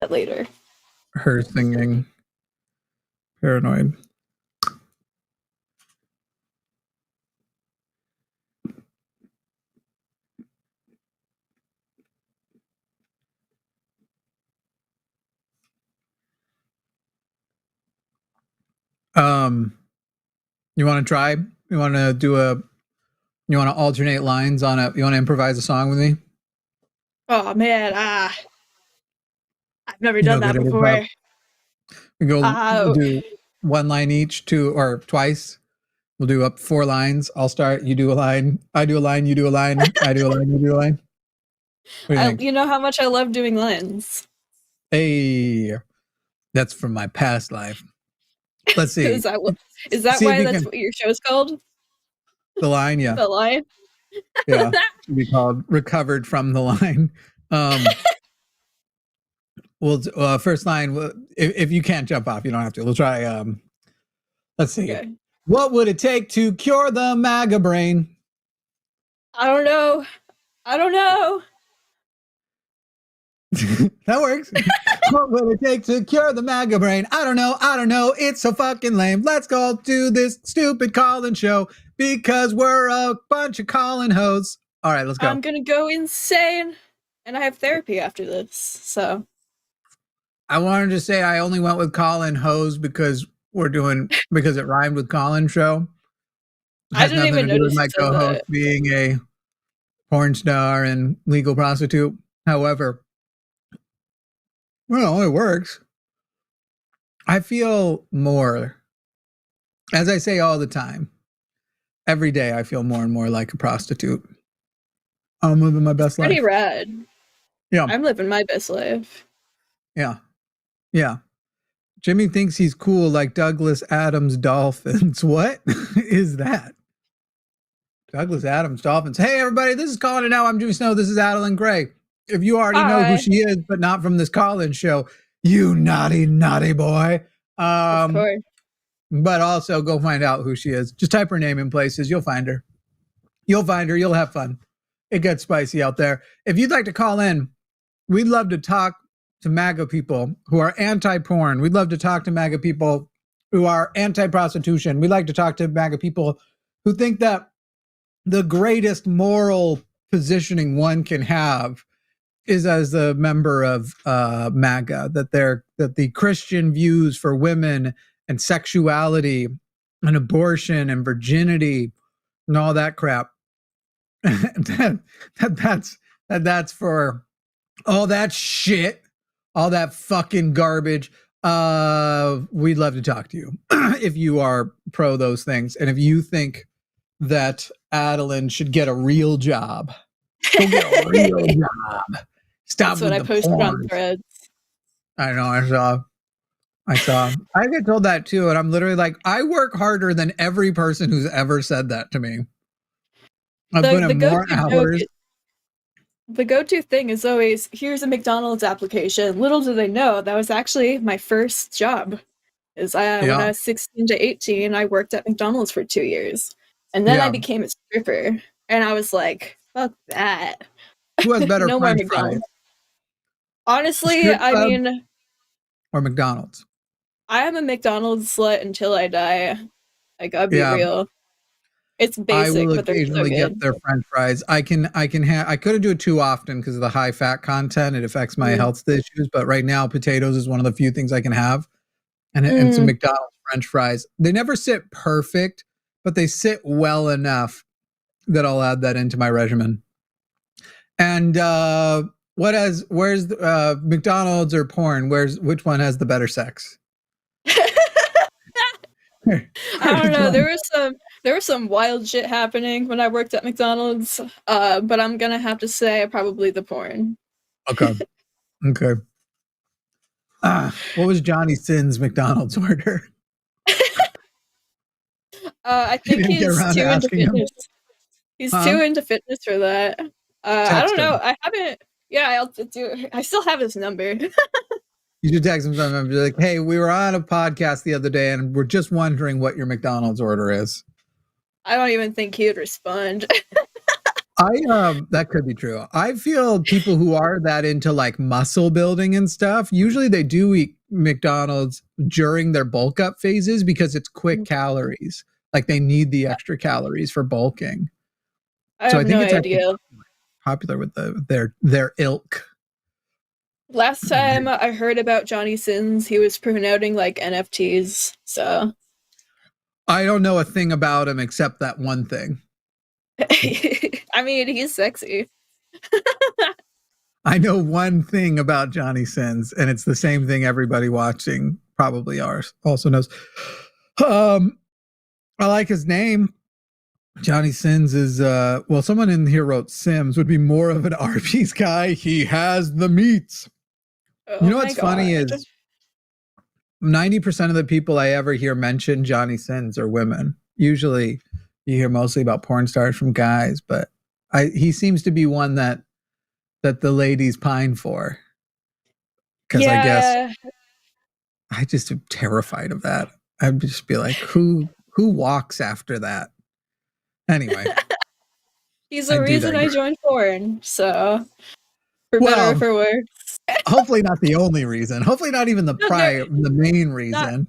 later. Her singing Paranoid. You want to try? You want to do you want to alternate lines on it? You want to improvise a song with me? Oh man, I've never done that before. We'll do one line each, two or twice. We'll do up 4 lines. I'll start. You do a line. I do a line. You do a line. I do a line. You do a line. You know how much I love doing lines. Hey, that's from my past life. Let's see. Is that why that's what your show's called? The Line, yeah. The Line? Yeah. It should be called Recovered from the Line. Well, first line, if you can't jump off, you don't have to. We'll try, let's see. Okay. What would it take to cure the MAGA brain? I don't know. That works. What would it take to cure the MAGA brain? I don't know. It's so fucking lame. Let's go do this stupid call-in show because we're a bunch of call-in hoes. All right, let's go. I'm gonna go insane, and I have therapy after this, so. I wanted to say I only went with call-in hoes because it rhymed with call-in show. I didn't even notice my co-host being a porn star and legal prostitute. However, well, it works. I feel more, as I say all the time, every day I feel more and more like a prostitute. I'm living my best life. Pretty rad. Yeah. I'm living my best life. Yeah. Yeah. Jimmy thinks he's cool like Douglas Adams Dolphins. What is that? Douglas Adams Dolphins. Hey, everybody, this is Calling It Now. I'm Jimmy Snow. This is Adalind Gray. If you already know who she is, but not from this call-in show, you naughty, naughty boy. Of course. But also go find out who she is. Just type her name in places. You'll find her. You'll have fun. It gets spicy out there. If you'd like to call in, we'd love to talk to MAGA people who are anti-porn. We'd love to talk to MAGA people who are anti-prostitution. We'd like to talk to MAGA people who think that the greatest moral positioning one can have is as a member of MAGA, that the Christian views for women and sexuality and abortion and virginity and all that crap, that's for all that shit, all that fucking garbage. We'd love to talk to you if you are pro those things, and if you think that Adalind should get a real job. Go get a real job. Stop. That's what I posted on Threads. I know. I saw. I get told that too, and I'm literally like, I work harder than every person who's ever said that to me. I've put in more hours. The go-to thing is always, here's a McDonald's application. Little do they know that was actually my first job. When I was 16 to 18, I worked at McDonald's for 2 years. And then I became a stripper. And I was like, fuck that. Who has better no French more fries? McDonald's. Honestly, I mean... Or McDonald's? I am a McDonald's slut until I die. Like, I'll be real. It's basic, but they're so good. Get their French fries. I couldn't do it too often because of the high fat content. It affects my health issues. But right now, potatoes is one of the few things I can have, and some McDonald's French fries. They never sit perfect, but they sit well enough that I'll add that into my regimen. And where's McDonald's or porn? Which one has the better sex? I don't know. There was some wild shit happening when I worked at McDonald's. But I'm gonna have to say probably the porn. Okay. What was Johnny Sin's McDonald's order? I think he's too into fitness. He's too into fitness for that. I don't know. I haven't. Yeah, I still have his number. You should text him something and be like, hey, we were on a podcast the other day and we're just wondering what your McDonald's order is. I don't even think he would respond. That could be true. I feel people who are that into like muscle building and stuff, usually they do eat McDonald's during their bulk up phases because it's quick calories. Like they need the extra calories for bulking. I So have I think no it's actually idea. popular with their ilk. Last time I heard about Johnny Sins, he was promoting like NFTs. So I don't know a thing about him except that one thing. I mean, he's sexy. I know one thing about Johnny Sins, and it's the same thing everybody watching probably also knows. I like his name. Johnny Sins is well, someone in here wrote Sims would be more of an Arby's guy. He has the meats. Oh You know my what's funny God. is 90% of the people I ever hear mention Johnny Sins are women. Usually you hear mostly about porn stars from guys, but he seems to be one that the ladies pine for. Because I guess I just am terrified of that. I'd just be like, who walks after that? Anyway. He's the reason I joined porn, so for better or for worse. Hopefully not the only reason. Hopefully not even the main reason.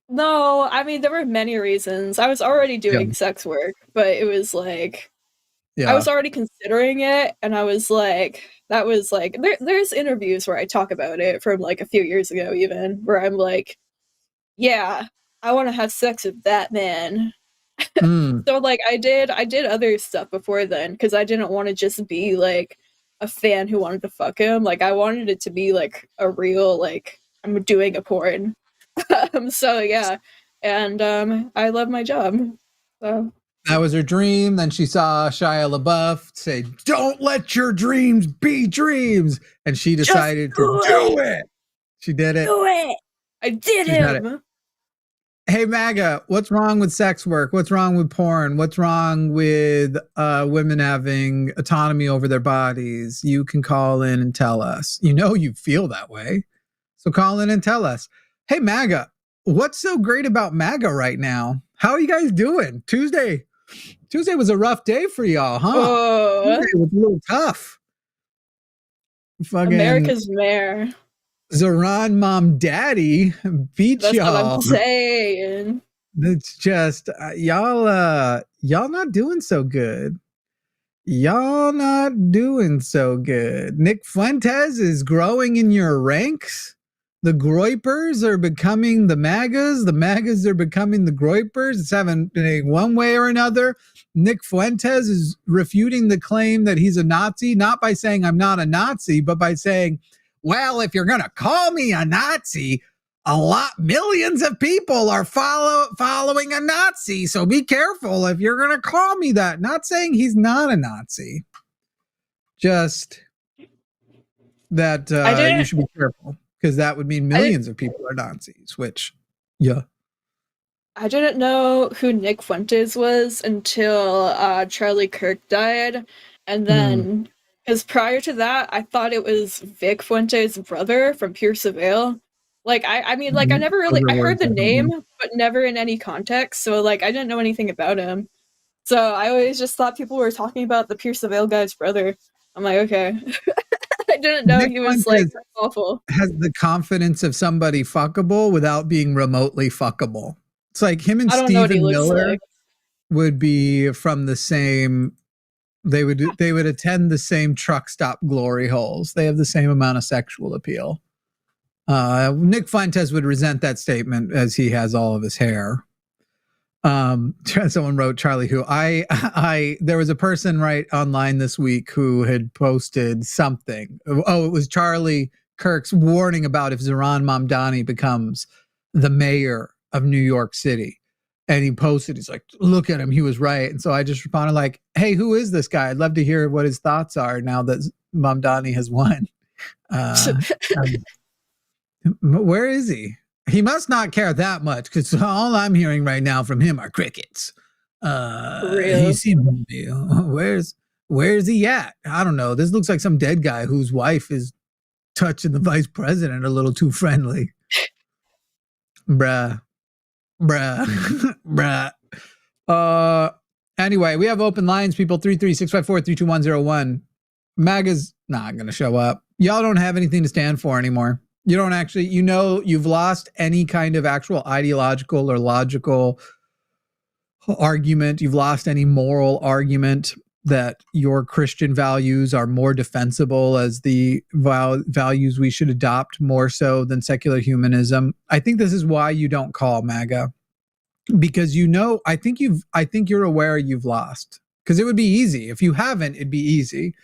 No, I mean there were many reasons. I was already doing sex work, but it was like I was already considering it, and I was like, that was like there's interviews where I talk about it from like a few years ago even, where I'm like, yeah, I want to have sex with that man. So like I did other stuff before then because I didn't want to just be like a fan who wanted to fuck him. Like I wanted it to be like a real like I'm doing a porn. So yeah, and I love my job. So that was her dream. Then she saw Shia LaBeouf say, "Don't let your dreams be dreams," and she decided to do it. She did it. Do it. I did him. Hey MAGA, what's wrong with sex work? What's wrong with porn? What's wrong with women having autonomy over their bodies? You can call in and tell us. You know you feel that way. So call in and tell us. Hey MAGA, what's so great about MAGA right now? How are you guys doing? Tuesday was a rough day for y'all, huh? Tuesday was a little tough. America's mayor. Zoran Mom Daddy beat That's y'all. What I'm saying. It's just y'all not doing so good. Y'all not doing so good. Nick Fuentes is growing in your ranks. The Groypers are becoming the MAGAs. The MAGAs are becoming the Groypers. It's having one way or another. Nick Fuentes is refuting the claim that he's a Nazi, not by saying I'm not a Nazi, but by saying, well, if you're going to call me a Nazi, millions of people are following a Nazi. So be careful if you're going to call me that. Not saying he's not a Nazi. Just that you should be careful because that would mean millions of people are Nazis, which, yeah. I didn't know who Nick Fuentes was until Charlie Kirk died. And then, because prior to that, I thought it was Vic Fuentes' brother from Pure Surveil. Like, I mean, like, I never really, I heard the name, but never in any context. So, like, I didn't know anything about him. So I always just thought people were talking about the Pure Surveil guy's brother. I'm like, okay. I didn't know he was, like, awful. Has the confidence of somebody fuckable without being remotely fuckable. It's like him and Stephen Miller would be from the same. They would attend the same truck stop glory holes. They have the same amount of sexual appeal. Nick Fuentes would resent that statement as he has all of his hair. Someone wrote Charlie who there was a person right online this week who had posted something. Oh, it was Charlie Kirk's warning about if Zoran Mamdani becomes the mayor of New York City. And he posted, he's like, look at him, he was right. And so I just responded like, hey, who is this guy? I'd love to hear what his thoughts are now that Mamdani has won. Where is he? He must not care that much because all I'm hearing right now from him are crickets. He seems to be, where's he at? I don't know. This looks like some dead guy whose wife is touching the vice president a little too friendly. Bruh. Anyway, we have open lines, people. 33654-32101. MAGA's not going to show up. Y'all don't have anything to stand for anymore. You don't actually, you've lost any kind of actual ideological or logical argument. You've lost any moral argument that your Christian values are more defensible as the values we should adopt more so than secular humanism. I think this is why you don't call MAGA, because I think you're aware you've lost, because it would be easy. If you haven't, it'd be easy.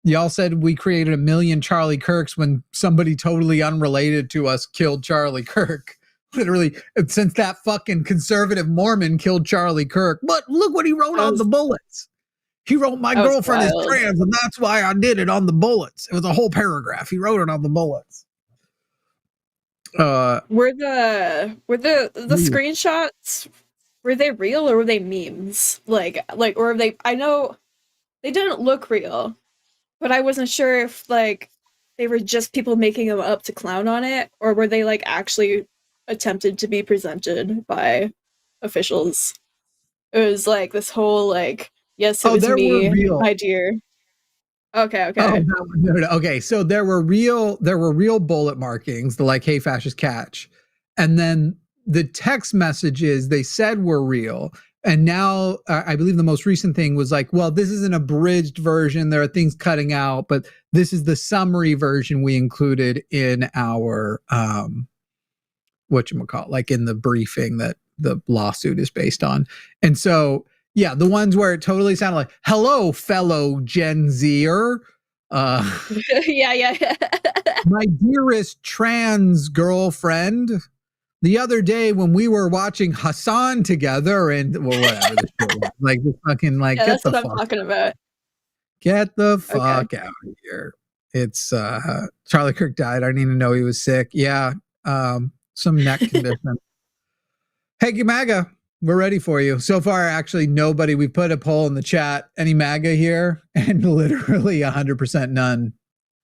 Y'all said we created 1 million Charlie Kirks when somebody totally unrelated to us killed Charlie Kirk. Literally, since that fucking conservative Mormon killed Charlie Kirk. But look what he wrote on the bullets. He wrote, my girlfriend is trans, and that's why I did it on the bullets. It was a whole paragraph. He wrote it on the bullets. Were the screenshots, were they real or were they memes? Like, or were they? I know they didn't look real, but I wasn't sure if like they were just people making them up to clown on it, or were they like actually attempted to be presented by officials. It was like this whole like, yes, it was me, my dear. Okay. Oh, no. Okay, so there were real bullet markings, the like, hey, fascist catch. And then the text messages they said were real. And now I believe the most recent thing was like, well, this is an abridged version. There are things cutting out, but this is the summary version we included in our, whatchamacallit, like in the briefing that the lawsuit is based on. And so, yeah, the ones where it totally sounded like, hello, fellow Gen Zer. Yeah. My dearest trans girlfriend. The other day when we were watching Hassan together and whatever this shit was, like this fucking like, yeah, that's what I'm talking about. Get the fuck out of here. It's Charlie Kirk died. I didn't even know he was sick. Yeah. Some neck condition. Hey, MAGA, we're ready for you. So far, actually, nobody. We put a poll in the chat. Any MAGA here? And literally 100% none.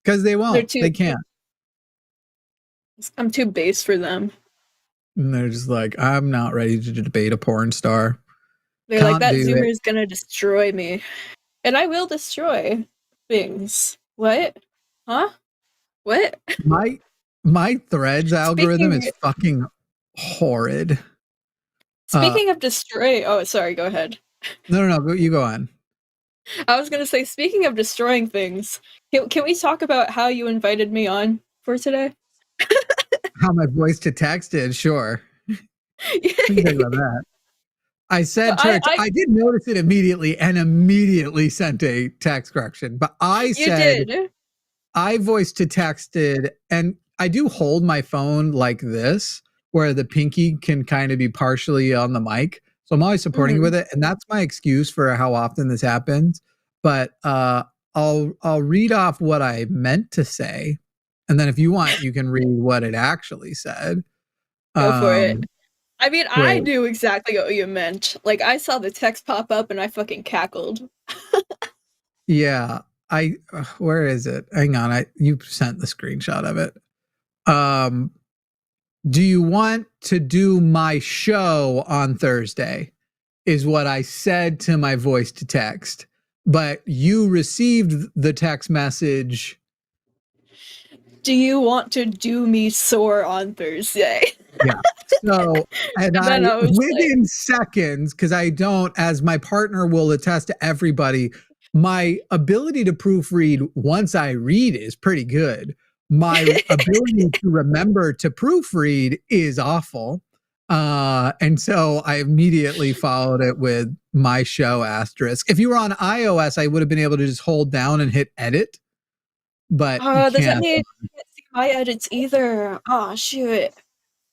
Because they won't. They can't. I'm too base for them. And they're just like, I'm not ready to debate a porn star. They're like, that Zoomer is going to destroy me. And I will destroy things. What? Huh? What? My Threads algorithm is fucking horrid. Speaking of destroy, oh, sorry, go ahead. No, you go on. I was going to say, speaking of destroying things, can we talk about how you invited me on for today? How my voice to text is, sure. Think about that. I said, Church, I did notice it immediately and immediately sent a text correction. But I said, I voice to texted, and I do hold my phone like this, where the pinky can kind of be partially on the mic. So I'm always supporting you with it. And that's my excuse for how often this happens. But I'll read off what I meant to say. And then if you want, you can read what it actually said. Go for it. I mean, I knew exactly what you meant. Like, I saw the text pop up and I fucking cackled. Yeah. Where is it? Hang on. You sent the screenshot of it. Do you want to do my show on Thursday? Is what I said to my voice to text. But you received the text message. Do you want to do me sore on Thursday? Yeah. So, and within seconds, because I don't, as my partner will attest to everybody, my ability to proofread once I read is pretty good. My ability to remember to proofread is awful. And so I immediately followed it with my show asterisk. If you were on iOS, I would have been able to just hold down and hit edit. But does that mean you can't see my edits either? Oh, shoot.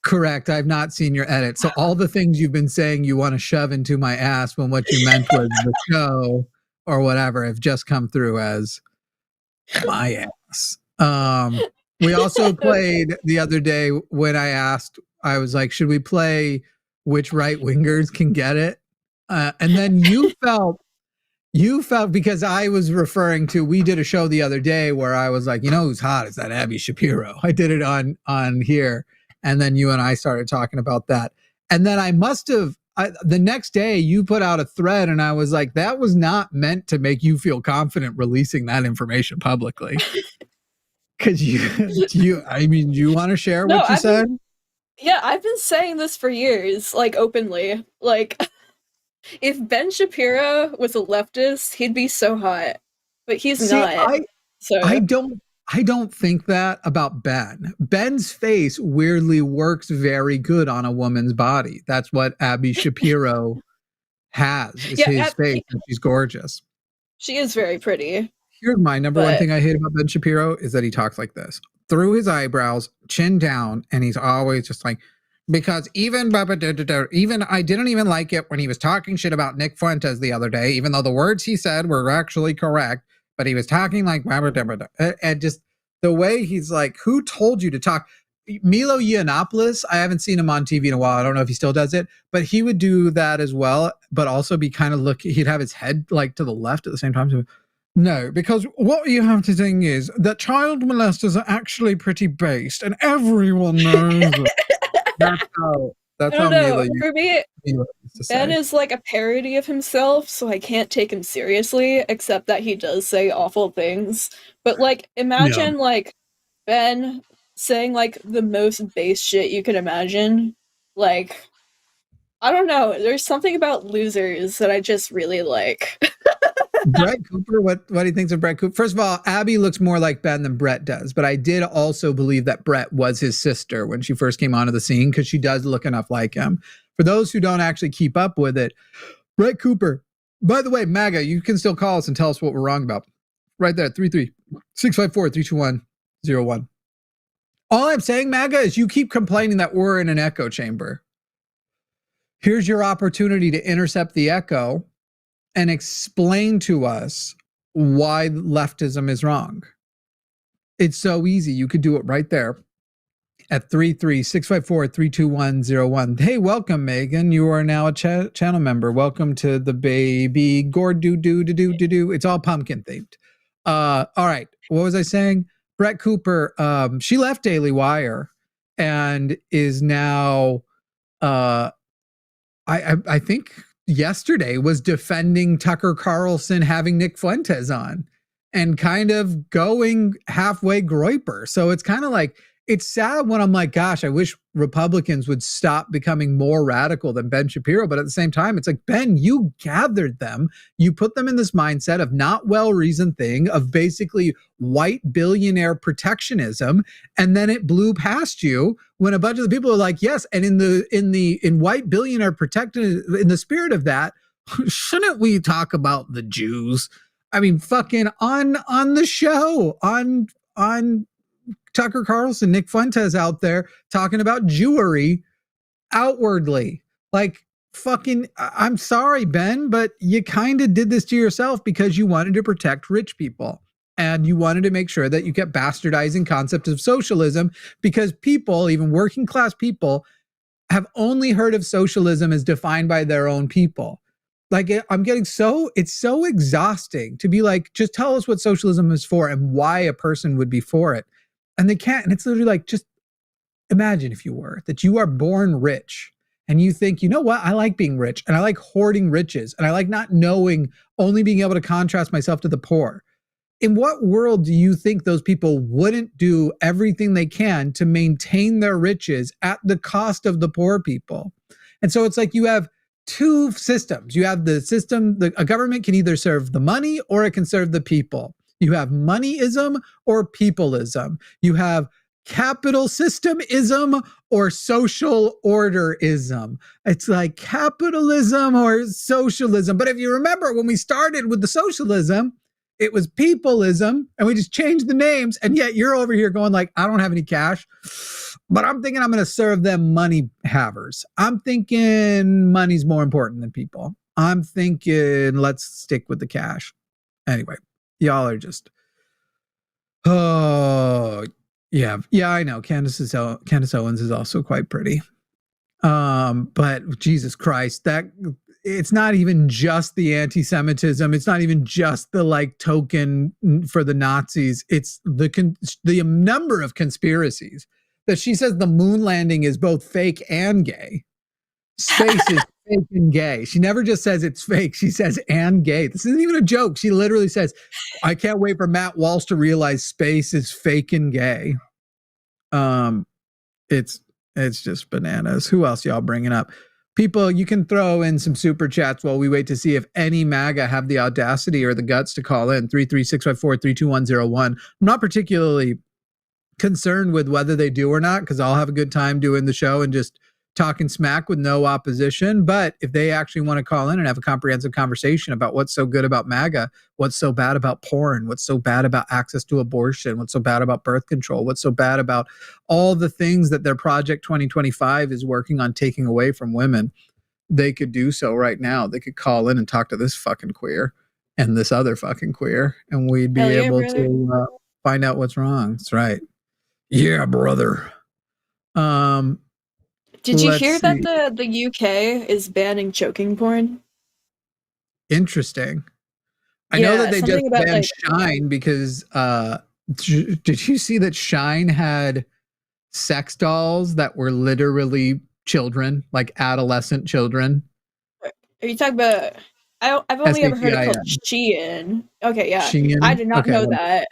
Correct. I've not seen your edit. So all the things you've been saying you want to shove into my ass when what you meant was the show or whatever have just come through as my ass. We also played the other day when I asked, I was like, should we play which right wingers can get it? And then you felt because I was referring to, we did a show the other day where I was like, you know who's hot is that Abby Shapiro. I did it on here. And then you and I started talking about that. And then I must have the next day you put out a thread and I was like, that was not meant to make you feel confident releasing that information publicly. Because I mean, do you want to share what you said? Yeah, I've been saying this for years, like openly. Like, if Ben Shapiro was a leftist, he'd be so hot. But he's not. I don't think that about Ben. Ben's face weirdly works very good on a woman's body. That's what Abby Shapiro has, is his face, and she's gorgeous. She is very pretty. Here's my number one thing I hate about Ben Shapiro is that he talks like this. Through his eyebrows, chin down, and he's always just like, because even I didn't even like it when he was talking shit about Nick Fuentes the other day, even though the words he said were actually correct, but he was talking like, and just the way he's like, who told you to talk? Milo Yiannopoulos, I haven't seen him on TV in a while. I don't know if he still does it, but he would do that as well, but also be kind of he'd have his head like to the left at the same time. So, no, because what you have to think is that child molesters are actually pretty based, and everyone knows it. That's how Milo for me, Ben is like a parody of himself, so I can't take him seriously, except that he does say awful things. But like, imagine like Ben saying like the most base shit you could imagine. Like, I don't know, there's something about losers that I just really like. Brett Cooper, what do you think of Brett Cooper? First of all, Abby looks more like Ben than Brett does, but I did also believe that Brett was his sister when she first came onto the scene, because she does look enough like him. For those who don't actually keep up with it, Brett Cooper, by the way, MAGA, you can still call us and tell us what we're wrong about. Right there, 33654-321-01. All I'm saying, MAGA, is you keep complaining that we're in an echo chamber. Here's your opportunity to intercept the echo and explain to us why leftism is wrong. It's so easy. You could do it right there at 33654-321-01. Hey, welcome, Megan. You are now a channel member. Welcome to the baby gourd do. It's all pumpkin themed. All right. What was I saying? Brett Cooper, she left Daily Wire and is now, I think yesterday was defending Tucker Carlson having Nick Fuentes on and kind of going halfway Groyper. So it's kind of like, it's sad when I'm like, gosh, I wish Republicans would stop becoming more radical than Ben Shapiro. But at the same time, it's like, Ben, you gathered them. You put them in this mindset of not well-reasoned thing, of basically white billionaire protectionism. And then it blew past you when a bunch of the people are like, yes. And in white billionaire protectionism, in the spirit of that, shouldn't we talk about the Jews? I mean, fucking on the show, on Tucker Carlson, Nick Fuentes out there talking about Jewry outwardly. Like, fucking, I'm sorry, Ben, but you kind of did this to yourself because you wanted to protect rich people. And you wanted to make sure that you kept bastardizing concepts of socialism, because people, even working class people, have only heard of socialism as defined by their own people. Like, it's so exhausting to be like, just tell us what socialism is for and why a person would be for it. And they can't. And it's literally like, just imagine if you were, that you are born rich and you think, you know what? I like being rich and I like hoarding riches and I like not knowing, only being able to contrast myself to the poor. In what world do you think those people wouldn't do everything they can to maintain their riches at the cost of the poor people? And so it's like you have two systems. You have the system, a government can either serve the money or it can serve the people. You have moneyism or peopleism. You have capital systemism or social orderism. It's like capitalism or socialism. But if you remember, when we started with the socialism, it was peopleism, and we just changed the names. And yet you're over here going like, I don't have any cash, but I'm thinking I'm going to serve them money havers. I'm thinking money's more important than people. I'm thinking let's stick with the cash. Anyway. Y'all are just, oh, yeah, I know. Candace Owens is also quite pretty. But Jesus Christ, that it's not even just the anti-Semitism. It's not even just the like token for the Nazis. It's the number of conspiracies that she says the moon landing is both fake and gay. Space is fake and gay. She never just says it's fake. She says and gay. This isn't even a joke. She literally says, I can't wait for Matt Walsh to realize space is fake and gay. It's just bananas. Who else y'all bringing up? People, you can throw in some super chats while we wait to see if any MAGA have the audacity or the guts to call in 33654-32101. I'm not particularly concerned with whether they do or not, because I'll have a good time doing the show and just talking smack with no opposition. But if they actually want to call in and have a comprehensive conversation about what's so good about MAGA, what's so bad about porn, what's so bad about access to abortion, what's so bad about birth control, what's so bad about all the things that their Project 2025 is working on taking away from women, they could do so right now. They could call in and talk to this fucking queer and this other fucking queer, and we'd be able to find out what's wrong. That's right. Yeah, brother. Did you hear that the UK is banning choking porn? Interesting. I know that they just banned Shine because did you see that Shine had sex dolls that were literally children, like adolescent children? Are you talking about I've only ever heard it called Shein. Okay, yeah. Shein? I did not know that.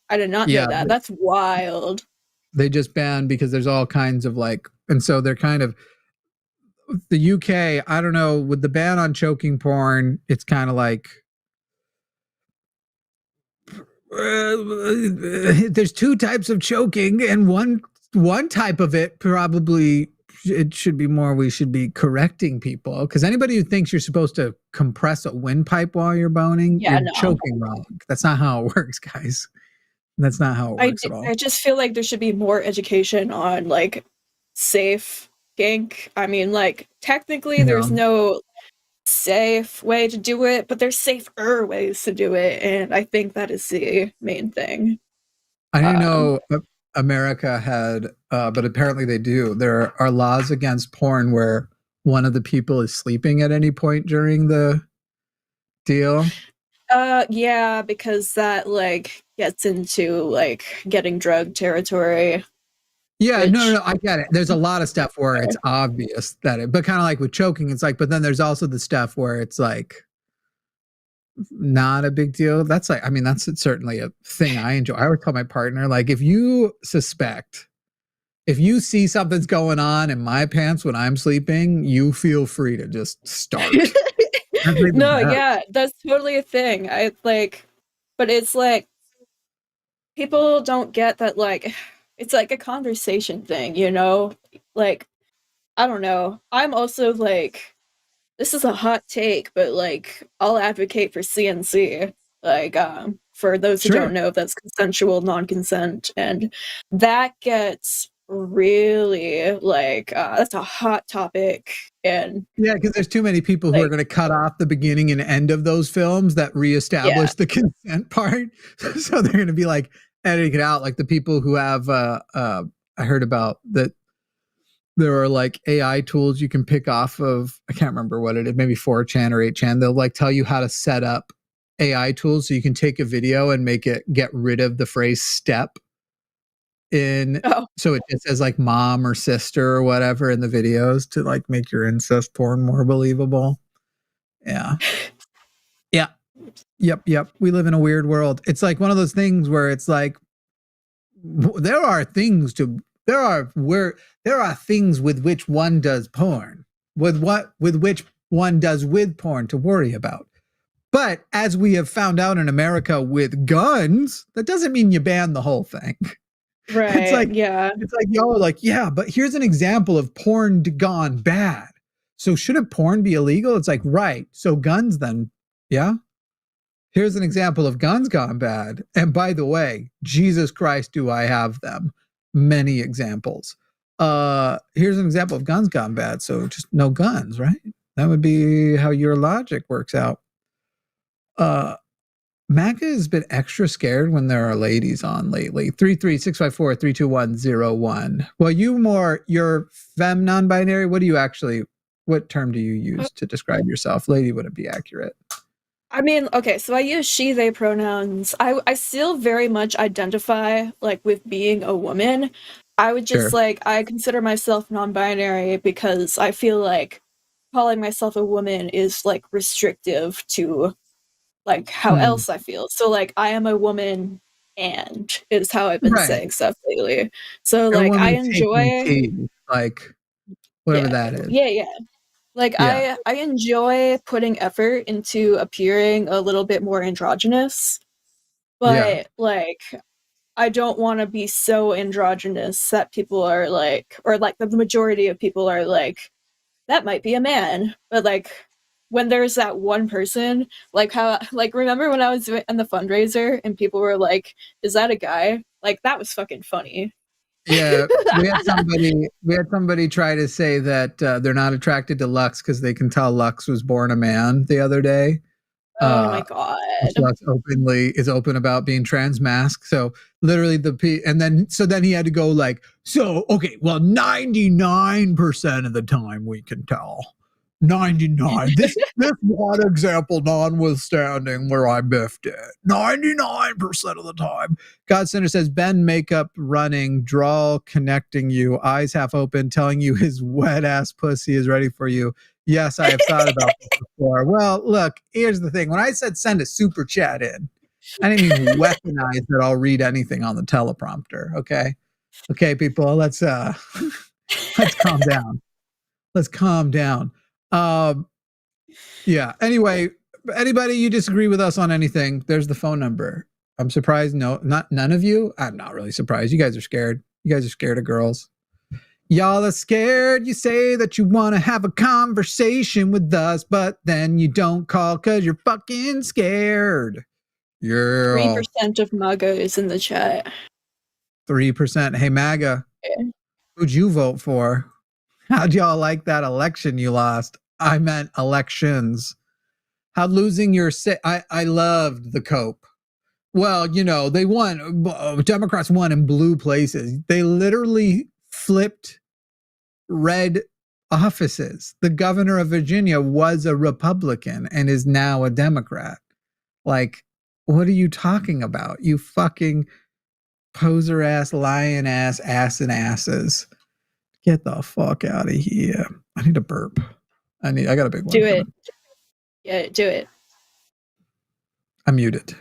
I did not know that. That's wild. They just banned because there's all kinds of and so they're kind of the UK, I don't know, with the ban on choking porn, it's kind of like there's two types of choking, and one type of it probably it should be more we should be correcting people, because anybody who thinks you're supposed to compress a windpipe while you're boning, you're choking wrong. That's not how it works, guys. That's not how it works at all. I just feel like there should be more education on safe kink. I mean, technically there's no safe way to do it, but there's safer ways to do it, and I think that is the main thing. I didn't know America had, but apparently they do. There are laws against porn where one of the people is sleeping at any point during the deal. Yeah, because that gets into getting drug territory. Yeah, no, I get it. There's a lot of stuff where it's obvious that but kind of like with choking, it's but then there's also the stuff where it's not a big deal. That's that's certainly a thing I enjoy. I always tell my partner, if you see something's going on in my pants when I'm sleeping, you feel free to just start. No, yeah, that's totally a thing. But it's people don't get that it's a conversation thing, you know? I don't know. I'm also this is a hot take, but I'll advocate for CNC. For those who don't know, that's consensual non-consent, and that gets really that's a hot topic. And yeah, because there's too many people who are going to cut off the beginning and end of those films that reestablish the consent part. So they're going to be editing it out, the people who have I heard about that there are AI tools you can pick off of, I can't remember what it is, maybe 4chan or 8chan. They'll tell you how to set up AI tools so you can take a video and make it get rid of the phrase step in. So it just says mom or sister or whatever in the videos to make your incest porn more believable. Yeah. Yeah. Yep. We live in a weird world. It's one of those things where it's there are things with which one does porn, with which one does with porn to worry about. But as we have found out in America with guns, that doesn't mean you ban the whole thing. Right. It's y'all are yeah, but here's an example of porn gone bad. So shouldn't porn be illegal? It's right. So guns then, yeah. Here's an example of guns gone bad. And by the way, Jesus Christ, do I have them? Many examples. Here's an example of guns gone bad. So just no guns, right? That would be how your logic works out. MAGA has been extra scared when there are ladies on lately. 33654-32101. Well, you're femme non-binary. What term do you use to describe yourself? Lady wouldn't be accurate. I mean, okay, so I use she, they pronouns. I still very much identify with being a woman. I would just I consider myself non-binary because I feel calling myself a woman is like restrictive to like how else I feel. So like I am a woman and is how I've been saying stuff lately. So A like I woman taking enjoy tea, like whatever that is. yeah. Like Yeah. I enjoy putting effort into appearing a little bit more androgynous, Yeah. but like I don't want to be so androgynous that people are like, or like the majority of people are like, that might be a man. But like when there's that one person, like how, like remember when I was in the fundraiser and people were like, is that a guy? Like that was fucking funny. Yeah, we had somebody try to say that they're not attracted to Lux because they can tell Lux was born a man the other day. Oh my Lux god. is open about being trans mask. So literally and then he had to go like, so okay, well 99% of the time we can tell. 99. This one example notwithstanding where I biffed it. 99% of the time. God Center says Ben makeup running, draw connecting you, eyes half open, telling you his wet ass pussy is ready for you. Yes, I have thought about this before. Well, look, here's the thing. When I said send a super chat in, I didn't mean weaponize that I'll read anything on the teleprompter. Okay. Okay, people, let's let's calm down. Let's calm down. Yeah. Anyway, anybody you disagree with us on anything, there's the phone number. I'm surprised. No, none of you. I'm not really surprised. You guys are scared. You guys are scared of girls. Y'all are scared. You say that you want to have a conversation with us, but then you don't call because you're fucking scared. You're 3% of MAGA is in the chat. 3%. Hey, MAGA, who'd you vote for? How'd y'all like that election you lost? I meant elections. How losing your I loved the cope. Well, you know, they won. Democrats won in blue places. They literally flipped red offices. The governor of Virginia was a Republican and is now a Democrat. Like, what are you talking about? You fucking poser ass, lion ass, ass and asses. Get the fuck out of here. I need a burp. I got a big one. Do it. Yeah, do it. I'm muted.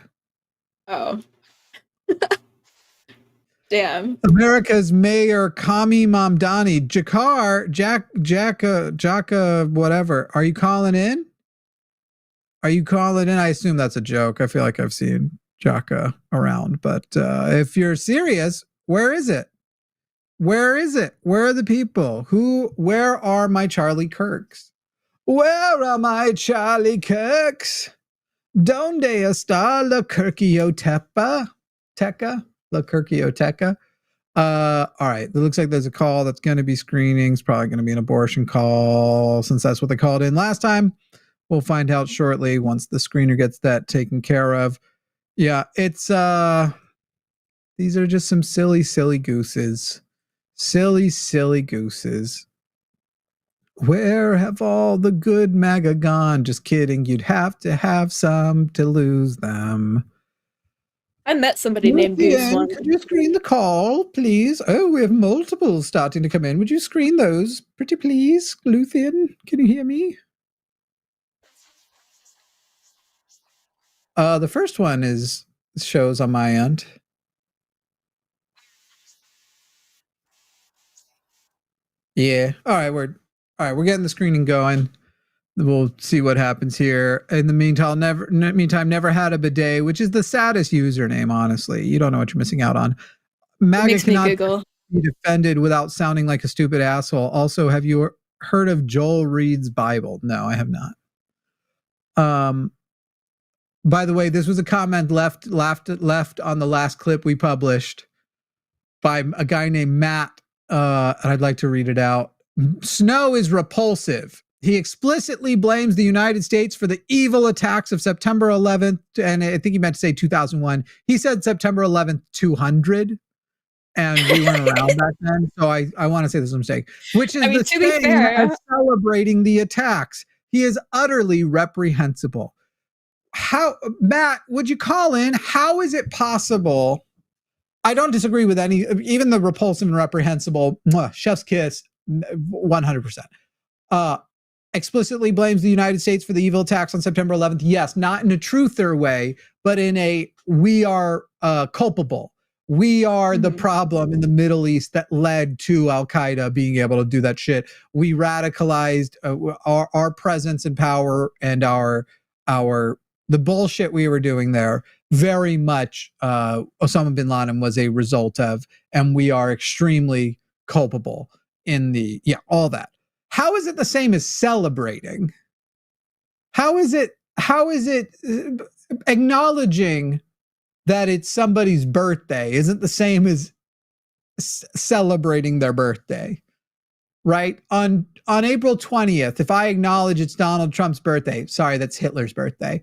Oh. Damn. America's Mayor Kami Mamdani, Jaka, whatever. Are you calling in? Are you calling in? I assume that's a joke. I feel like I've seen Jaka around, but if you're serious, where is it? Where is it? Where are the people? Where are my Charlie Kirks? Where are my Charlie Kirks? Donde está la Kirkiotepa? La Kirkioteca? All right. It looks like there's a call that's going to be screening. It's probably going to be an abortion call since that's what they called in last time. We'll find out shortly once the screener gets that taken care of. Yeah, it's these are just some silly gooses. Silly gooses. Where have all the good MAGA gone? Just kidding. You'd have to have some to lose them. I met somebody named Goose once. Could you screen the call, please? Oh, we have multiple starting to come in. Would you screen those, pretty please? Luthien, can you hear me? The first one shows on my end. Yeah. All right, we're getting the screening going. We'll see what happens here. In the meantime, never had a bidet, which is the saddest username, honestly. You don't know what you're missing out on. MAGA cannot be defended without sounding like a stupid asshole. Also, have you heard of Joel Reed's Bible? No, I have not. By the way, this was a comment left on the last clip we published by a guy named Matt, and I'd like to read it out. Snow is repulsive. He explicitly blames the United States for the evil attacks of September 11th, and I think he meant to say 2001. He said September 11th, 200, and we weren't around back then, so I want to say this is a mistake, which is the same as celebrating the attacks. He is utterly reprehensible. Matt, would you call in? How is it possible? I don't disagree with even the repulsive and reprehensible, chef's kiss, 100%. explicitly blames the United States for the evil attacks on September 11th. Yes, not in a truther way, but in a we are culpable. We are the problem in the Middle East that led to Al Qaeda being able to do that shit. We radicalized our presence and power and the bullshit we were doing there. Very much Osama bin Laden was a result of, and we are extremely culpable in all that. How is it the same as celebrating? How is it acknowledging that it's somebody's birthday isn't the same as celebrating their birthday, right? On April 20th, if I acknowledge it's Donald Trump's birthday, sorry, that's Hitler's birthday.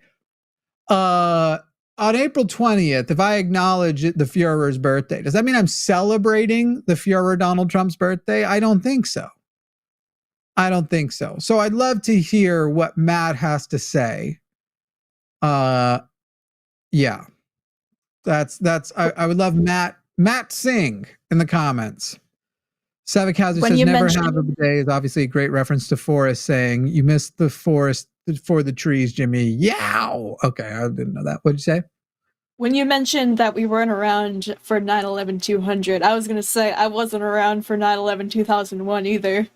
On April 20th, if I acknowledge the Fuhrer's birthday, does that mean I'm celebrating the Fuhrer Donald Trump's birthday? I don't think so. So I'd love to hear what Matt has to say. Yeah. I would love Matt Singh in the comments. Savikazer says never have a bidet is obviously a great reference to Forrest saying you missed the forest for the trees, Jimmy. Yow. Okay, I didn't know that. What'd you say? When you mentioned that we weren't around for 9/11/200, I was going to say I wasn't around for 9/11/2001 either.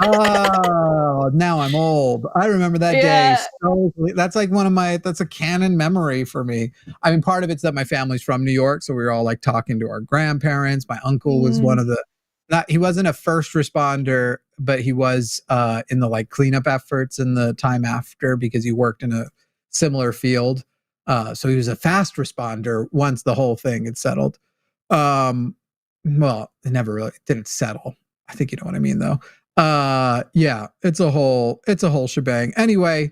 Oh, now I'm old. I remember that day. So that's like that's a canon memory for me. I mean, part of it's that my family's from New York, so we were all like talking to our grandparents. My uncle was one of he wasn't a first responder, but he was in the like cleanup efforts in the time after because he worked in a similar field. So he was a fast responder once the whole thing had settled. Well, it never really didn't settle. I think you know what I mean though. Yeah, it's a whole shebang. Anyway,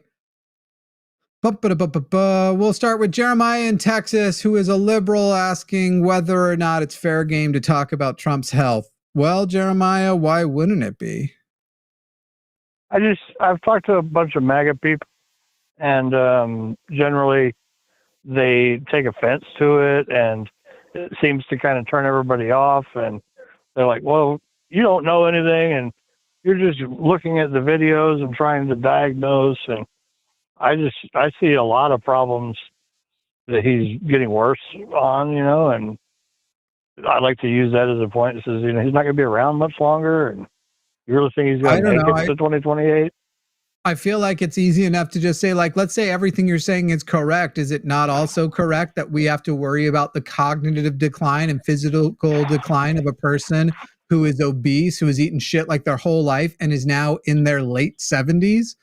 we'll start with Jeremiah in Texas, who is a liberal, asking whether or not it's fair game to talk about Trump's health. Well, Jeremiah, why wouldn't it be? I've talked to a bunch of MAGA people, and generally they take offense to it, and it seems to kind of turn everybody off, and they're like, well, you don't know anything, and you're just looking at the videos and trying to diagnose. And I see a lot of problems that he's getting worse on, and I like to use that as a point. It says, he's not going to be around much longer. And you really think he's going to make it to 2028? I feel like it's easy enough to just say, like, let's say everything you're saying is correct. Is it not also correct that we have to worry about the cognitive decline and physical decline of a person who is obese, who has eaten shit like their whole life and is now in their late 70s?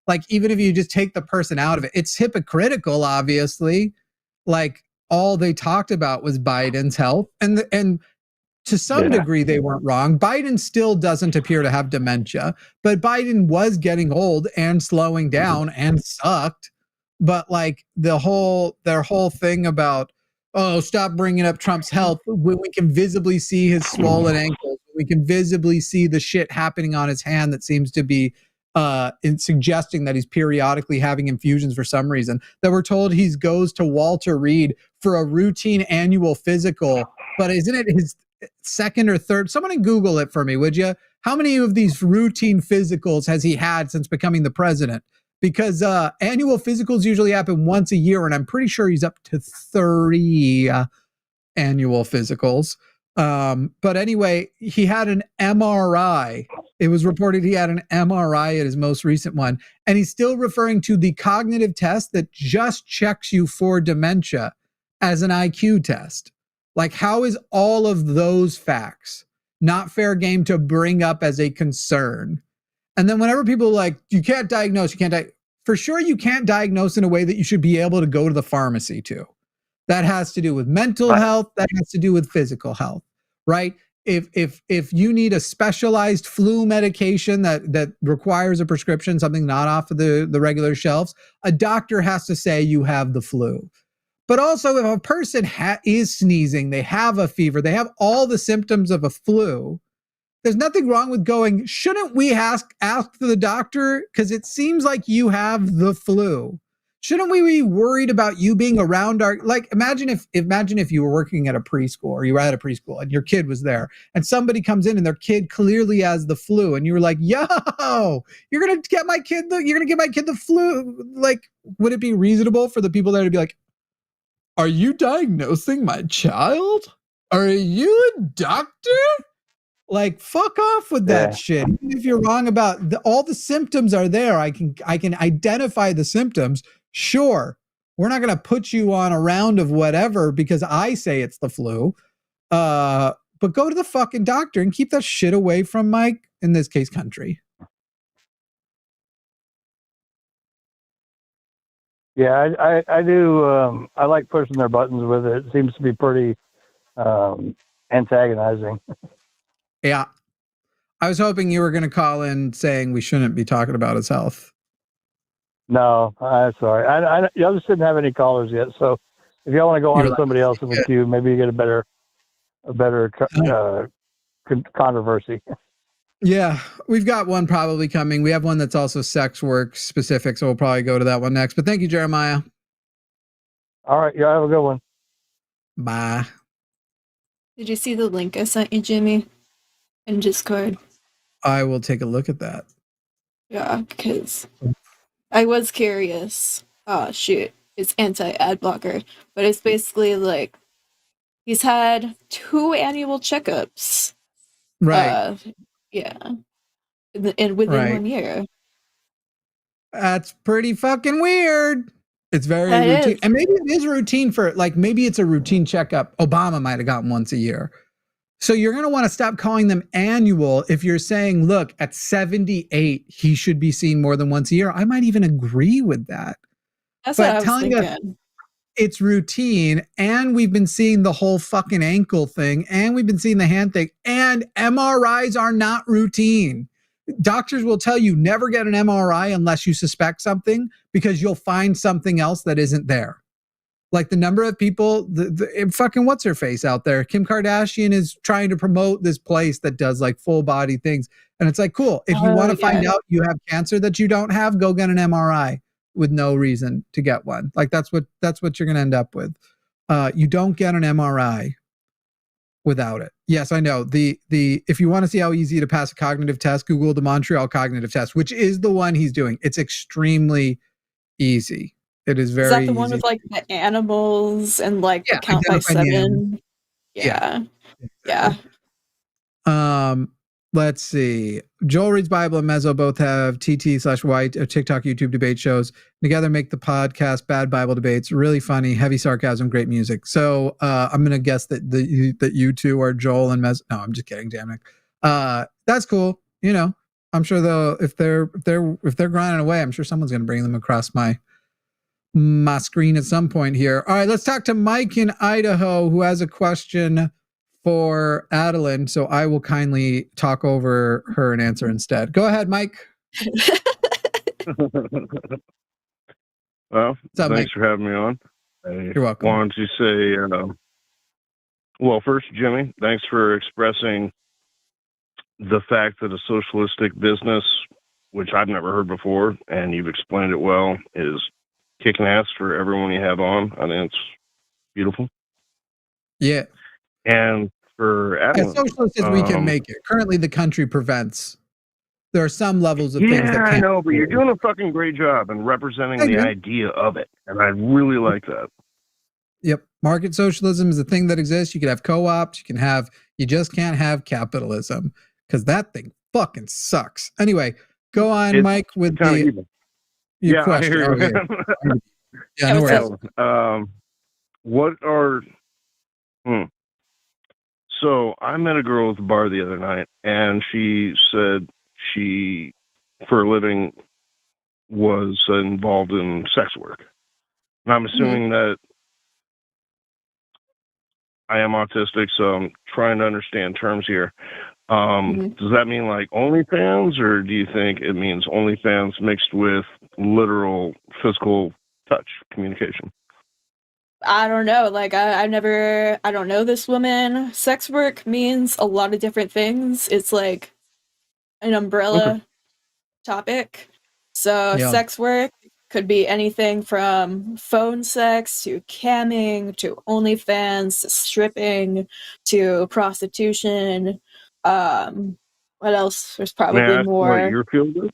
Like, even if you just take the person out of it, it's hypocritical, obviously. Like, all they talked about was Biden's health. And to some degree, they weren't wrong. Biden still doesn't appear to have dementia, but Biden was getting old and slowing down and sucked. But like their whole thing about, oh, stop bringing up Trump's health when we can visibly see his swollen ankles. We can visibly see the shit happening on his hand that seems to be in suggesting that he's periodically having infusions for some reason. That we're told he goes to Walter Reed for a routine annual physical, but isn't it his second or third? Someone Google it for me, would you? How many of these routine physicals has he had since becoming the president? Because annual physicals usually happen once a year, and I'm pretty sure he's up to 30 annual physicals. But anyway, he had an MRI. It was reported he had an MRI at his most recent one, and he's still referring to the cognitive test that just checks you for dementia as an IQ test. Like, how is all of those facts not fair game to bring up as a concern? And then whenever people are like, you can't diagnose, for sure you can't diagnose in a way that you should be able to go to the pharmacy to. That has to do with mental health. That has to do with physical health, right? If you need a specialized flu medication that requires a prescription, something not off of the regular shelves, a doctor has to say you have the flu. But also, if a person is sneezing, they have a fever, they have all the symptoms of a flu, there's nothing wrong with going, shouldn't we ask the doctor? Because it seems like you have the flu. Shouldn't we be worried about you being around our, like, imagine if you were working at a preschool or you were at a preschool and your kid was there and somebody comes in and their kid clearly has the flu and you were like, yo, you're going to give my kid the flu. Like, would it be reasonable for the people there to be like, are you diagnosing my child? Are you a doctor? Like, fuck off with that shit. Even if you're wrong about all the symptoms are there, I can identify the symptoms. Sure, we're not going to put you on a round of whatever because I say it's the flu. But go to the fucking doctor and keep that shit away from my, in this case, country. Yeah, I do. I like pushing their buttons with it. It seems to be pretty antagonizing. Yeah. I was hoping you were going to call in saying we shouldn't be talking about his health. No, I'm sorry. I just didn't have any callers yet. So if y'all want to go on to somebody else in the queue, maybe you get a better controversy. Yeah, we've got one probably coming. We have one that's also sex work specific, so we'll probably go to that one next. But thank you, Jeremiah. All right, y'all have a good one. Bye. Did you see the link I sent you, Jimmy, in Discord? I will take a look at that. Yeah, because I was curious. Oh, shoot. It's anti-ad blocker. But it's basically like he's had 2 annual checkups. Right. Yeah. And within 1 year. That's pretty fucking weird. It's very routine. And maybe it is routine for, like, maybe it's a routine checkup. Obama might have gotten once a year. So you're going to want to stop calling them annual if you're saying, look, at 78, he should be seen more than once a year. I might even agree with that. That's what I was thinking. It's routine, and we've been seeing the whole fucking ankle thing, and we've been seeing the hand thing, and MRIs are not routine. Doctors will tell you never get an MRI unless you suspect something because you'll find something else that isn't there. Like the number of people, the fucking what's her face out there. Kim Kardashian is trying to promote this place that does like full body things. And it's like, cool. If you want to find out you have cancer that you don't have, go get an MRI with no reason to get one. Like that's what you're going to end up with. You don't get an MRI without it. Yes, I know. If you want to see how easy to pass a cognitive test, Google the Montreal cognitive test, which is the one he's doing. It's extremely easy. It is very easy. Is that the one with like the animals and like the count by 7? Yeah. Let's see. Joel Reads Bible and Mezzo both have TT/White TikTok, YouTube debate shows. Together make the podcast Bad Bible Debates. Really funny, heavy sarcasm, great music. So I'm gonna guess that you two are Joel and Mezzo. No, I'm just kidding, Jamnik. That's cool. You know, I'm sure though if they're grinding away, I'm sure someone's gonna bring them across my screen at some point here. All right, let's talk to Mike in Idaho who has a question for Adalind, so I will kindly talk over her and answer instead. Go ahead, Mike. Well, thanks Mike? For having me on. You're welcome. I wanted to say, well, first, Jimmy, thanks for expressing the fact that a socialistic business, which I've never heard before, and you've explained it well, is kicking ass for everyone you have on. I think it's beautiful. Yeah. And for Adalind, as socialist as we can make it. Currently, the country prevents. There are some levels of things that can't. I know, but you're doing a fucking great job in representing the idea of it, and I really like that. Yep. Market socialism is a thing that exists. You can have co-ops. You just can't have capitalism because that thing fucking sucks. Anyway, go on, Mike, with your question. I hear you. No worries. So I met a girl at the bar the other night, and she said she, for a living, was involved in sex work. And I'm assuming that I am autistic, so I'm trying to understand terms here. Does that mean like OnlyFans, or do you think it means OnlyFans mixed with literal physical touch communication? I don't know. Like, I don't know this woman. Sex work means a lot of different things. It's like an umbrella topic. So sex work could be anything from phone sex to camming to OnlyFans to stripping to prostitution. What else? There's May I probably ask what more. your field is?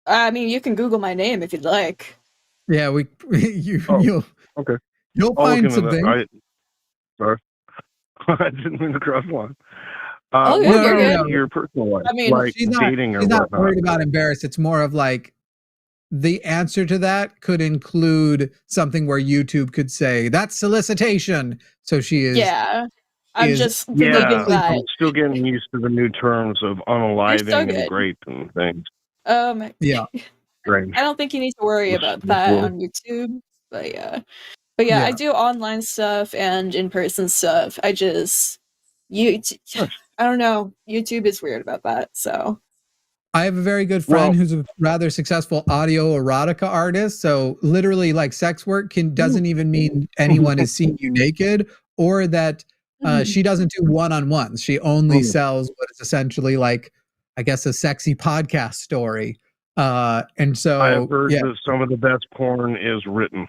I mean, you can Google my name if you'd like. Yeah, you'll Okay. you'll I'll look find into something. that. Sorry. I didn't mean to cross the line. Oh, What you're about good. your personal life? I mean, like She's dating or not whatnot? worried about embarrassed. It's more of like the answer to that could include something where YouTube could say that's solicitation. So she is. Yeah. I'm is just Yeah, believing that I'm still getting used to the new terms of you're so unaliving and good. great and things. Yeah. Strange. I don't think you need to worry about that on YouTube, but yeah. But yeah, I do online stuff and in-person stuff. I don't know. YouTube is weird about that, so. I have a very good friend who's a rather successful audio erotica artist. So literally, like, sex work doesn't even mean anyone is seeing you naked, or that she doesn't do one-on-ones. She only sells what is essentially, like, I guess, a sexy podcast story. And so I have heard that some of the best porn is written.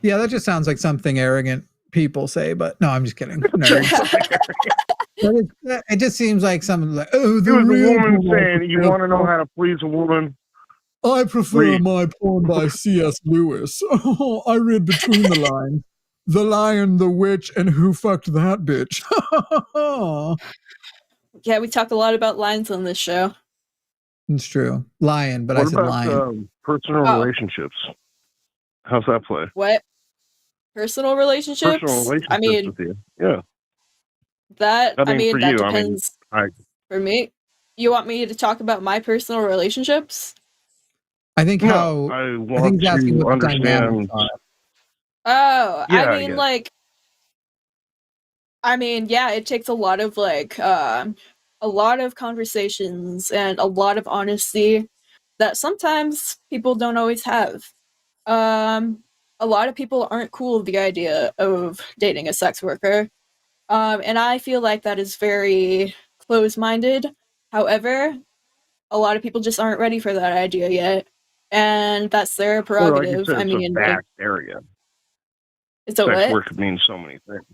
Yeah, that just sounds like something arrogant people say, but no, I'm just kidding. Nerds. It just seems like something like, oh, the real woman saying, you want to know how to please a woman? I prefer my porn by C.S. Lewis. Oh, I read between the lines. The Lion, the Witch, and Who Fucked That Bitch. Yeah, we talk a lot about lines on this show. It's true. Lion, but what I said about, lion. Personal relationships? How's that play? What? Personal relationships? Personal relationships I mean, with you. Yeah. That, I mean, that you, depends. For me, you want me to talk about my personal relationships? I think I think he's asking what the dynamics are. Oh, yeah, I mean, yeah, it takes a lot of a lot of conversations and a lot of honesty that sometimes people don't always have. A lot of people aren't cool with the idea of dating a sex worker. And I feel like that is very close-minded. However, a lot of people just aren't ready for that idea yet. And that's their prerogative. Well, like you said, it's a vast area. It's a sex work could mean so many things.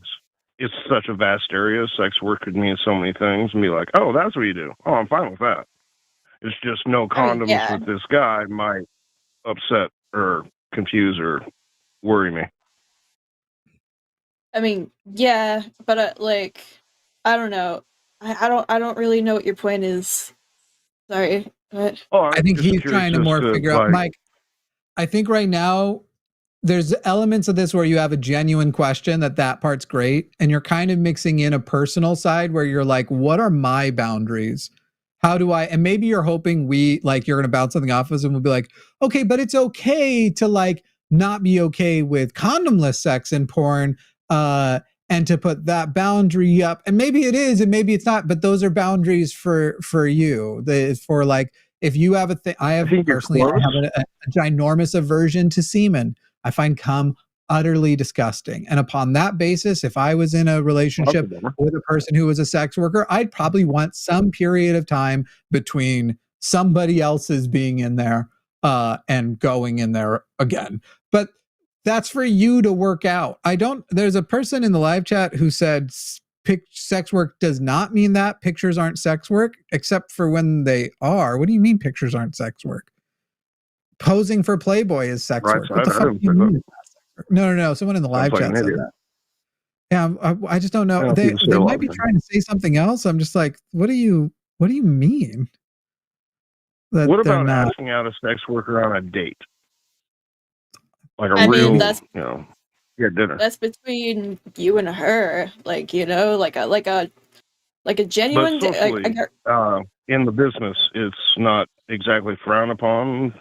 It's such a vast area. Sex work could mean so many things. And be like, oh, that's what you do. Oh, I'm fine with that. It's just no condoms with this guy might upset or confuse or worry me. I mean, yeah, but like, I don't know. I don't really know what your point is. Sorry. But... Oh, I think he's trying to more figure out, Mike. I think right now there's elements of this where you have a genuine question that part's great, and you're kind of mixing in a personal side where you're like, what are my boundaries? How do I, and maybe you're hoping you're going to bounce something off of us and we'll be like, okay, but it's okay to like not be okay with condomless sex and porn, and to put that boundary up. And maybe it is, and maybe it's not, but those are boundaries for you. For like, if you have a thing, I have a ginormous aversion to semen. I find cum utterly disgusting. And upon that basis, if I was in a relationship with a person who was a sex worker, I'd probably want some period of time between somebody else's being in there and going in there again. But that's for you to work out. There's a person in the live chat who said sex work does not mean that pictures aren't sex work, except for when they are. What do you mean pictures aren't sex work? Posing for Playboy is sex work. What the fuck do you mean? No. Someone in the live chat said that. Yeah, I just don't know. They might be trying to say something else. I'm just like, what do you mean? What about asking out a sex worker on a date? Like dinner. That's between you and her. Like, like a genuine. But socially, in the business, it's not exactly frowned upon,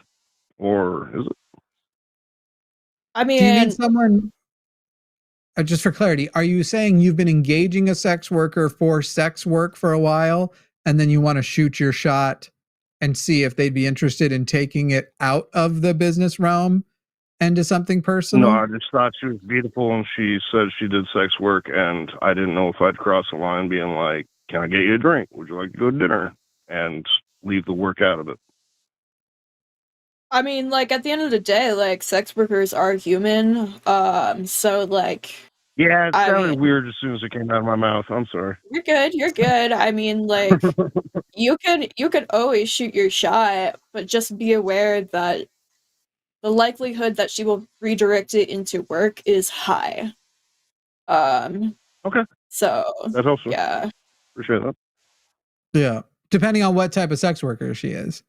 or is it? I mean, do you mean someone? Just for clarity, are you saying you've been engaging a sex worker for sex work for a while, and then you want to shoot your shot and see if they'd be interested in taking it out of the business realm and to something personal? No, I just thought she was beautiful, and she said she did sex work, and I didn't know if I'd cross the line being like, can I get you a drink? Would you like to go to dinner? And leave the work out of it. I mean, like, at the end of the day, like, sex workers are human. So, like, Yeah, it I sounded mean, weird as soon as it came out of my mouth. I'm sorry. you're good, you're good. I mean, like, you could always shoot your shot, but just be aware that the likelihood that she will redirect it into work is high. Okay, So, that's also yeah. appreciate that. Yeah. Depending on what type of sex worker she is.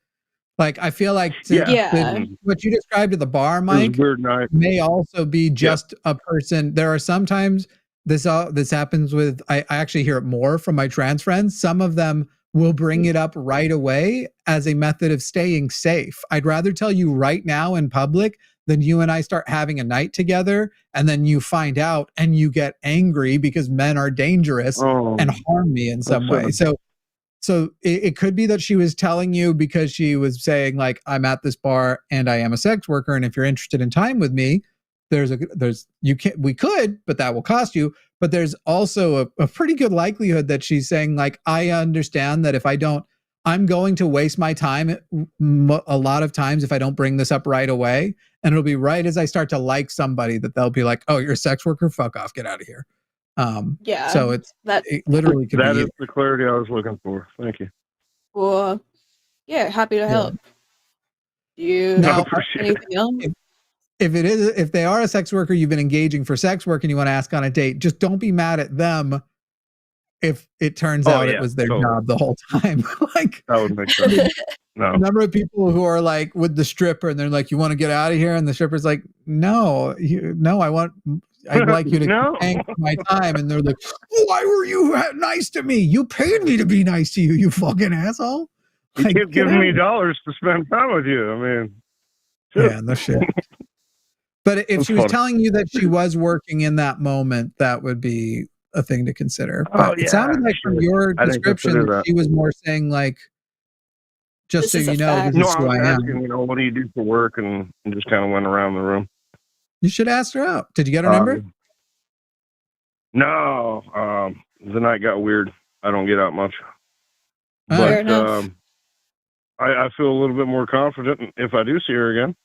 Like, I feel like Yeah. what you described at the bar, It was a Mike, weird night. may also be just a person. There are sometimes this happens with, I actually hear it more from my trans friends. Some of them will bring it up right away as a method of staying safe. I'd rather tell you right now in public than you and I start having a night together and then you find out and you get angry because men are dangerous and harm me in some way. So it could be that she was telling you because she was saying, like, I'm at this bar and I am a sex worker, and if you're interested in time with me, we could, but that will cost you. But there's also a pretty good likelihood that she's saying, like, I understand that if I don't, I'm going to waste my time a lot of times if I don't bring this up right away, and it'll be right as I start to like somebody that they'll be like, oh, you're a sex worker, fuck off, get out of here. Yeah. So it literally could That be is the clarity I was looking for. Thank you. Cool. Yeah, happy to help. You Now, appreciate anything else? If they are a sex worker, you've been engaging for sex work and you want to ask on a date, just don't be mad at them if it turns out it was their job the whole time. Like, that would make sense. No. A number of people who are like with the stripper and they're like, you want to get out of here? And the stripper's like, no, I'd like you to thank my time. And they're like, why were you nice to me? You paid me to be nice to you, you fucking asshole. You keep giving me dollars to spend time with you. I mean, yeah, no shit. But if she was telling you that she was working in that moment, that would be a thing to consider. But it sounded like from your description that she was more saying, like, just so you know, this is who I am. Asking, what do you do for work? And just kind of went around the room. You should ask her out. Did you get her number? No. The night got weird. I don't get out much. But I feel a little bit more confident if I do see her again.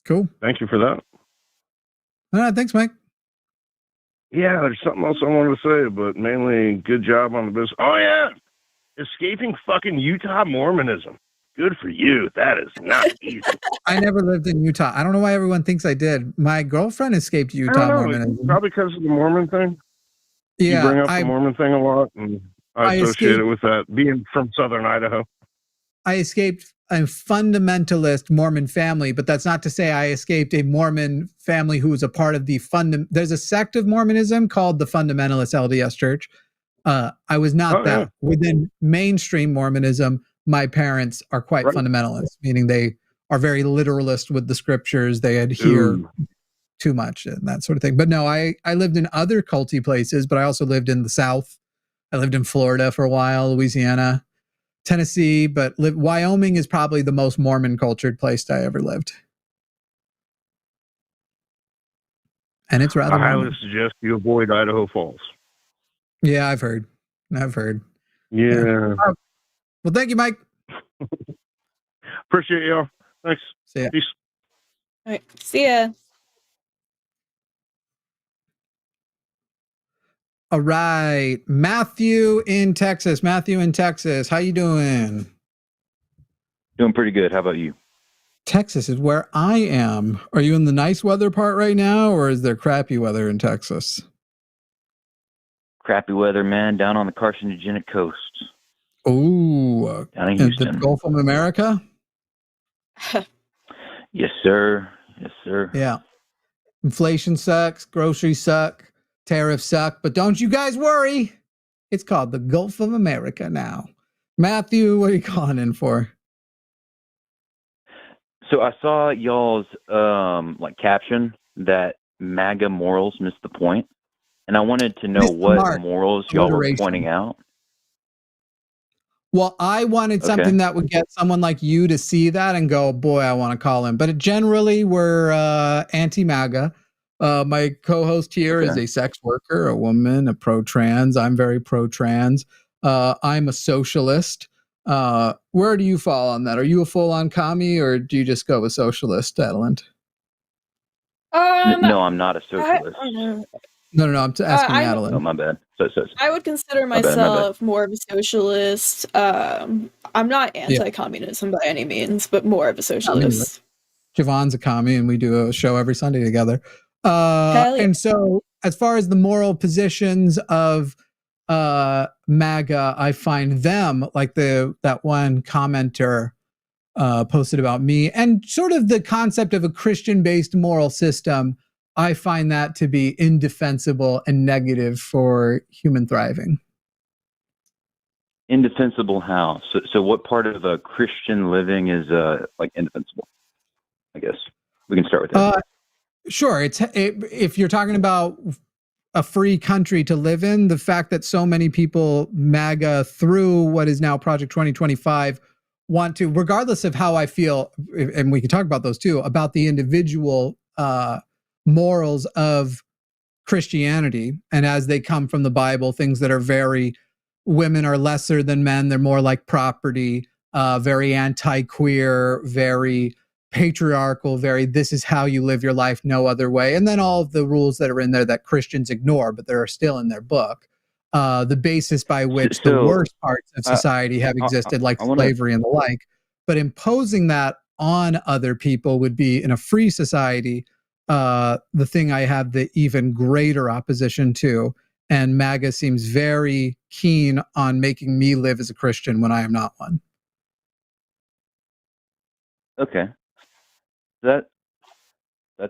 Cool. Thank you for that. All right, thanks, Mike. Yeah, there's something else I wanted to say, but mainly good job on the business. Oh, yeah. Escaping fucking Utah Mormonism. Good for you. That is not easy. I never lived in Utah. I don't know why everyone thinks I did. My girlfriend escaped Utah Mormonism. Probably because of the Mormon thing. Yeah, you bring up the Mormon thing a lot, and I associate it with that, being from southern Idaho. I escaped a fundamentalist Mormon family, but that's not to say I escaped a Mormon family who was a part of the there's a sect of Mormonism called the Fundamentalist LDS Church. I was not that. Yeah. Within mainstream Mormonism, my parents are quite fundamentalist, meaning they are very literalist with the scriptures. They adhere too much and that sort of thing. But no, I lived in other culty places, but I also lived in the South. I lived in Florida for a while, Louisiana, Tennessee, but Wyoming is probably the most Mormon cultured place I ever lived. And it's rather I highly suggest you avoid Idaho Falls. Yeah, I've heard. Yeah. Well, thank you, Mike. Appreciate y'all. Thanks. See ya. Peace. All right. See ya. All right. Matthew in Texas. How you doing? Doing pretty good. How about you? Texas is where I am. Are you in the nice weather part right now, or is there crappy weather in Texas? Crappy weather, man, down on the carcinogenic coast. Oh, down in Houston. The Gulf of America? Yes, sir. Yeah. Inflation sucks, groceries suck, tariffs suck, but don't you guys worry. It's called the Gulf of America now. Matthew, what are you calling in for? So I saw y'all's caption that MAGA morals missed the point, and I wanted to know what morals y'all were pointing out. Well, I wanted something that would get someone like you to see that and go, boy, I want to call him. But generally, we're anti-MAGA. My co-host here is a sex worker, a woman, a pro-trans. I'm very pro-trans. I'm a socialist. Where do you fall on that? Are you a full-on commie, or do you just go with socialist, Adalind? No, I'm not a socialist. No, I'm asking Adalind. Oh, my bad. So, I would consider myself more of a socialist. I'm not anti-communism by any means, but more of a socialist. Javon's a commie, and we do a show every Sunday together. And so, as far as the moral positions of MAGA, I find them, like that one commenter posted about me, and sort of the concept of a Christian-based moral system, I find that to be indefensible and negative for human thriving. Indefensible how? So what part of a Christian living is like indefensible? I guess we can start with that. Sure. If you're talking about a free country to live in, the fact that so many people, MAGA through what is now Project 2025, want to, regardless of how I feel, and we can talk about those too, about the individual morals of Christianity, and as they come from the Bible, things that are very, women are lesser than men, they're more like property, very anti-queer, very patriarchal, very this is how you live your life, no other way, and then all of the rules that are in there that Christians ignore, but that are still in their book. The basis by which the worst parts of society have existed, like slavery and the like. But imposing that on other people would be, in a free society, the thing I have the even greater opposition to. And MAGA seems very keen on making me live as a Christian when I am not one. Okay. That's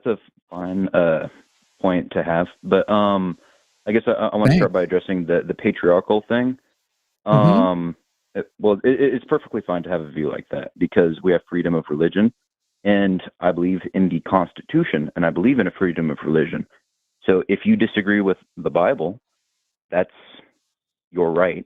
a fine point to have. But I guess I want to start by addressing the patriarchal thing. It's perfectly fine to have a view like that because we have freedom of religion, and I believe in the Constitution, and I believe in a freedom of religion. So if you disagree with the Bible, that's your right.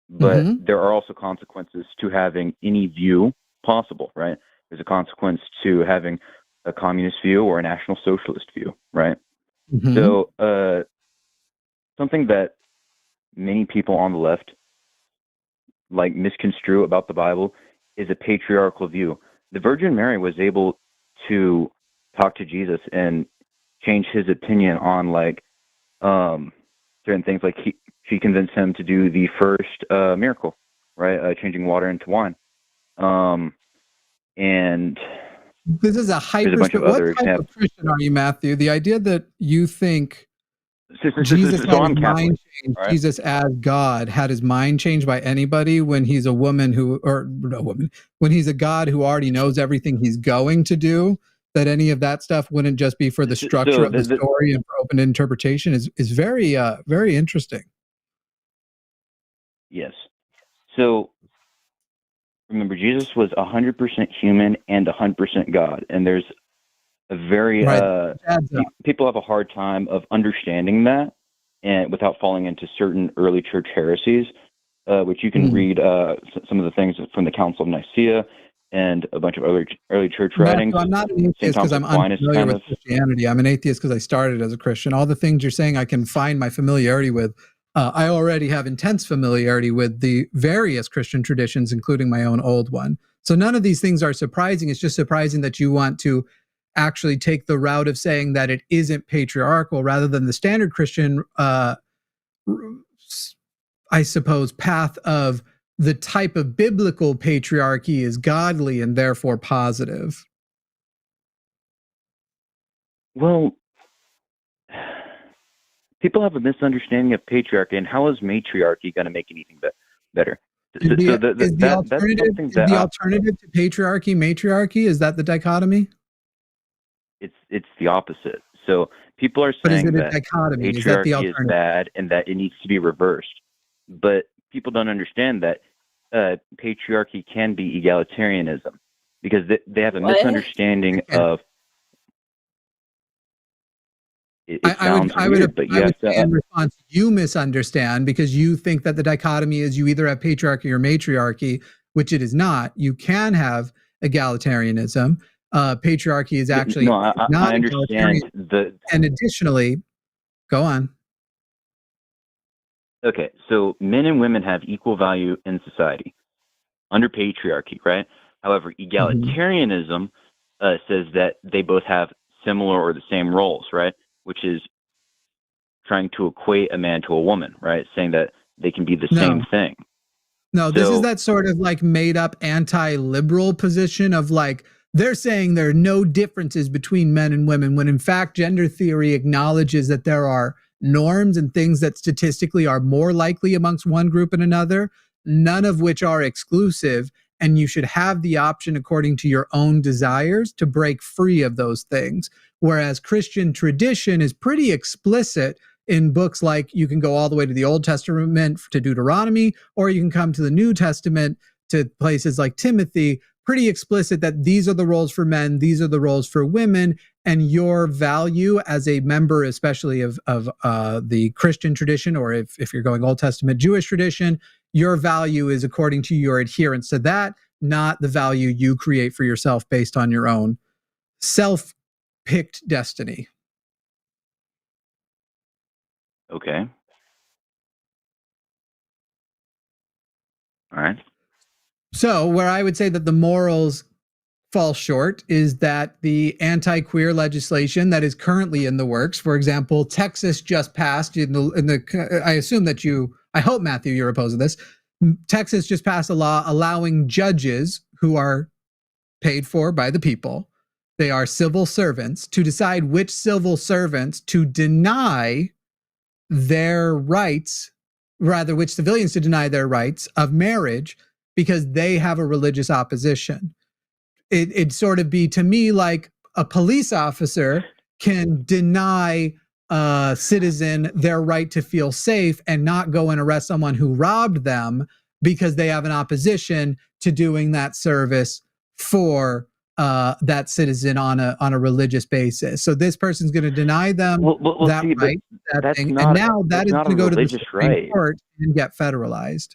But there are also consequences to having any view possible, right? There's a consequence to having a communist view or a national socialist view, right? So something that many people on the left like misconstrue about the Bible is a patriarchal view. The Virgin Mary was able to talk to Jesus and change his opinion on like certain things. Like she convinced him to do the first miracle, right? Changing water into wine. And this is a hyper. What type of Christian are you, Matthew? The idea that you think Jesus had his mind changed, right? Jesus as God had his mind changed by anybody when he's a woman when he's a God who already knows everything he's going to do, that any of that stuff wouldn't just be for the structure of the story and for open interpretation is very, very interesting. Yes. So remember, Jesus was 100% human and 100% God. And there's a very people have a hard time of understanding that, and without falling into certain early church heresies, which you can read some of the things from the Council of Nicaea and a bunch of early church writings. I'm not an atheist because I'm unfamiliar with Christianity. I'm an atheist because I started as a Christian. All the things you're saying I can find my familiarity with. I already have intense familiarity with the various Christian traditions, including my own old one. So none of these things are surprising. It's just surprising that you want to actually take the route of saying that it isn't patriarchal rather than the standard Christian, I suppose, path of the type of biblical patriarchy is godly and therefore positive. Well, people have a misunderstanding of patriarchy, and how is matriarchy going to make anything better? Is the alternative to patriarchy matriarchy? Is that the dichotomy? It's the opposite. So people are saying that patriarchy is bad and that it needs to be reversed. But people don't understand that patriarchy can be egalitarianism because they have a misunderstanding of. I would say in response, you misunderstand because you think that the dichotomy is you either have patriarchy or matriarchy, which it is not. You can have egalitarianism. Patriarchy is actually not I understand and additionally, go on. Okay, so men and women have equal value in society. under patriarchy, right? However, egalitarianism says that they both have similar or the same roles, right? Which is trying to equate a man to a woman, right? Saying that they can be the same thing. No, this is that sort of like made up anti-liberal position of like, they're saying there are no differences between men and women, when in fact, gender theory acknowledges that there are norms and things that statistically are more likely amongst one group and another, none of which are exclusive. And you should have the option, according to your own desires, to break free of those things. Whereas Christian tradition is pretty explicit in books like, you can go all the way to the Old Testament to Deuteronomy, or you can come to the New Testament to places like Timothy, pretty explicit that these are the roles for men, these are the roles for women, and your value as a member, especially of the Christian tradition, or if you're going Old Testament Jewish tradition, your value is according to your adherence to that, not the value you create for yourself based on your own self-picked destiny. Okay. All right. So where I would say that the morals fall short is that the anti-queer legislation that is currently in the works, for example, Texas just passed I assume that I hope, Matthew, you're opposed to this. Texas just passed a law allowing judges who are paid for by the people, they are civil servants, to decide which civil servants to deny their rights, rather which civilians to deny their rights of marriage because they have a religious opposition. It'd sort of be, to me, like a police officer can deny a citizen their right to feel safe and not go and arrest someone who robbed them because they have an opposition to doing that service for that citizen on a religious basis. So this person's going to deny them that right, that thing, and now that is going to go to the Supreme Court and get federalized.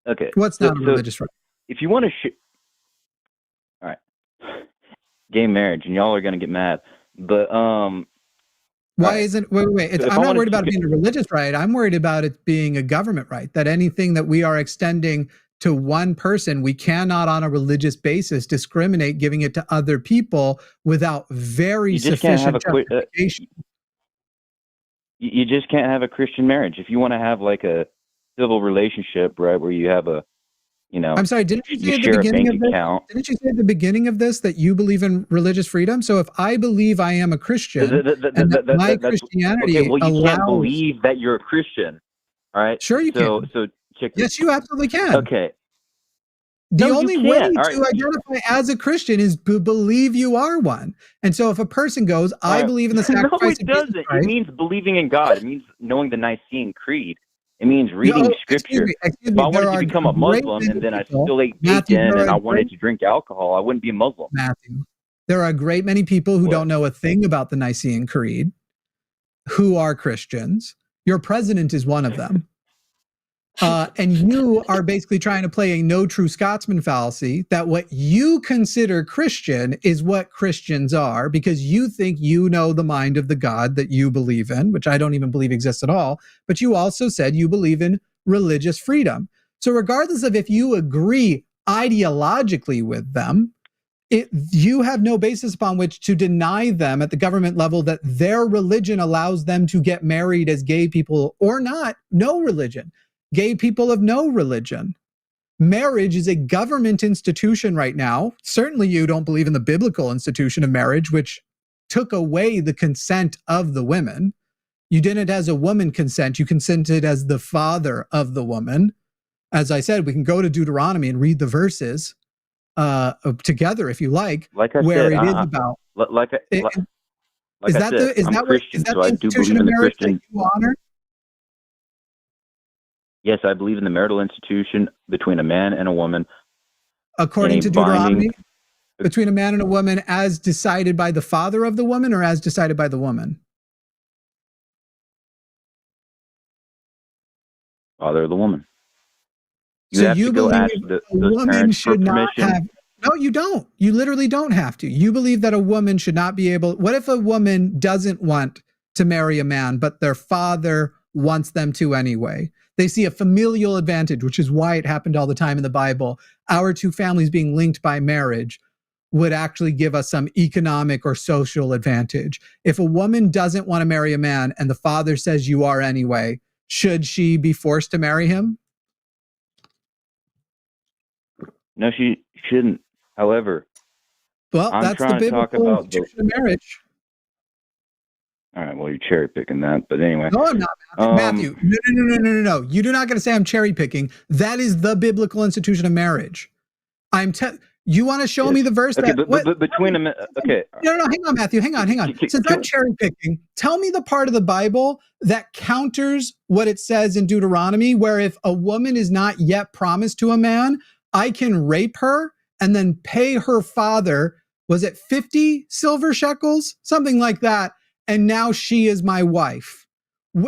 Okay. What's not a religious right? If you want to all right. Gay marriage, and y'all are going to get mad. But why isn't wait? I'm not worried about it being a religious right. I'm worried about it being a government right. That anything that we are extending to one person, we cannot on a religious basis discriminate, giving it to other people without very sufficient justification. You just can't have a Christian marriage. If you want to have like a civil relationship, right, where you have I'm sorry, didn't you say at the beginning of this? Didn't you say at the beginning of this that you believe in religious freedom? So if I believe I am a Christian, and my Christianity you can't believe that you're a Christian, all right? Sure, you can. So yes, you absolutely can. Okay. The only way to identify as a Christian is to believe you are one. And so if a person goes, I believe in the sacrifice of Jesus Christ. It means believing in God. It means knowing the Nicene Creed. It means reading scripture. If I wanted to become a Muslim and then I still ate bacon and I wanted to drink alcohol, I wouldn't be a Muslim. Matthew, there are a great many people who don't know a thing about the Nicene Creed who are Christians. Your president is one of them. And you are basically trying to play a no true Scotsman fallacy that what you consider Christian is what Christians are, because you think you know the mind of the God that you believe in, which I don't even believe exists at all. But you also said you believe in religious freedom. So regardless of if you agree ideologically with them, you have no basis upon which to deny them at the government level that their religion allows them to get married as gay people or not. No religion. Gay people of no religion. Marriage is a government institution right now. Certainly you don't believe in the biblical institution of marriage, which took away the consent of the women. You didn't as a woman consent. You consented as the father of the woman. As I said, we can go to Deuteronomy and read the verses together if you like where it is about. Is that the institution of marriage that you honor? Yes, I believe in the marital institution between a man and a woman. According to Deuteronomy, between a man and a woman as decided by the father of the woman or as decided by the woman? Father of the woman. So you believe a woman should not have... No, you don't. You literally don't have to. You believe that a woman should not be able... What if a woman doesn't want to marry a man, but their father wants them to anyway? They see a familial advantage, which is why it happened all the time in the Bible. Our two families being linked by marriage would actually give us some economic or social advantage. If a woman doesn't want to marry a man and the father says you are anyway, should she be forced to marry him? No, she shouldn't. However, well, I'm trying to talk about the marriage. All right, well, you're cherry picking that, but anyway. No, I'm not, Matthew. No. You do not get to say I'm cherry picking. That is the biblical institution of marriage. You want to show me the verse? Okay, that, but between them, okay. No, hang on, Matthew. Hang on. Since I'm cherry picking, tell me the part of the Bible that counters what it says in Deuteronomy, where if a woman is not yet promised to a man, I can rape her and then pay her father, was it 50 silver shekels? Something like that. And now she is my wife.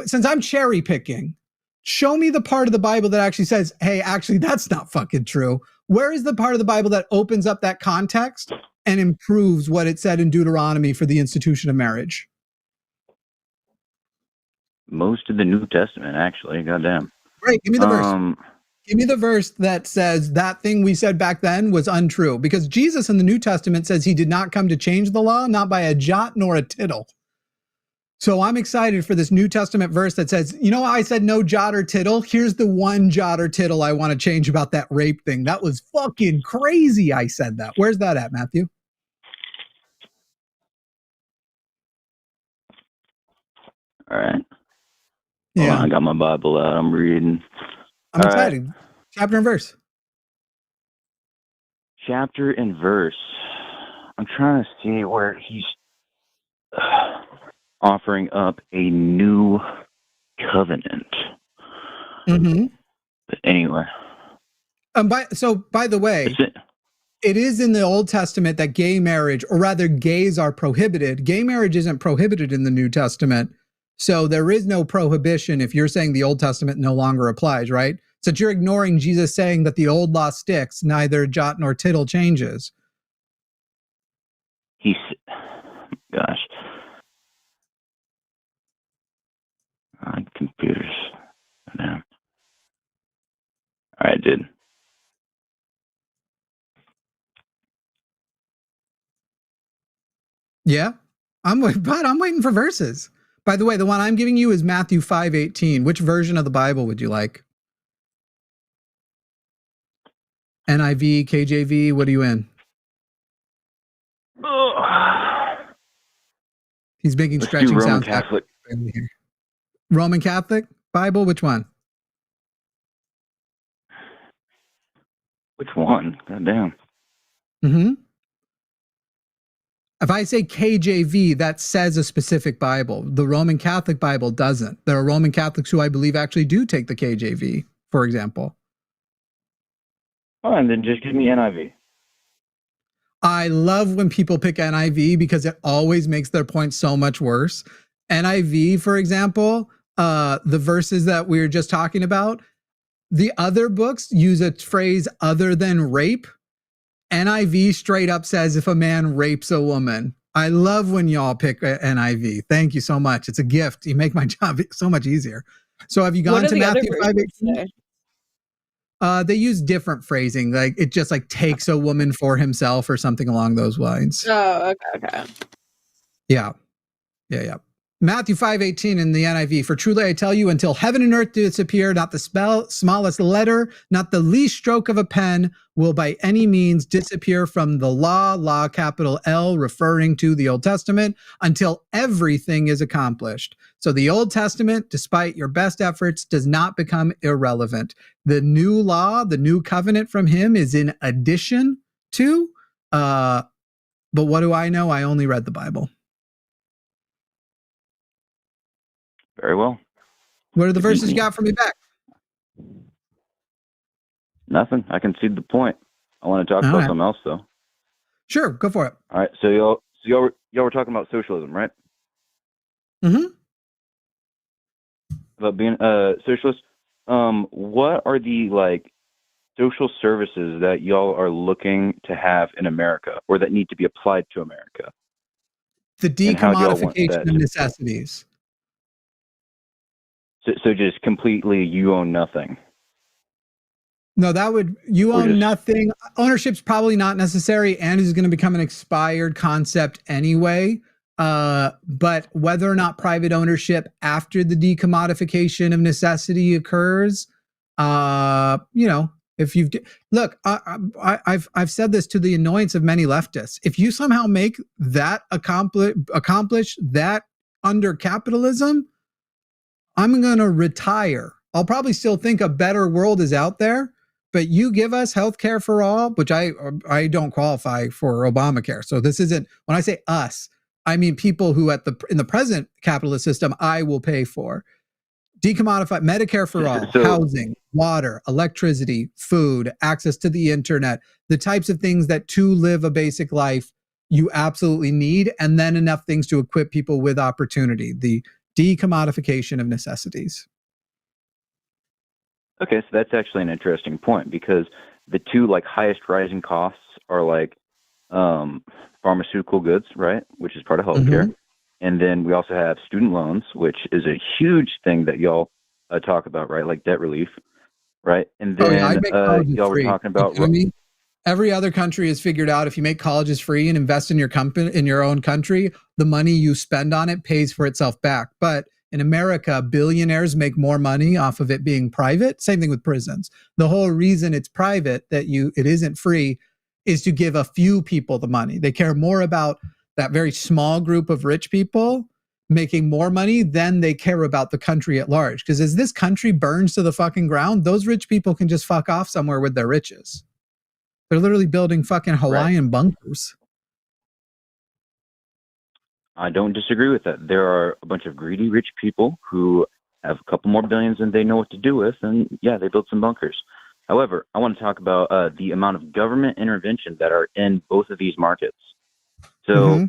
Since I'm cherry picking, show me the part of the Bible that actually says, hey, actually, that's not fucking true. Where is the part of the Bible that opens up that context and improves what it said in Deuteronomy for the institution of marriage? Most of the New Testament, actually. Goddamn. Great. Give me the verse. Give me the verse that says that thing we said back then was untrue. Because Jesus in the New Testament says he did not come to change the law, not by a jot nor a tittle. So I'm excited for this New Testament verse that says, you know, I said no jot or tittle. Here's the one jot or tittle I want to change about that rape thing. That was fucking crazy. I said that. Where's that at, Matthew? All right. Yeah. Hold on, I got my Bible out. I'm reading. I'm excited. Right. Chapter and verse. Chapter and verse. I'm trying to see where he's offering up a new covenant. Mm-hmm. But anyway. By the way, it is in the Old Testament that gay marriage, or rather gays are prohibited. Gay marriage isn't prohibited in the New Testament. So there is no prohibition if you're saying the Old Testament no longer applies, right? So you're ignoring Jesus saying that the old law sticks, neither jot nor tittle changes. Gosh. Computers. No. All right, dude. Yeah, I'm waiting for verses. By the way, the one I'm giving you is Matthew 5:18. Which version of the Bible would you like? NIV, KJV, what are you in? He's making stretching sounds. Catholic. Roman Catholic Bible, which one? Which one? Goddamn. Mm-hmm. If I say KJV, that says a specific Bible. The Roman Catholic Bible doesn't. There are Roman Catholics who I believe actually do take the KJV, for example. Oh, and then just give me NIV. I love when people pick NIV because it always makes their point so much worse. NIV, for example, the verses that we were just talking about, the other books use a phrase other than rape. NIV straight up says if a man rapes a woman. I love when y'all pick NIV. Thank you so much. It's a gift. You make my job so much easier. So have you gone to Matthew 5:18? They use different phrasing. Like it just like takes a woman for himself or something along those lines. Oh, okay. Yeah. Matthew 5:18 in the NIV. For truly I tell you, until heaven and earth disappear, not the smallest letter, not the least stroke of a pen will by any means disappear from the law capital L, referring to the Old Testament, until everything is accomplished. So the Old Testament, despite your best efforts, does not become irrelevant. The new law, the new covenant from him is in addition to, but what do I know? I only read the Bible. Very well. What are the verses you got for me back? Nothing. I concede the point. I want to talk about something else, though. Sure, go for it. All right. So y'all were talking about socialism, right? Mm-hmm. About being socialist. What are the social services that y'all are looking to have in America, or that need to be applied to America? The decommodification of necessities. So just completely, you own nothing. No, you own nothing. Ownership's probably not necessary and is going to become an expired concept anyway. But whether or not private ownership after the decommodification of necessity occurs, if you've look, I've said this to the annoyance of many leftists. If you somehow make that accomplish that under capitalism, I'm going to retire. I'll probably still think a better world is out there, but you give us healthcare for all, which I don't qualify for Obamacare. So this isn't, when I say us, I mean people who in the present capitalist system I will pay for. Decommodify Medicare for all, housing, water, electricity, food, access to the internet, the types of things that to live a basic life you absolutely need, and then enough things to equip people with opportunity. The decommodification of necessities. Okay, so that's actually an interesting point, because the two highest rising costs are pharmaceutical goods, right, which is part of healthcare. Mm-hmm. And then we also have student loans, which is a huge thing that y'all talk about, right? Like debt relief, right? And then y'all were talking about. You know what I mean? Every other country has figured out if you make colleges free and invest in your own country, the money you spend on it pays for itself back. But in America, billionaires make more money off of it being private. Same thing with prisons. The whole reason it's private, it isn't free, is to give a few people the money. They care more about that very small group of rich people making more money than they care about the country at large. Because as this country burns to the fucking ground, those rich people can just fuck off somewhere with their riches. They're literally building fucking Hawaiian bunkers. I don't disagree with that. There are a bunch of greedy rich people who have a couple more billions than they know what to do with, and yeah, they build some bunkers. However, I want to talk about the amount of government intervention that are in both of these markets. So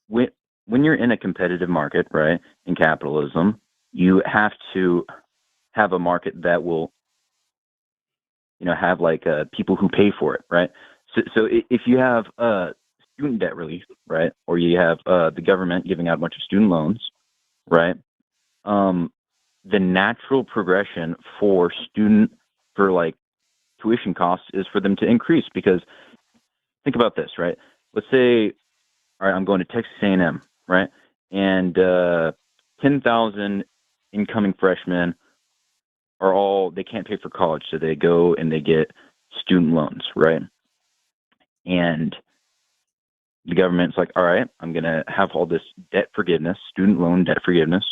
when you're in a competitive market, right, in capitalism, you have to have a market that will, have people who pay for it, right? So if you have student debt relief, right, or you have the government giving out a bunch of student loans, right, the natural progression for tuition costs is for them to increase, because think about this, right? Let's say, all right, I'm going to Texas A&M, right? And 10,000 incoming freshmen they can't pay for college, so they go and they get student loans, right? And the government's like, all right, I'm going to have all this debt forgiveness, student loan debt forgiveness,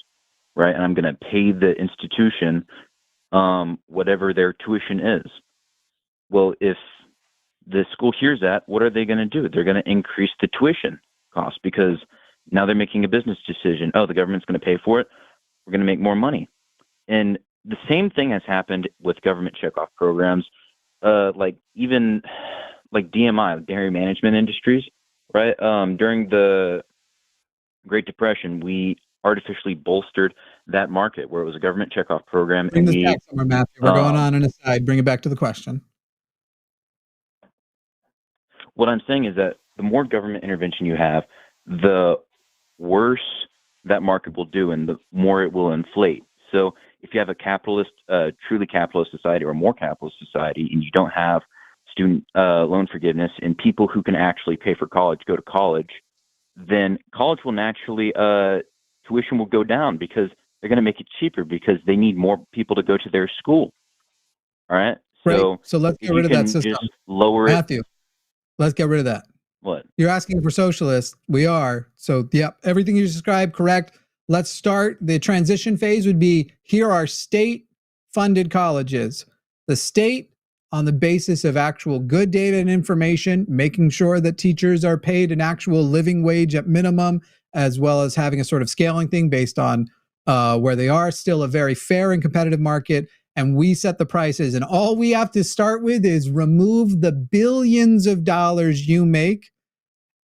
right? And I'm going to pay the institution whatever their tuition is. Well, if the school hears that, what are they going to do? They're going to increase the tuition cost, because now they're making a business decision. Oh, the government's going to pay for it. We're going to make more money. And the same thing has happened with government checkoff programs, even DMI, dairy management industries, right? During the Great Depression, we artificially bolstered that market where it was a government checkoff program. Bring this back somewhere, Matthew. We're going on an aside. Bring it back to the question. What I'm saying is that the more government intervention you have, the worse that market will do and the more it will inflate. So if you have a truly capitalist society or a more capitalist society, and you don't have student loan forgiveness and people who can actually pay for college go to college, then college will naturally, tuition will go down, because they're going to make it cheaper because they need more people to go to their school. All right. So let's get rid of that system. Just lower Matthew, let's get rid of that. What? You're asking for socialists. We are. So, yep, everything you described, correct. Let's start. The transition phase would be, here are state-funded colleges. The state, on the basis of actual good data and information, making sure that teachers are paid an actual living wage at minimum, as well as having a sort of scaling thing based on where they are, still a very fair and competitive market. And we set the prices. And all we have to start with is remove the billions of dollars you make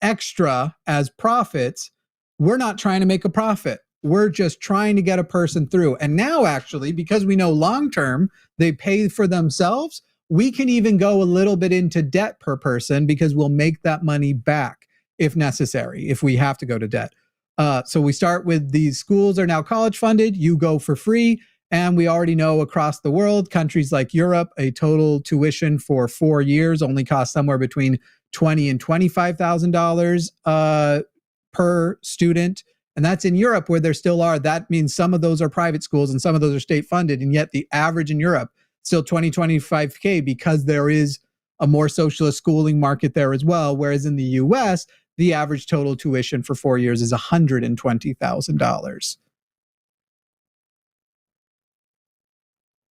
extra as profits. We're not trying to make a profit. We're just trying to get a person through. And now, actually, because we know long-term they pay for themselves, we can even go a little bit into debt per person, because we'll make that money back if necessary, if we have to go to debt. So we start with these schools are now college funded. You go for free. And we already know across the world, countries like Europe, a total tuition for 4 years only costs somewhere between $20,000 and $25,000 per student. And that's in Europe where there still are. That means some of those are private schools and some of those are state funded. And yet the average in Europe, still 20, 25K because there is a more socialist schooling market there as well. Whereas in the US, the average total tuition for 4 years is $120,000.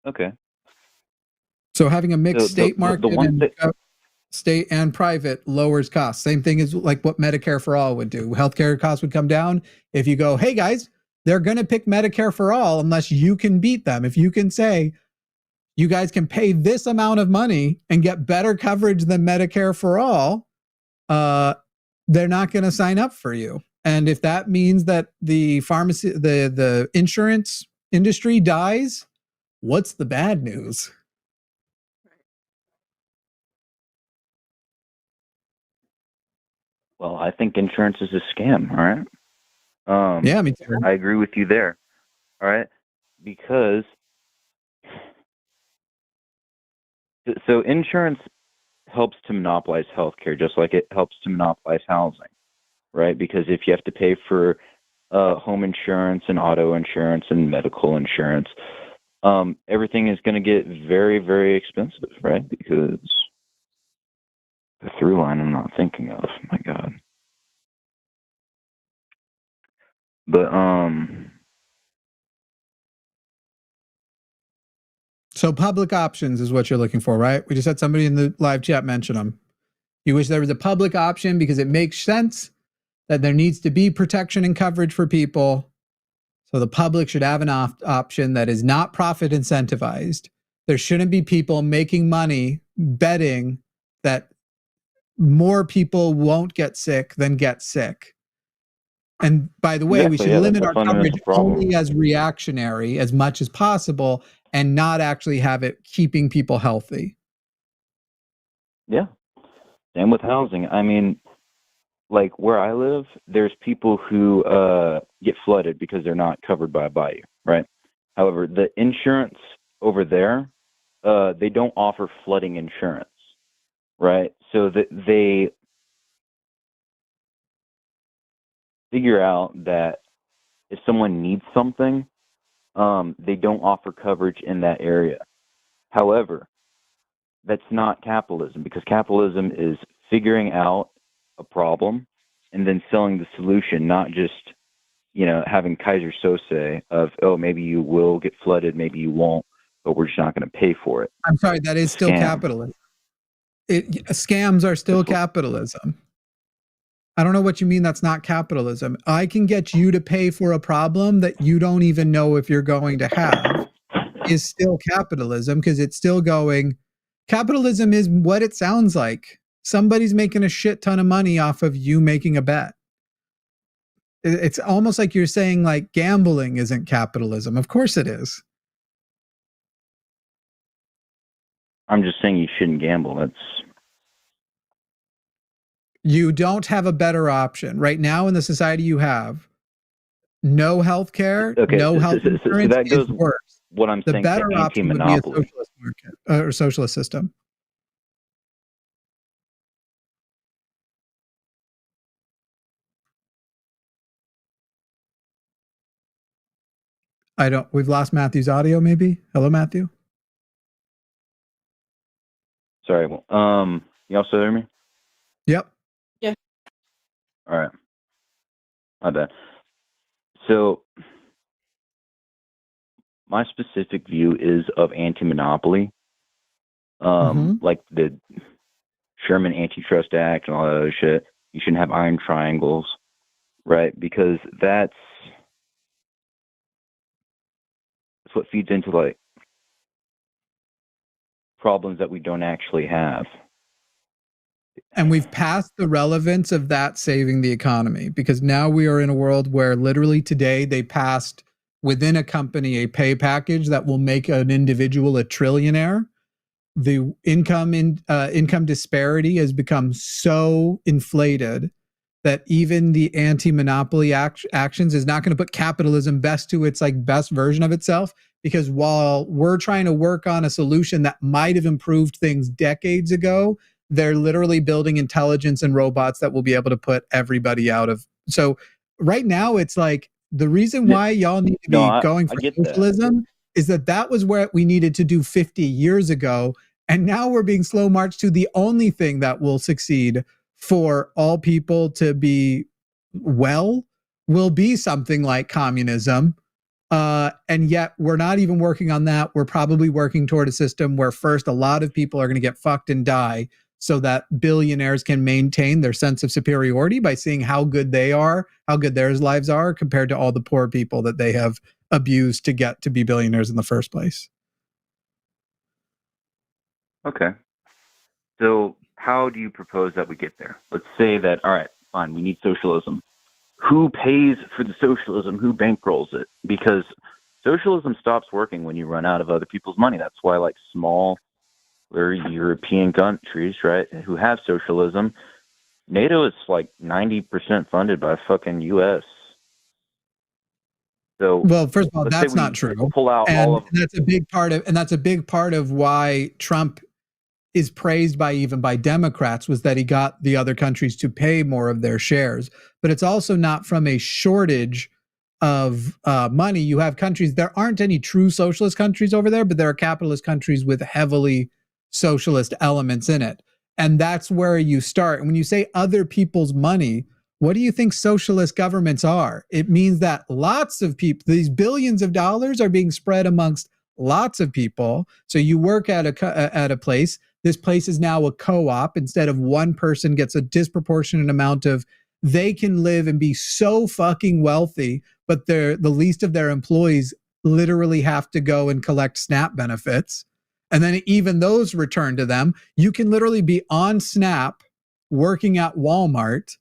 Okay. So having a mixed state market and state and private lowers costs. Same thing as like what Medicare for all would do. Healthcare costs would come down if you go, hey guys, they're going to pick Medicare for all unless you can beat them. If you can say, you guys can pay this amount of money and get better coverage than Medicare for all, they're not going to sign up for you. And if that means that the pharmacy, the insurance industry dies, what's the bad news? Well, I think insurance is a scam. All right. Yeah, me too. I agree with you there. All right, because so insurance helps to monopolize healthcare, just like it helps to monopolize housing, right? Because if you have to pay for home insurance and auto insurance and medical insurance, everything is going to get very, very expensive, right? Because the through line I'm not thinking of. My God. But so public options is what you're looking for, right? We just had somebody in the live chat mention them. You wish there was a public option because it makes sense that there needs to be protection and coverage for people. So the public should have an option that is not profit incentivized. There shouldn't be people making money betting that more people won't get sick than get sick. And by the way, we should limit our coverage only as reactionary as much as possible and not actually have it keeping people healthy. Yeah. Same with housing. I mean, like where I live, there's people who get flooded because they're not covered by a bayou, right? However, the insurance over there, they don't offer flooding insurance, right? So that they figure out that if someone needs something, they don't offer coverage in that area. However, that's not capitalism, because capitalism is figuring out a problem and then selling the solution, not just, you know, having Kaiser Sose of, oh, maybe you will get flooded, maybe you won't, but we're just not going to pay for it. I'm sorry, that is still capitalism. Scams are still capitalism. I don't know what you mean that's not capitalism. I can get you to pay for a problem that you don't even know if you're going to have is still capitalism, because it's still going. Capitalism is what it sounds like. Somebody's making a shit ton of money off of you making a bet. It's almost like you're saying like gambling isn't capitalism. Of course it is. I'm just saying you shouldn't gamble. You don't have a better option. Right now in the society you have, no health care, no health insurance so that goes is worse. What I'm saying, the better option would be a socialist market or socialist system. We've lost Matthew's audio maybe. Hello, Matthew. Sorry. You also hear me? Yep. Yeah. All right. My bad. So my specific view is of anti-monopoly, like the Sherman Antitrust Act and all that other shit. You shouldn't have iron triangles, right? Because that's what feeds into like problems that we don't actually have. And we've passed the relevance of that saving the economy, because now we are in a world where literally today they passed within a company a pay package that will make an individual a trillionaire. The income disparity has become so inflated that even the anti-monopoly actions is not going to put capitalism best to its like best version of itself, because while we're trying to work on a solution that might have improved things decades ago, they're literally building intelligence and robots that will be able to put everybody out of. So right now it's like the reason why y'all need to be going for socialism is that was where we needed to do 50 years ago. And now we're being slow marched to the only thing that will succeed for all people to be well will be something like communism. And yet we're not even working on that. We're probably working toward a system where first a lot of people are going to get fucked and die so that billionaires can maintain their sense of superiority by seeing how good they are, how good their lives are compared to all the poor people that they have abused to get to be billionaires in the first place. Okay. So how do you propose that we get there? Let's say that, all right, fine, we need socialism. Who pays for the socialism? Who bankrolls it? Because socialism stops working when you run out of other people's money. That's why, like, small or European countries, right, who have socialism, NATO is like 90% funded by fucking U.S. So, well, first of all, that's not true. Pull out and that's a big part of why Trump is praised by Democrats, was that he got the other countries to pay more of their shares. But it's also not from a shortage of money. You have countries, there aren't any true socialist countries over there, but there are capitalist countries with heavily socialist elements in it. And that's where you start. And when you say other people's money, what do you think socialist governments are? It means that lots of people, these billions of dollars are being spread amongst lots of people. So you work at a place. This place is now a co-op. Instead of one person gets a disproportionate amount of, they can live and be so fucking wealthy, but the least of their employees literally have to go and collect SNAP benefits. And then even those return to them. You can literally be on SNAP working at Walmart.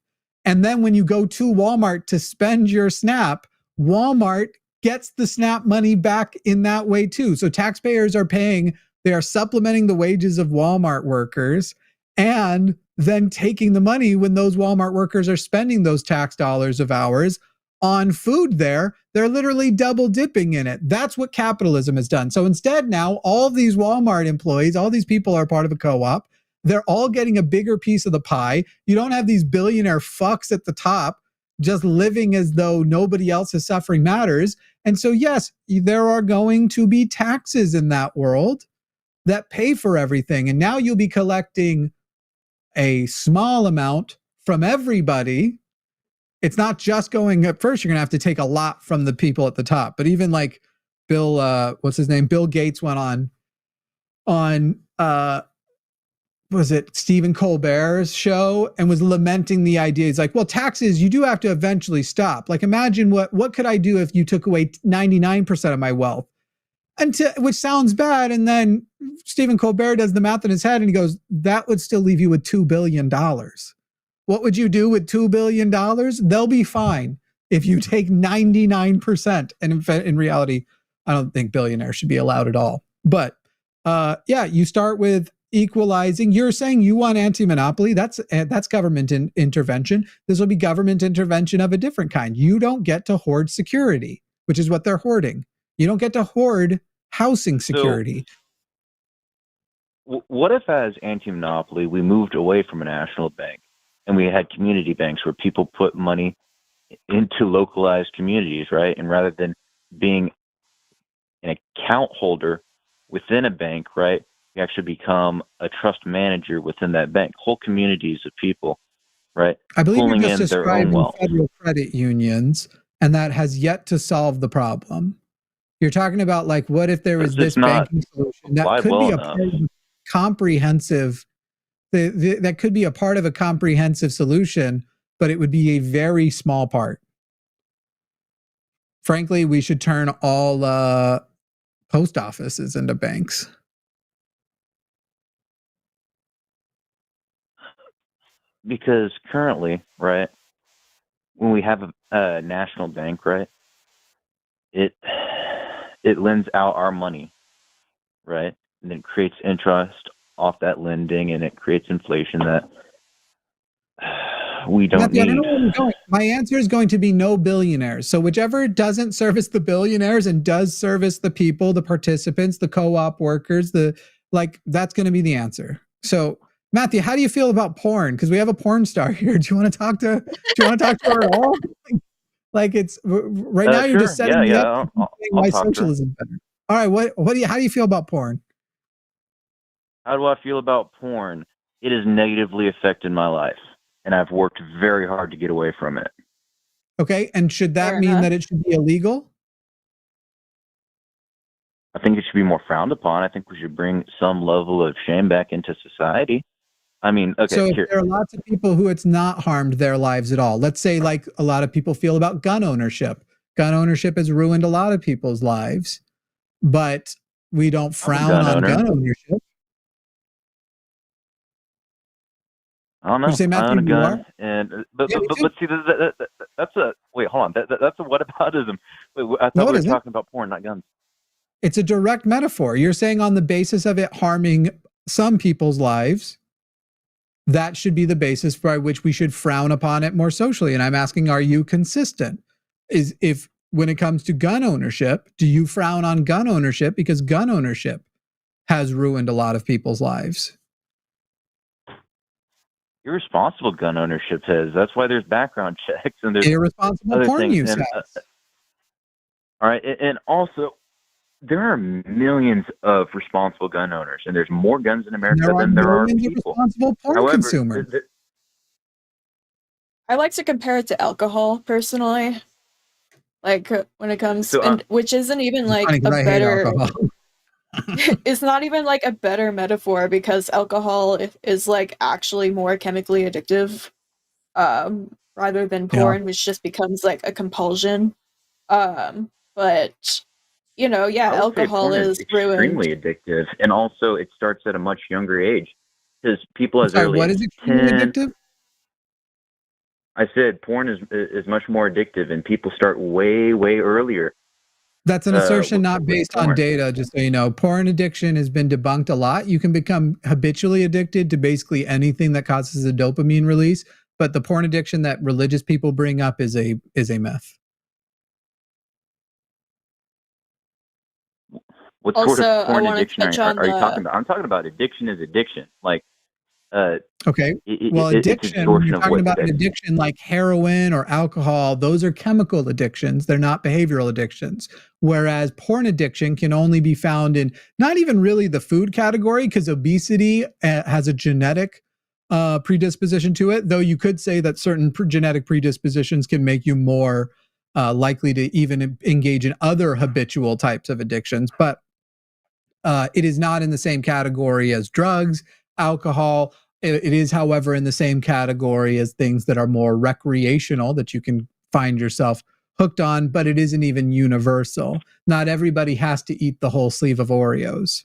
And then when you go to Walmart to spend your SNAP, Walmart gets the SNAP money back in that way too. So taxpayers are paying, they are supplementing the wages of Walmart workers and then taking the money when those Walmart workers are spending those tax dollars of ours on food there. They're literally double dipping in it. That's what capitalism has done. So instead now, all of these Walmart employees, all these people are part of a co-op. They're all getting a bigger piece of the pie. You don't have these billionaire fucks at the top just living as though nobody else's suffering matters. And so, yes, there are going to be taxes in that world that pay for everything. And now you'll be collecting a small amount from everybody. It's not just going at first, you're going to have to take a lot from the people at the top. But even like Bill, what's his name? Bill Gates went on was it Stephen Colbert's show and was lamenting the idea. He's like, well, taxes, you do have to eventually stop. Like, imagine what could I do if you took away 99% of my wealth? Which sounds bad. And then Stephen Colbert does the math in his head and he goes, that would still leave you with $2 billion. What would you do with $2 billion? They'll be fine if you take 99%. And in reality, I don't think billionaires should be allowed at all. But yeah, you start with equalizing. You're saying you want anti-monopoly. That's government intervention. This will be government intervention of a different kind. You don't get to hoard security, which is what they're hoarding. You don't get to hoard housing security. So, what if as anti-monopoly, we moved away from a national bank and we had community banks where people put money into localized communities, right? And rather than being an account holder within a bank, right, you actually become a trust manager within that bank. Whole communities of people, right? I believe you're just describing federal credit unions, and that has yet to solve the problem. You're talking about like, what if there was this banking solution that could be a part of a comprehensive, that could be a part of a comprehensive solution, but it would be a very small part. Frankly, we should turn all post offices into banks. Because currently, right, when we have a national bank, right, it lends out our money, right, and then creates interest off that lending, and it creates inflation that we don't Matthew, need. I don't know where we're going. My answer is going to be no billionaires. So whichever doesn't service the billionaires and does service the people, the participants, the co-op workers, that's going to be the answer. So Matthew, how do you feel about porn? Because we have a porn star here. Do you want to talk to her at all? Like it's right now, you're just setting me up. Why socialism better? All right, how do you feel about porn? How do I feel about porn? It has negatively affected my life, and I've worked very hard to get away from it. Okay, and should that mean that it should be illegal? I think it should be more frowned upon. I think we should bring some level of shame back into society. I mean, okay. So there are lots of people who it's not harmed their lives at all. Let's say like a lot of people feel about gun ownership. Gun ownership has ruined a lot of people's lives, but we don't frown on gun ownership. I don't know. You say, Matthew, I own a gun, but see, that's a wait. Hold on, that's a whataboutism. Wait, I thought we were talking about porn, not guns. It's a direct metaphor. You're saying on the basis of it harming some people's lives, that should be the basis by which we should frown upon it more socially. And I'm asking, are you consistent? When it comes to gun ownership, do you frown on gun ownership because gun ownership has ruined a lot of people's lives? Irresponsible gun ownership has. That's why there's background checks and there's irresponsible porn use. All right, and also there are millions of responsible gun owners, and there's more guns in America than there are people. Responsible porn consumers. I like to compare it to alcohol, personally. Like when it comes, which isn't even like a better. It's not even like a better metaphor because alcohol is like actually more chemically addictive, rather than porn, which just becomes like a compulsion. But you know, alcohol is extremely addictive, and also it starts at a much younger age because people as early what is extremely addictive? I said porn is much more addictive, and people start way earlier. That's an assertion not based on data, just so you know. Porn addiction has been debunked a lot. You can become habitually addicted to basically anything that causes a dopamine release, but the porn addiction that religious people bring up is a myth. What sort of porn addiction are you talking about? I'm talking about addiction is addiction. Like, okay. Well, addiction, when you're talking about an addiction like heroin or alcohol, those are chemical addictions. They're not behavioral addictions. Whereas porn addiction can only be found in not even really the food category, because obesity has a genetic predisposition to it, though you could say that certain genetic predispositions can make you more likely to even engage in other habitual types of addictions. But it is not in the same category as drugs, alcohol. It is, however, in the same category as things that are more recreational that you can find yourself hooked on, but it isn't even universal. Not everybody has to eat the whole sleeve of Oreos.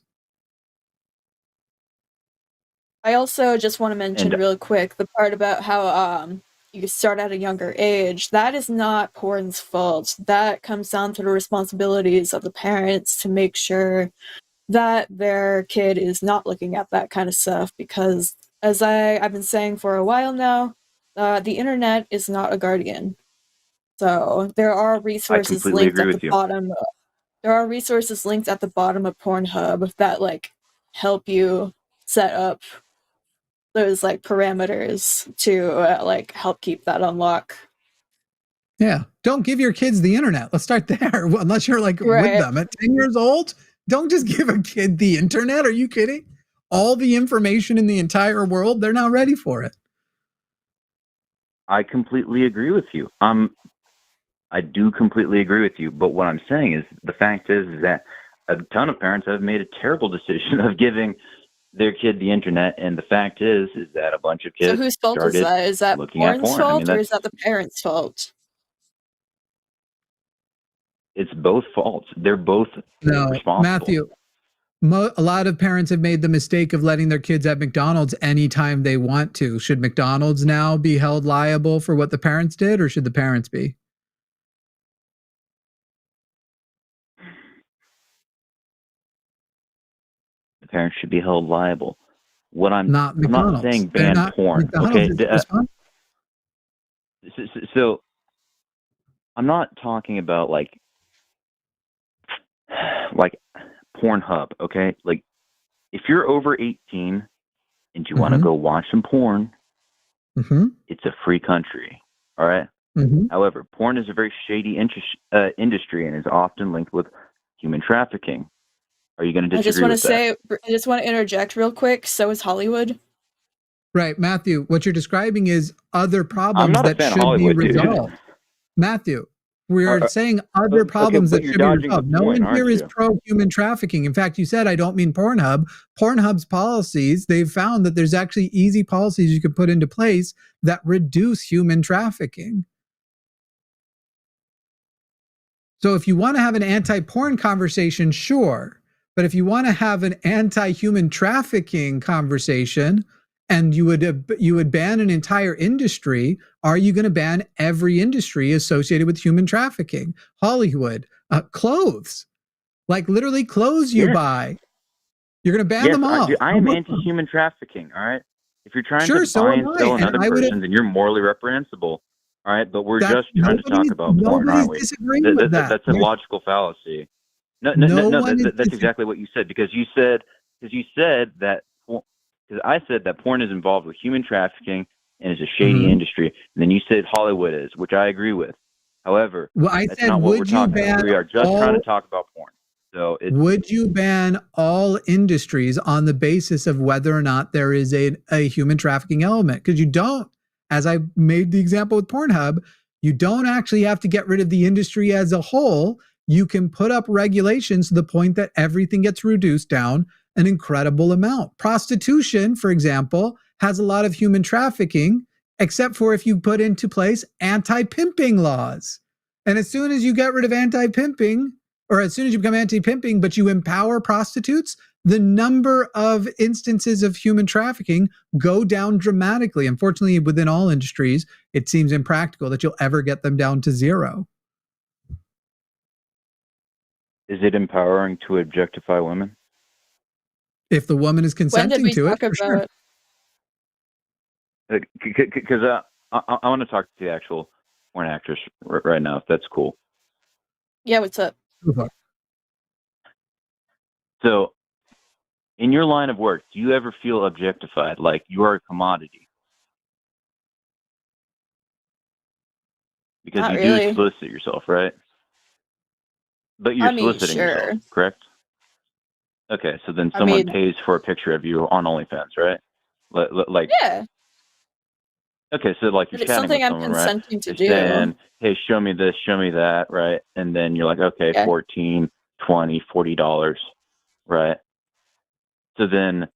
I also just want to mention real quick the part about how you start at a younger age. That is not porn's fault. That comes down to the responsibilities of the parents to make sure that their kid is not looking at that kind of stuff, because as I've been saying for a while now, the internet is not a guardian. So there are resources linked at the bottom. There are resources linked at the bottom of Pornhub that like help you set up those like parameters to like help keep that on lock. Yeah, don't give your kids the internet. Let's start there. Unless you're like with them at 10 years old, don't just give a kid the internet. Are you kidding? All the information in the entire world, they're not ready for it. I completely agree with you. I do completely agree with you. But what I'm saying is the fact is that a ton of parents have made a terrible decision of giving their kid the internet. And the fact is that a bunch of kids. So whose fault is that? Is that porn's fault, or is that the parents' fault? It's both faults. They're both responsible. Matthew, a lot of parents have made the mistake of letting their kids at McDonald's anytime they want to. Should McDonald's now be held liable for what the parents did, or should the parents be? The parents should be held liable. What I'm not saying ban porn. Okay, So I'm not talking about like Pornhub, okay? Like if you're over 18 and you want to go watch some porn, it's a free country, all right? However, porn is a very shady industry and is often linked with human trafficking. Are you going to disagree with that? I just want to interject real quick. So is Hollywood. Right, Matthew, what you're describing is other problems I'm not a that fan of should Hollywood, be dude. resolved. Matthew, we're saying other problems but that you're should be dodging resolved. the No point, one here aren't is you? pro-human trafficking. In fact, you said, I don't mean Pornhub. Pornhub's policies, they've found that there's actually easy policies you can put into place that reduce human trafficking. So if you want to have an anti-porn conversation, sure. But if you want to have an anti-human trafficking conversation and you would ban an entire industry, are you going to ban every industry associated with human trafficking? Hollywood, clothes, like literally clothes you buy. You're going to ban them all. I am anti-human trafficking, all right? If you're trying to so buy am and I. sell And another I would person, then you're morally reprehensible, all right? But we're just trying to talk about porn, aren't nobody's we? disagreeing with that. That's a logical fallacy. No, that's exactly what you said, because you said that, because I said that porn is involved with human trafficking and is a shady industry, and then you said Hollywood is, which I agree with. However, that's not what we're talking about. We are just trying to talk about porn. So would you ban all industries on the basis of whether or not there is a human trafficking element? Because you don't, as I made the example with Pornhub, you don't actually have to get rid of the industry as a whole. You can put up regulations to the point that everything gets reduced down an incredible amount. Prostitution, for example, has a lot of human trafficking, except for if you put into place anti-pimping laws. And as soon as you get rid of anti-pimping, or as soon as you become anti-pimping, but you empower prostitutes, the number of instances of human trafficking go down dramatically. Unfortunately, within all industries, it seems impractical that you'll ever get them down to zero. Is it empowering to objectify women? If the woman is consenting to it, for sure. Because I want to talk to the actual porn actress right now, if that's cool. Yeah, what's up? So, in your line of work, do you ever feel objectified, like you are a commodity? Because Not you really. do solicit yourself, right? But you're soliciting yourself, correct? Okay, so then someone pays for a picture of you on OnlyFans, right? Like, yeah. Okay, so like you're chatting with someone, right? They're saying, hey, show me this, show me that, right? And then you're like, okay, yeah. $14, $20, $40, right? So then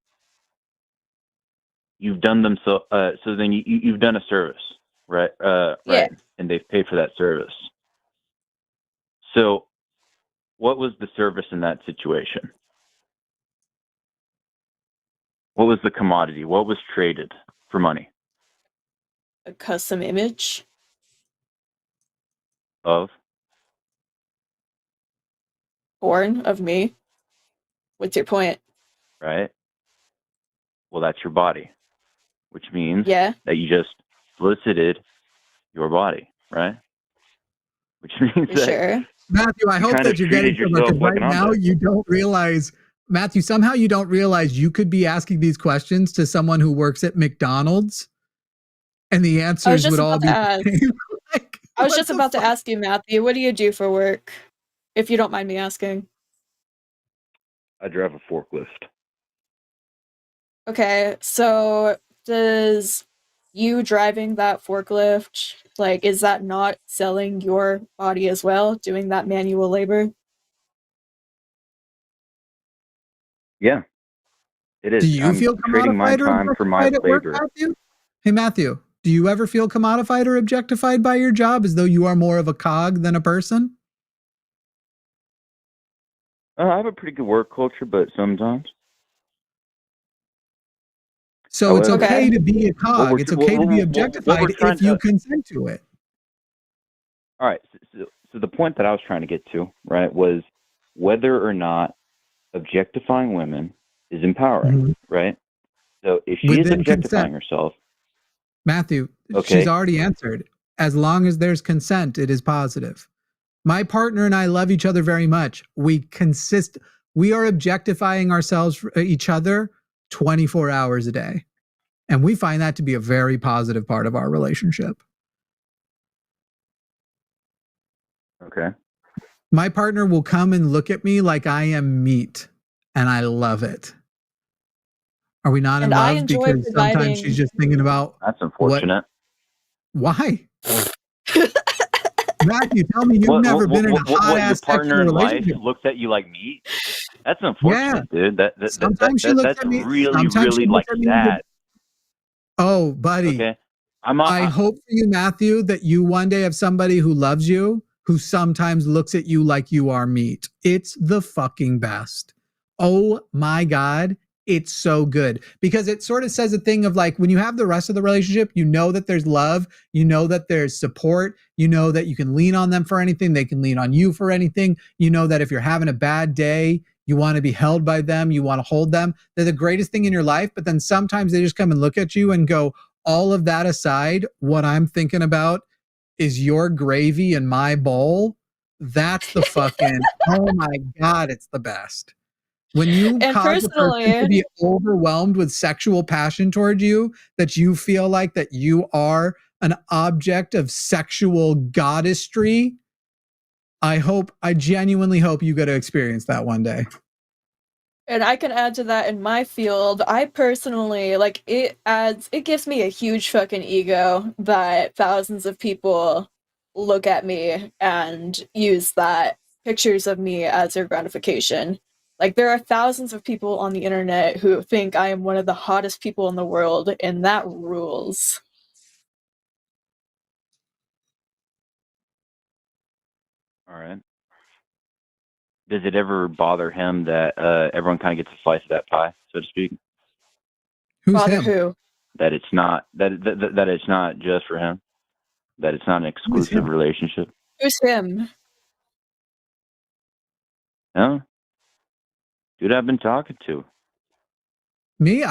you've done them so then you've done a service, right? Yeah. Right, and they've paid for that service. So what was the service in that situation? What was the commodity? What was traded for money? A custom image of porn of me. What's your point? Right. Well, that's your body, which means that you just solicited your body, right? Which means for sure. Matthew, I hope that you're getting somewhere, because right now you don't realize, Matthew, somehow you don't realize you could be asking these questions to someone who works at McDonald's, and the answers would all be like, I was just about to ask you, Matthew, what do you do for work, if you don't mind me asking? I drive a forklift. Okay, so does you driving that forklift, like, is that not selling your body as well, doing that manual labor? Yeah, it is. Do you feel trading my time for my labor? Matthew? Hey, Matthew, do you ever feel commodified or objectified by your job, as though you are more of a cog than a person? I have a pretty good work culture, but sometimes. So it's okay to be a cog. It's okay to be objectified if you consent to it. All right. So the point that I was trying to get to, right, was whether or not objectifying women is empowering, right? So if she is objectifying herself, Matthew, she's already answered. as long as there's consent, it is positive. My partner and I love each other very much. We are objectifying ourselves for each other 24 hours a day. And we find that to be a very positive part of our relationship. Okay. My partner will come and look at me like I am meat, and I love it. Are we not in love? Because sometimes she's just thinking about that's unfortunate. Why? Matthew, tell me you've never been in a hot-ass sexual relationship. Life looks at you like meat. That's unfortunate, dude. Sometimes she looks at me. Really like that. Oh, buddy. Okay. I hope for you, Matthew, that you one day have somebody who loves you, who sometimes looks at you like you are meat. It's the fucking best. Oh my God. It's so good, because it sort of says a thing of like, when you have the rest of the relationship, you know that there's love, you know that there's support, you know that you can lean on them for anything, they can lean on you for anything, you know that if you're having a bad day, you want to be held by them, you want to hold them. They're the greatest thing in your life. But then sometimes they just come and look at you and go, all of that aside, what I'm thinking about is your gravy in my bowl. That's the fucking, oh my God, it's the best. When you cause a person to be overwhelmed with sexual passion toward you, that you feel like that you are an object of sexual goddessry, I genuinely hope you get to experience that one day. And I can add to that in my field. I personally, like, it gives me a huge fucking ego that thousands of people look at me and use that pictures of me as their gratification. Like, there are thousands of people on the internet who think I am one of the hottest people in the world, and that rules. All right. Does it ever bother him that everyone kind of gets a slice of that pie, so to speak? Who's bother him? Who? That it's not that it's not just for him. That it's not an exclusive relationship. Who's him? No. Dude, I've been talking to. Me?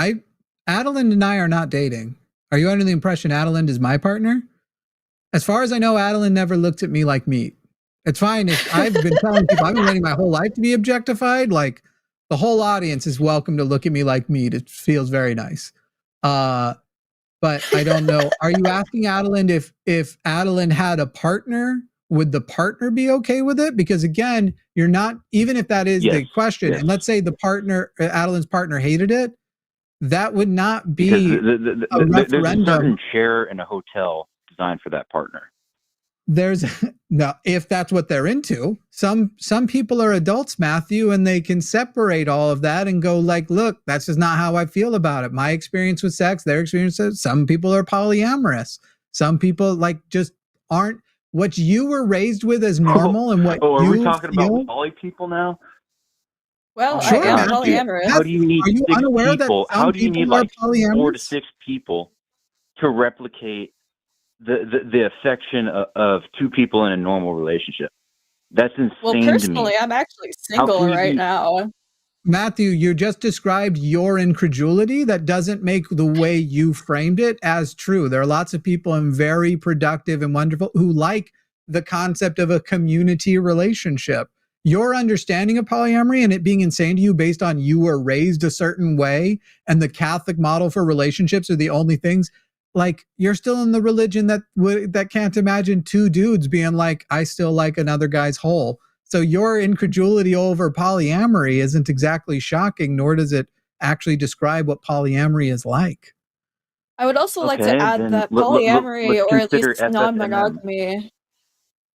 Adalind and I are not dating. Are you under the impression Adalind is my partner? As far as I know, Adalind never looked at me like meat. It's fine if I've been telling people I've been waiting my whole life to be objectified. Like, the whole audience is welcome to look at me like meat. It feels very nice. But I don't know. Are you asking Adalind if Adalind had a partner? Would the partner be okay with it? Because again, you're not, even if that is the question, and let's say the partner, Adalind's partner hated it, that would not be a referendum. There's a certain chair in a hotel designed for that partner. There's no, if that's what they're into. Some people are adults, Matthew, and they can separate all of that and go like, look, that's just not how I feel about it. My experience with sex, their experience. Some people are polyamorous. Some people like just aren't what you were raised with as normal and what are you we talking feel? about poly people now? Well, sure, I am polyamorous. How do you need six people? How do you need like 4 to 6 people to replicate the affection of 2 people in a normal relationship? That's insane. Well, personally, I'm actually single right now. Matthew, you just described your incredulity. That doesn't make the way you framed it as true. There are lots of people and very productive and wonderful who like the concept of a community relationship. Your understanding of polyamory and it being insane to you based on you were raised a certain way and the Catholic model for relationships are the only things, like you're still in the religion that can't imagine 2 dudes being like, I still like another guy's hole. So your incredulity over polyamory isn't exactly shocking, nor does it actually describe what polyamory is like. I would also like to add that polyamory, or at least non-monogamy.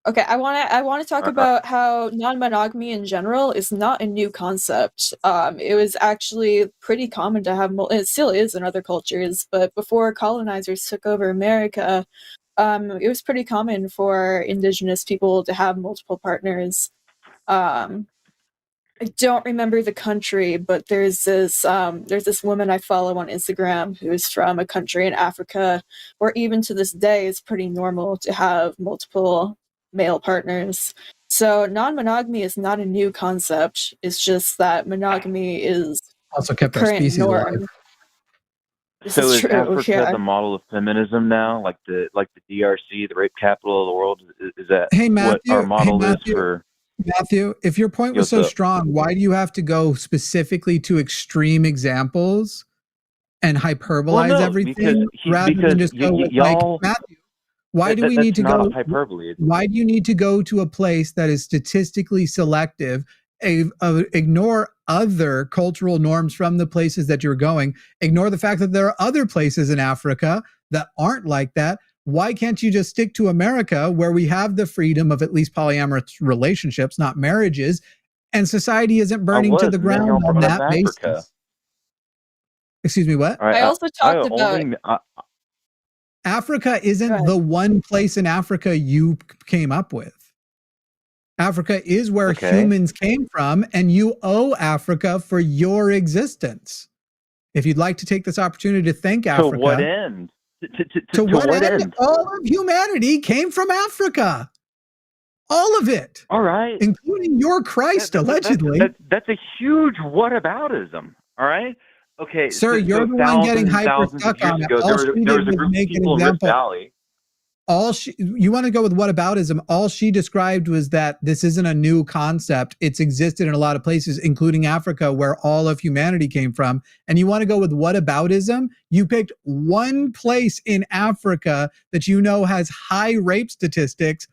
Okay, I want to talk about how non-monogamy in general is not a new concept. It was actually pretty common to have, it still is in other cultures, but before colonizers took over America, it was pretty common for indigenous people to have multiple partners. I don't remember the country, but there's this woman I follow on Instagram who's from a country in Africa where even to this day it's pretty normal to have multiple male partners. So non-monogamy is not a new concept. It's just that monogamy is also kept our species alive. This So is is true. Africa Yeah. the model of feminism now, like the DRC, the rape capital of the world? Is that Hey, what our model is for? Matthew, if your point was so strong, why do you have to go specifically to extreme examples and hyperbolize everything rather than just go with y'all, like Matthew? Why do we need to go? Hyperbole. Why do you need to go to a place that is statistically selective? Ignore other cultural norms from the places that you're going. Ignore the fact that there are other places in Africa that aren't like that. Why can't you just stick to America, where we have the freedom of at least polyamorous relationships, not marriages, and society isn't burning to the ground on that basis? Excuse me, what? I also talked about Africa isn't the one place in Africa you came up with. Africa is where humans came from, and you owe Africa for your existence. If you'd like to take this opportunity to thank Africa. To what end? To what end? All of humanity came from Africa. All of it. All right. Including your Christ, allegedly. That's a huge whataboutism. All right? Okay. Sir, you're the one getting hyper stuck on it. All she did was make an example. You want to go with whataboutism? All she described was that this isn't a new concept. It's existed in a lot of places, including Africa, where all of humanity came from. And you want to go with whataboutism? You picked one place in Africa that you know has high rape statistics,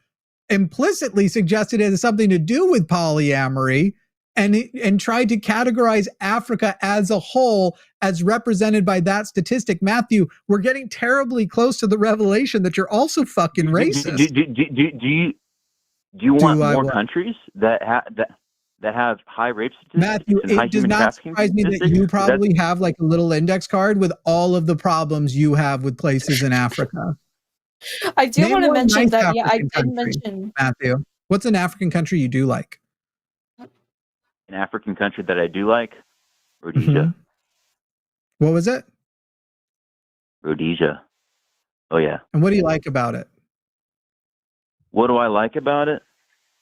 implicitly suggested it has something to do with polyamory, and tried to categorize Africa as a whole as represented by that statistic. Matthew, we're getting terribly close to the revelation that you're also fucking racist. Do you want more countries that have high rape statistics? Matthew, it does not surprise me that you probably have like a little index card with all of the problems you have with places in Africa. I do want to mention that, I did mention... Matthew, what's an African country you do like? An African country that I do like? Rhodesia. Mm-hmm. What was it? Rhodesia. Oh, yeah. And what do you like about it? What do I like about it?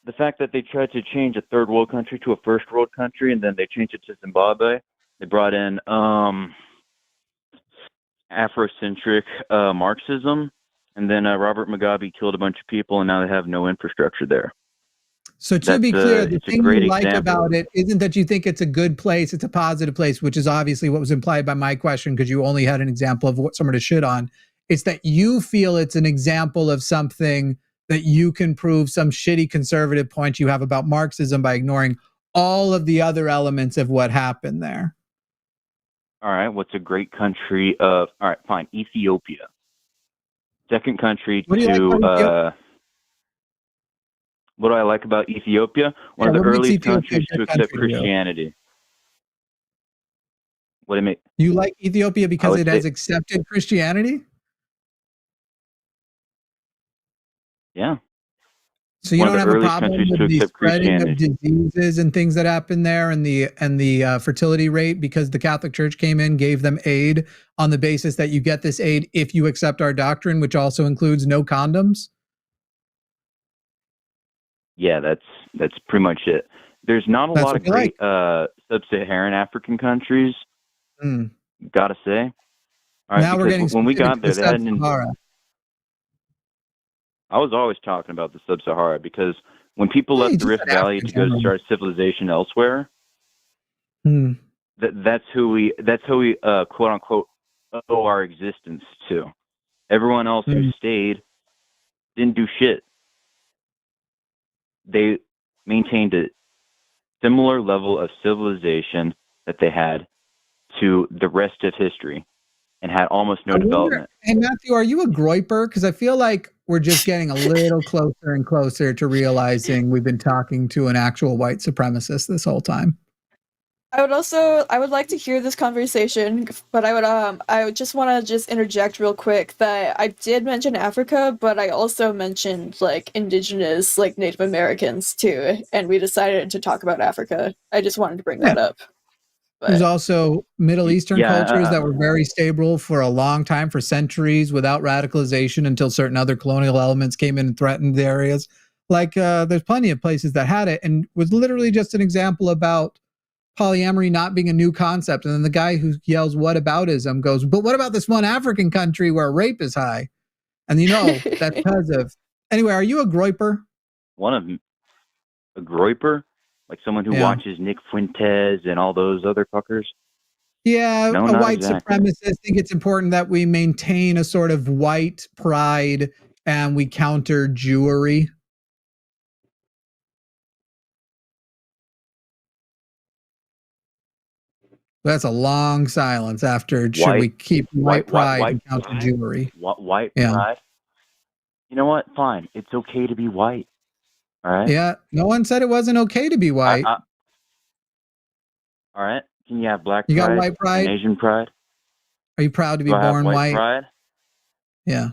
The fact that they tried to change a third world country to a first world country, and then they changed it to Zimbabwe. They brought in Afrocentric Marxism, and then Robert Mugabe killed a bunch of people, and now they have no infrastructure there. So to be clear, the thing you like about it isn't that you think it's a good place, it's a positive place, which is obviously what was implied by my question, because you only had an example of what someone to shit on. It's that you feel it's an example of something that you can prove some shitty conservative point you have about Marxism by ignoring all of the other elements of what happened there. All right, what's a great country? All right, fine, Ethiopia. Second country to... What do I like about Ethiopia? One of the earliest countries to accept Christianity. What do you mean? You like Ethiopia because it has accepted Christianity? Yeah. So you don't have a problem with the spreading of diseases and things that happen there, and the fertility rate, because the Catholic Church came in, gave them aid on the basis that you get this aid if you accept our doctrine, which also includes no condoms? Yeah, that's pretty much it. There's not a lot of great sub-Saharan African countries. Gotta say. All right, now we're getting when we got there, they had I was always talking about the sub-Sahara, because when people left the Rift Valley to go to start civilization elsewhere, that's who we quote unquote owe our existence to. Everyone else who stayed didn't do shit. They maintained a similar level of civilization that they had to the rest of history, and had almost no development. Hey, Matthew, are you a groyper? Because I feel like we're just getting a little closer and closer to realizing we've been talking to an actual white supremacist this whole time. I would like to hear this conversation, but I would just want to interject real quick that I did mention Africa, but I also mentioned like indigenous, like Native Americans too, and we decided to talk about Africa. I just wanted to bring that up. But there's also Middle Eastern cultures that were very stable for a long time, for centuries, without radicalization until certain other colonial elements came in and threatened the areas. Like there's plenty of places that had it, and was literally just an example about polyamory not being a new concept. And then the guy who yells whataboutism goes, but what about this one African country where rape is high? And that's because of... Anyway, are you a groiper? A groiper? Like someone who watches Nick Fuentes and all those other fuckers? Yeah, no, a white supremacist. Think it's important that we maintain a sort of white pride and we counter Jewry. That's a long silence after should we keep white pride and counter Jewry? White pride? You know what? Fine. It's okay to be white. All right? Yeah, no one said it wasn't okay to be white. All right. Can you have black pride? You got white pride? And Asian pride? Are you proud to be born white? Pride? Yeah.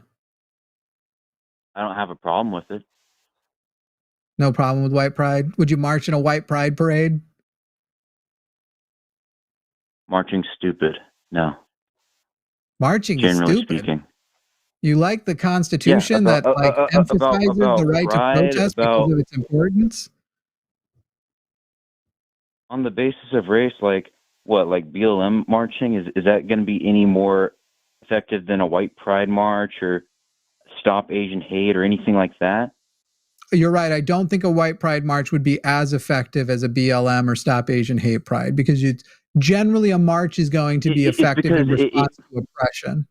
I don't have a problem with it. No problem with white pride? Would you march in a white pride parade? Marching stupid. No. Marching is generally stupid. Speaking. You like the Constitution that emphasizes the right to protest because of its importance? On the basis of race, like BLM marching, is that going to be any more effective than a white pride march or Stop Asian Hate or anything like that? You're right. I don't think a white pride march would be as effective as a BLM or Stop Asian Hate Pride because generally a march is going to be effective in response to oppression.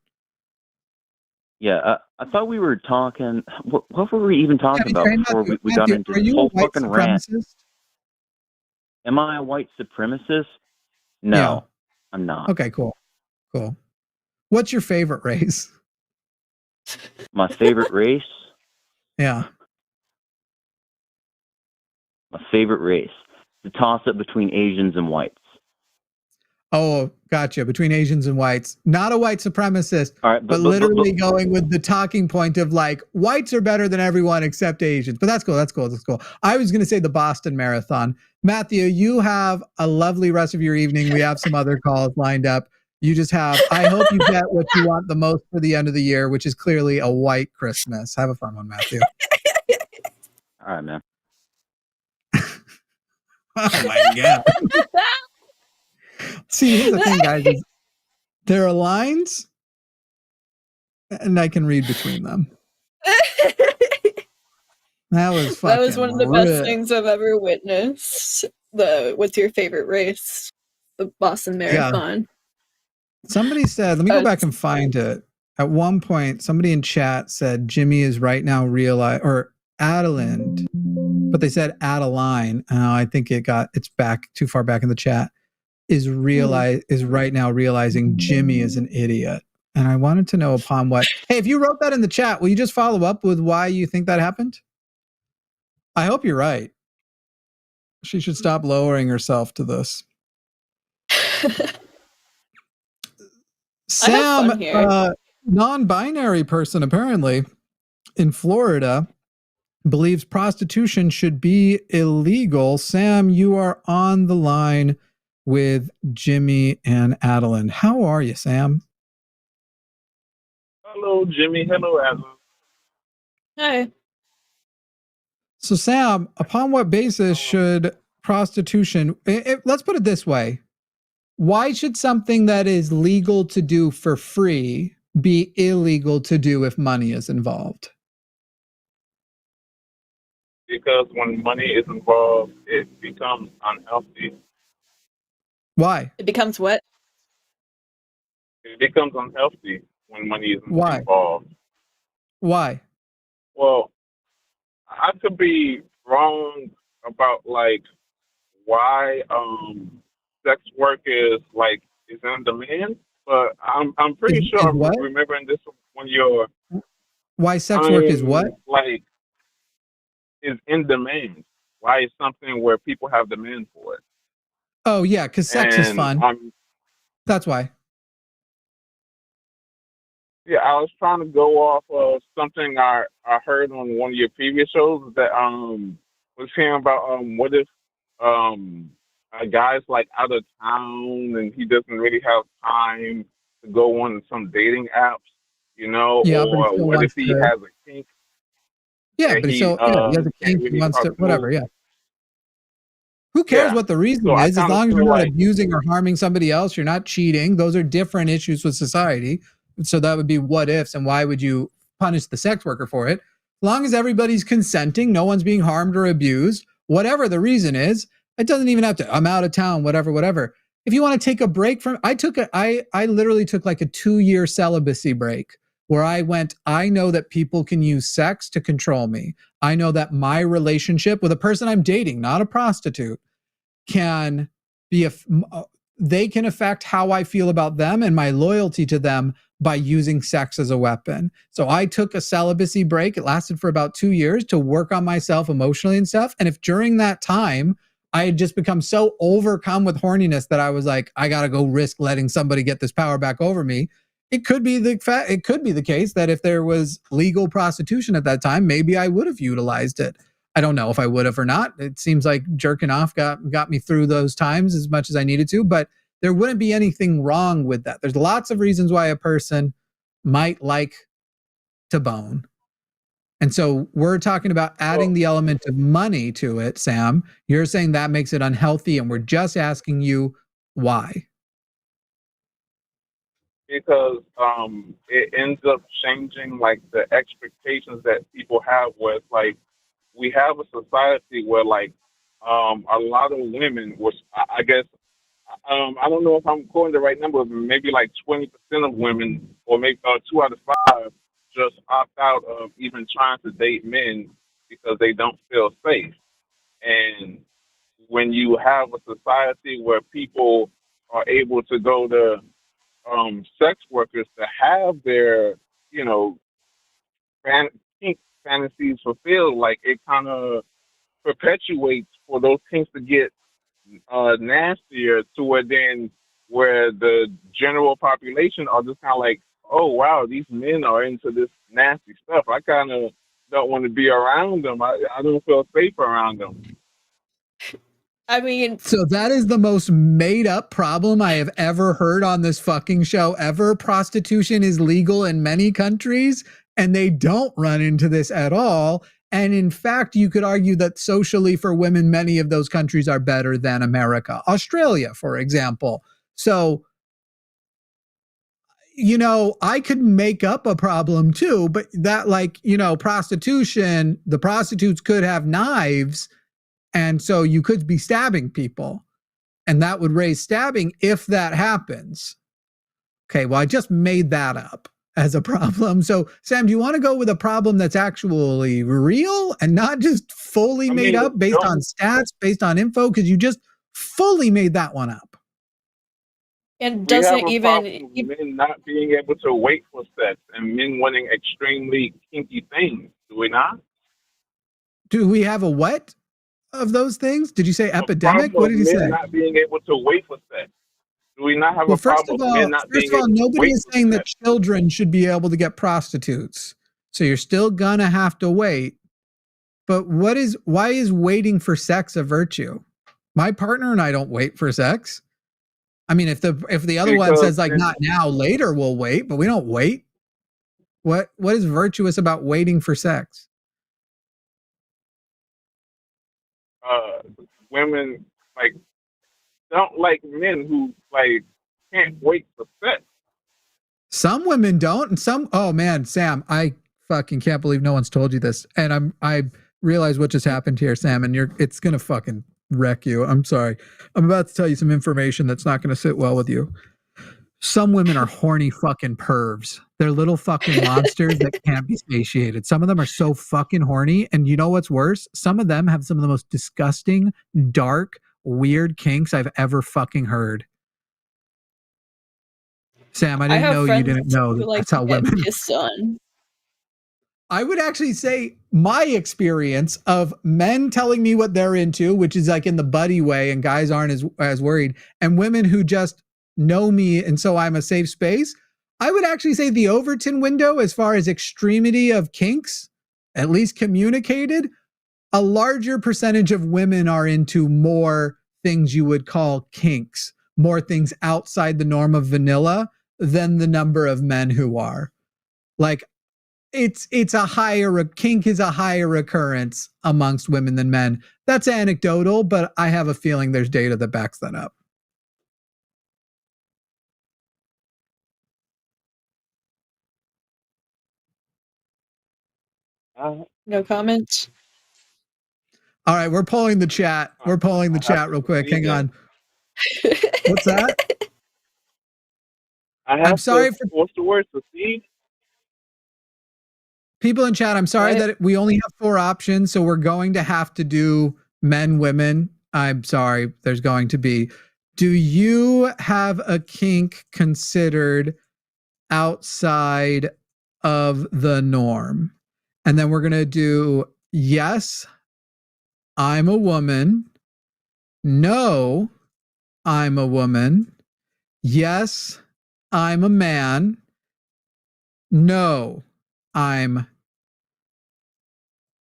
Yeah, I thought we were talking. What were we even talking about before we got into this whole fucking rant? Am I a white supremacist? No, I'm not. Okay, cool. What's your favorite race? My favorite race? Yeah. My favorite race. The toss-up between Asians and whites. Oh, gotcha. Between Asians and whites. Not a white supremacist, all right, but literally going with the talking point of like, whites are better than everyone except Asians. But that's cool. I was going to say the Boston Marathon. Matthew, you have a lovely rest of your evening. We have some other calls lined up. I hope you get what you want the most for the end of the year, which is clearly a white Christmas. Have a fun one, Matthew. All right, man. Oh my God. See, here's the thing, guys. There are lines, and I can read between them. That was one of the best things I've ever witnessed. What's your favorite race? The Boston Marathon. Yeah. Somebody said, let me go back and find it. At one point, somebody in chat said Jimmy is right now or Adalind, but they said Adalind. I think it's back too far back in the chat. Is right now realizing Jimmy is an idiot. And I wanted to know upon what... Hey, if you wrote that in the chat, will you just follow up with why you think that happened? I hope you're right. She should stop lowering herself to this. Sam, non-binary person apparently in Florida, believes prostitution should be illegal. Sam, you are on the line with Jimmy and Adalind. How are you, Sam? Hello, Jimmy. Hello, Adalind. Hi. So, Sam, upon what basis should prostitution... let's put it this way. Why should something that is legal to do for free be illegal to do if money is involved? Because when money is involved, it becomes unhealthy. Why? It becomes what? It becomes unhealthy when money is involved. Why? Well, I could be wrong about why sex work is in demand, but I'm pretty sure I'm remembering this when you're... Why sex work is what? Is in demand. Why is something where people have demand for it? Oh yeah, because sex is fun. That's why. Yeah, I was trying to go off of something I heard on one of your previous shows that was saying about what if a guy's out of town and he doesn't really have time to go on some dating apps, Yeah, or what if he has a kink? Yeah, but he has a kink, he wants to, whatever, yeah. Who cares what the reason So is? As long as you're not like, abusing or harming somebody else, you're not cheating. Those are different issues with society. So that would be what ifs, and why would you punish the sex worker for it? As long as everybody's consenting, no one's being harmed or abused, whatever the reason is, it doesn't even have to, I'm out of town, whatever. If you want to take a break from, I literally took like a 2-year celibacy break where I went, I know that people can use sex to control me. I know that my relationship with a person I'm dating, not a prostitute, can be they can affect how I feel about them and my loyalty to them by using sex as a weapon. So I took a celibacy break. It lasted for about 2 years to work on myself emotionally and stuff. And if during that time I had just become so overcome with horniness that I was like, I got to go risk letting somebody get this power back over me, it could be the case that if there was legal prostitution at that time, maybe I would have utilized it. I don't know if I would have or not. It seems like jerking off got me through those times as much as I needed to, but there wouldn't be anything wrong with that. There's lots of reasons why a person might like to bone. And so we're talking about adding the element of money to it, Sam. You're saying that makes it unhealthy, and we're just asking you why. Because it ends up changing like the expectations that people have with like, we have a society where like a lot of women, which I guess I don't know if I'm quoting the right number, but maybe like 20% of women, or maybe 2 out of 5, just opt out of even trying to date men because they don't feel safe. And when you have a society where people are able to go to sex workers to have their, you know, kink fantasies fulfilled, like it kind of perpetuates for those kinks to get nastier to where the general population are just kind of like, oh wow, these men are into this nasty stuff. I kind of don't want to be around them. I don't feel safe around them. I mean, so that is the most made up problem I have ever heard on this fucking show ever. Prostitution is legal in many countries and they don't run into this at all. And in fact, you could argue that socially for women, many of those countries are better than America. Australia, for example. So, you know, I could make up a problem too, but that, like, you know, prostitution, the prostitutes could have knives. And so you could be stabbing people, and that would raise stabbing if that happens. Okay, well, I just made that up as a problem. So, Sam, do you want to go with a problem that's actually real and not just fully made up based on stats, based on info? Because you just fully made that one up. And doesn't even men not being able to wait for sex and men wanting extremely kinky things. Do we not? Do we have a what of those things? Did you say epidemic? What did you say? Not being able to wait for sex. Do we not have well, a problem with men not being able to wait? First of all, nobody is saying that children should be able to get prostitutes. So you're still gonna have to wait. But why is waiting for sex a virtue? My partner and I don't wait for sex. I mean, if the other one says like not now, later we'll wait, but we don't wait. What is virtuous about waiting for sex? Women like don't like men who like can't wait for sex. Some women don't, and some. Oh man, Sam, I fucking can't believe no one's told you this, and I realize what just happened here, Sam, and it's gonna fucking wreck you. I'm sorry. I'm about to tell you some information that's not gonna sit well with you. Some women are horny fucking pervs. They're little fucking monsters that can't be satiated. Some of them are so fucking horny. And you know what's worse? Some of them have some of the most disgusting, dark, weird kinks I've ever fucking heard. Sam, I didn't know you didn't know that's how women pissed on. I would actually say my experience of men telling me what they're into, which is like in the buddy way, and guys aren't as worried, and women who just know me and so I'm a safe space. I would actually say the Overton window, as far as extremity of kinks, at least communicated, a larger percentage of women are into more things you would call kinks, more things outside the norm of vanilla than the number of men who are. Like, it's a higher kink is a higher occurrence amongst women than men. That's anecdotal, but I have a feeling there's data that backs that up. No comment. All right, we're polling the chat. We're polling the chat real quick. Hang on. What's that? I'm sorry for what's the word? Succeed? People in chat. I'm sorry that we only have 4 options, so we're going to have to do men, women. I'm sorry. There's going to be. Do you have a kink considered outside of the norm? And then we're going to do yes, I'm a woman. No, I'm a woman. Yes, I'm a man. No, I'm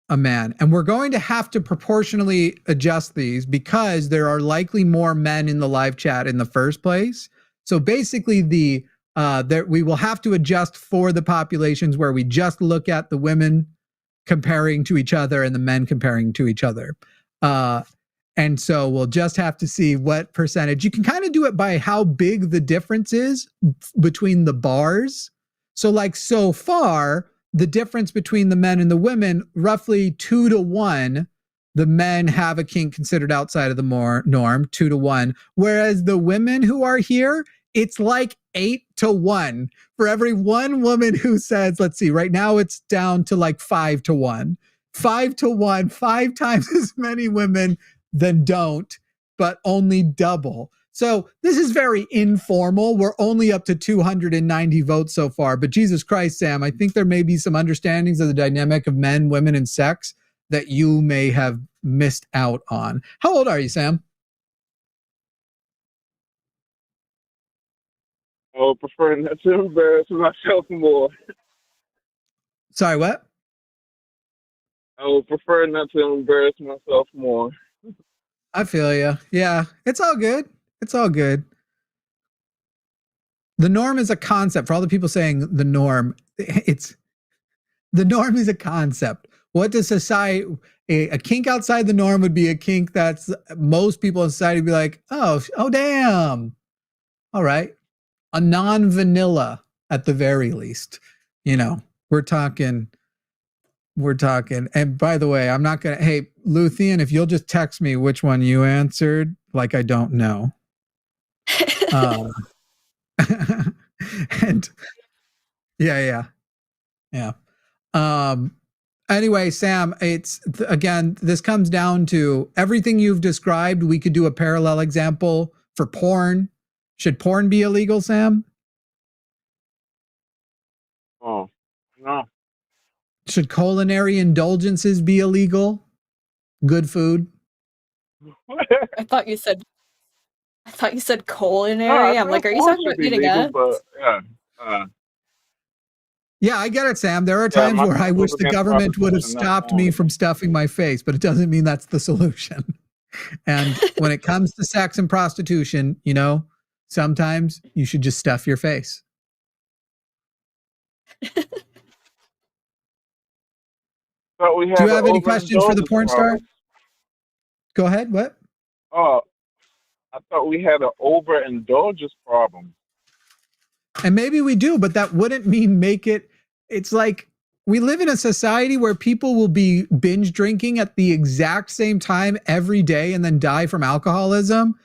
a man. And we're going to have to proportionally adjust these because there are likely more men in the live chat in the first place. So basically we will have to adjust for the populations where we just look at the women comparing to each other and the men comparing to each other. And so we'll just have to see what percentage. You can kind of do it by how big the difference is between the bars. So like so far, the difference between the men and the women, roughly 2-to-1, the men have a kink considered outside of the norm, 2-to-1. Whereas the women who are here, it's like 8-to-1. For every one woman who says, let's see, right now it's down to like 5-to-1. 5-to-1, 5 times as many women than don't, but only double. So this is very informal. We're only up to 290 votes so far, but Jesus Christ, Sam, I think there may be some understandings of the dynamic of men, women, and sex that you may have missed out on. How old are you, Sam? I would prefer not to embarrass myself more. Sorry, what? I would prefer not to embarrass myself more. I feel you. Yeah, it's all good. It's all good. The norm is a concept. For all the people saying the norm, the norm is a concept. What does society, a kink outside the norm would be a kink that's most people in society would be like, oh damn. All right. A non-vanilla at the very least. You know, we're talking. And by the way, I'm not going to, hey, Luthien, if you'll just text me which one you answered, like I don't know. And yeah. Anyway, Sam, it's again, this comes down to everything you've described. We could do a parallel example for porn. Should porn be illegal, Sam? Oh, no. Should culinary indulgences be illegal? Good food? I thought you said culinary. I'm like, are you talking about eating legal, Yeah, I get it, Sam. There are times where I wish the government would have stopped me from stuffing my face, but it doesn't mean that's the solution. And when it comes to sex and prostitution, you know, sometimes you should just stuff your face. Do you have any questions for the porn star? Go ahead. What? Oh, I thought we had an overindulgence problem. And maybe we do, but that wouldn't mean make it. It's like we live in a society where people will be binge drinking at the exact same time every day and then die from alcoholism.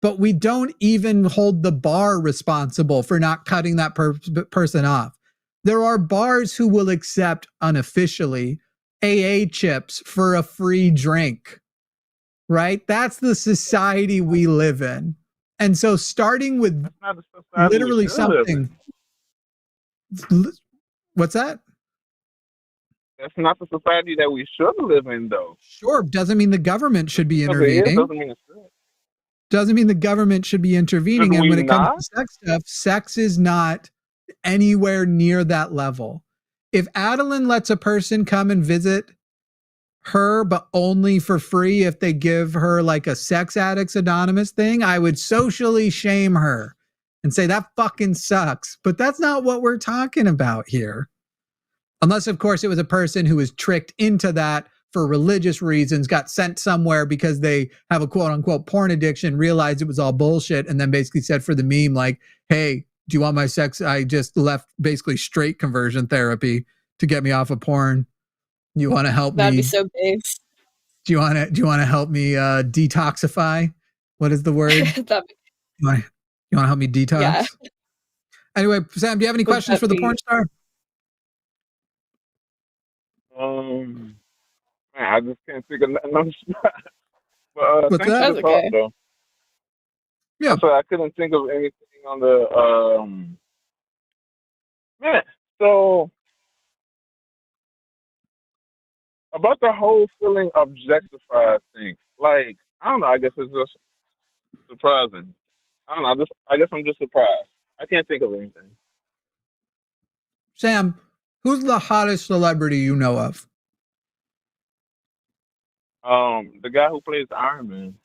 But we don't even hold the bar responsible for not cutting that person off. There are bars who will accept unofficially AA chips for a free drink, right? That's the society we live in. And so starting with literally something. What's that? That's not the society that we should live in, though. Sure. Doesn't mean the government should be intervening. Doesn't mean it's good. Doesn't mean the government should be intervening. And when it comes to sex stuff, sex is not anywhere near that level. If Adalind lets a person come and visit her, but only for free if they give her like a Sex Addicts Anonymous thing, I would socially shame her and say that fucking sucks. But that's not what we're talking about here. Unless, of course, it was a person who was tricked into that for religious reasons, got sent somewhere because they have a quote unquote porn addiction, realized it was all bullshit, and then basically said for the meme, like, hey, do you want my sex? I just left basically straight conversion therapy to get me off of porn. You want to help me? That'd be so base. Do you want to help me detoxify? What is the word? You want to help me detox? Yeah. Anyway, Sam, do you have any questions for the porn star? Man, I just can't think of nothing. But What's thanks that? for the talk, though. Yeah. So I couldn't think of anything on the man. So about the whole feeling objectified thing, like I don't know. I guess it's just surprising. I don't know. I guess I'm just surprised. I can't think of anything. Sam, who's the hottest celebrity you know of? The guy who plays Iron Man.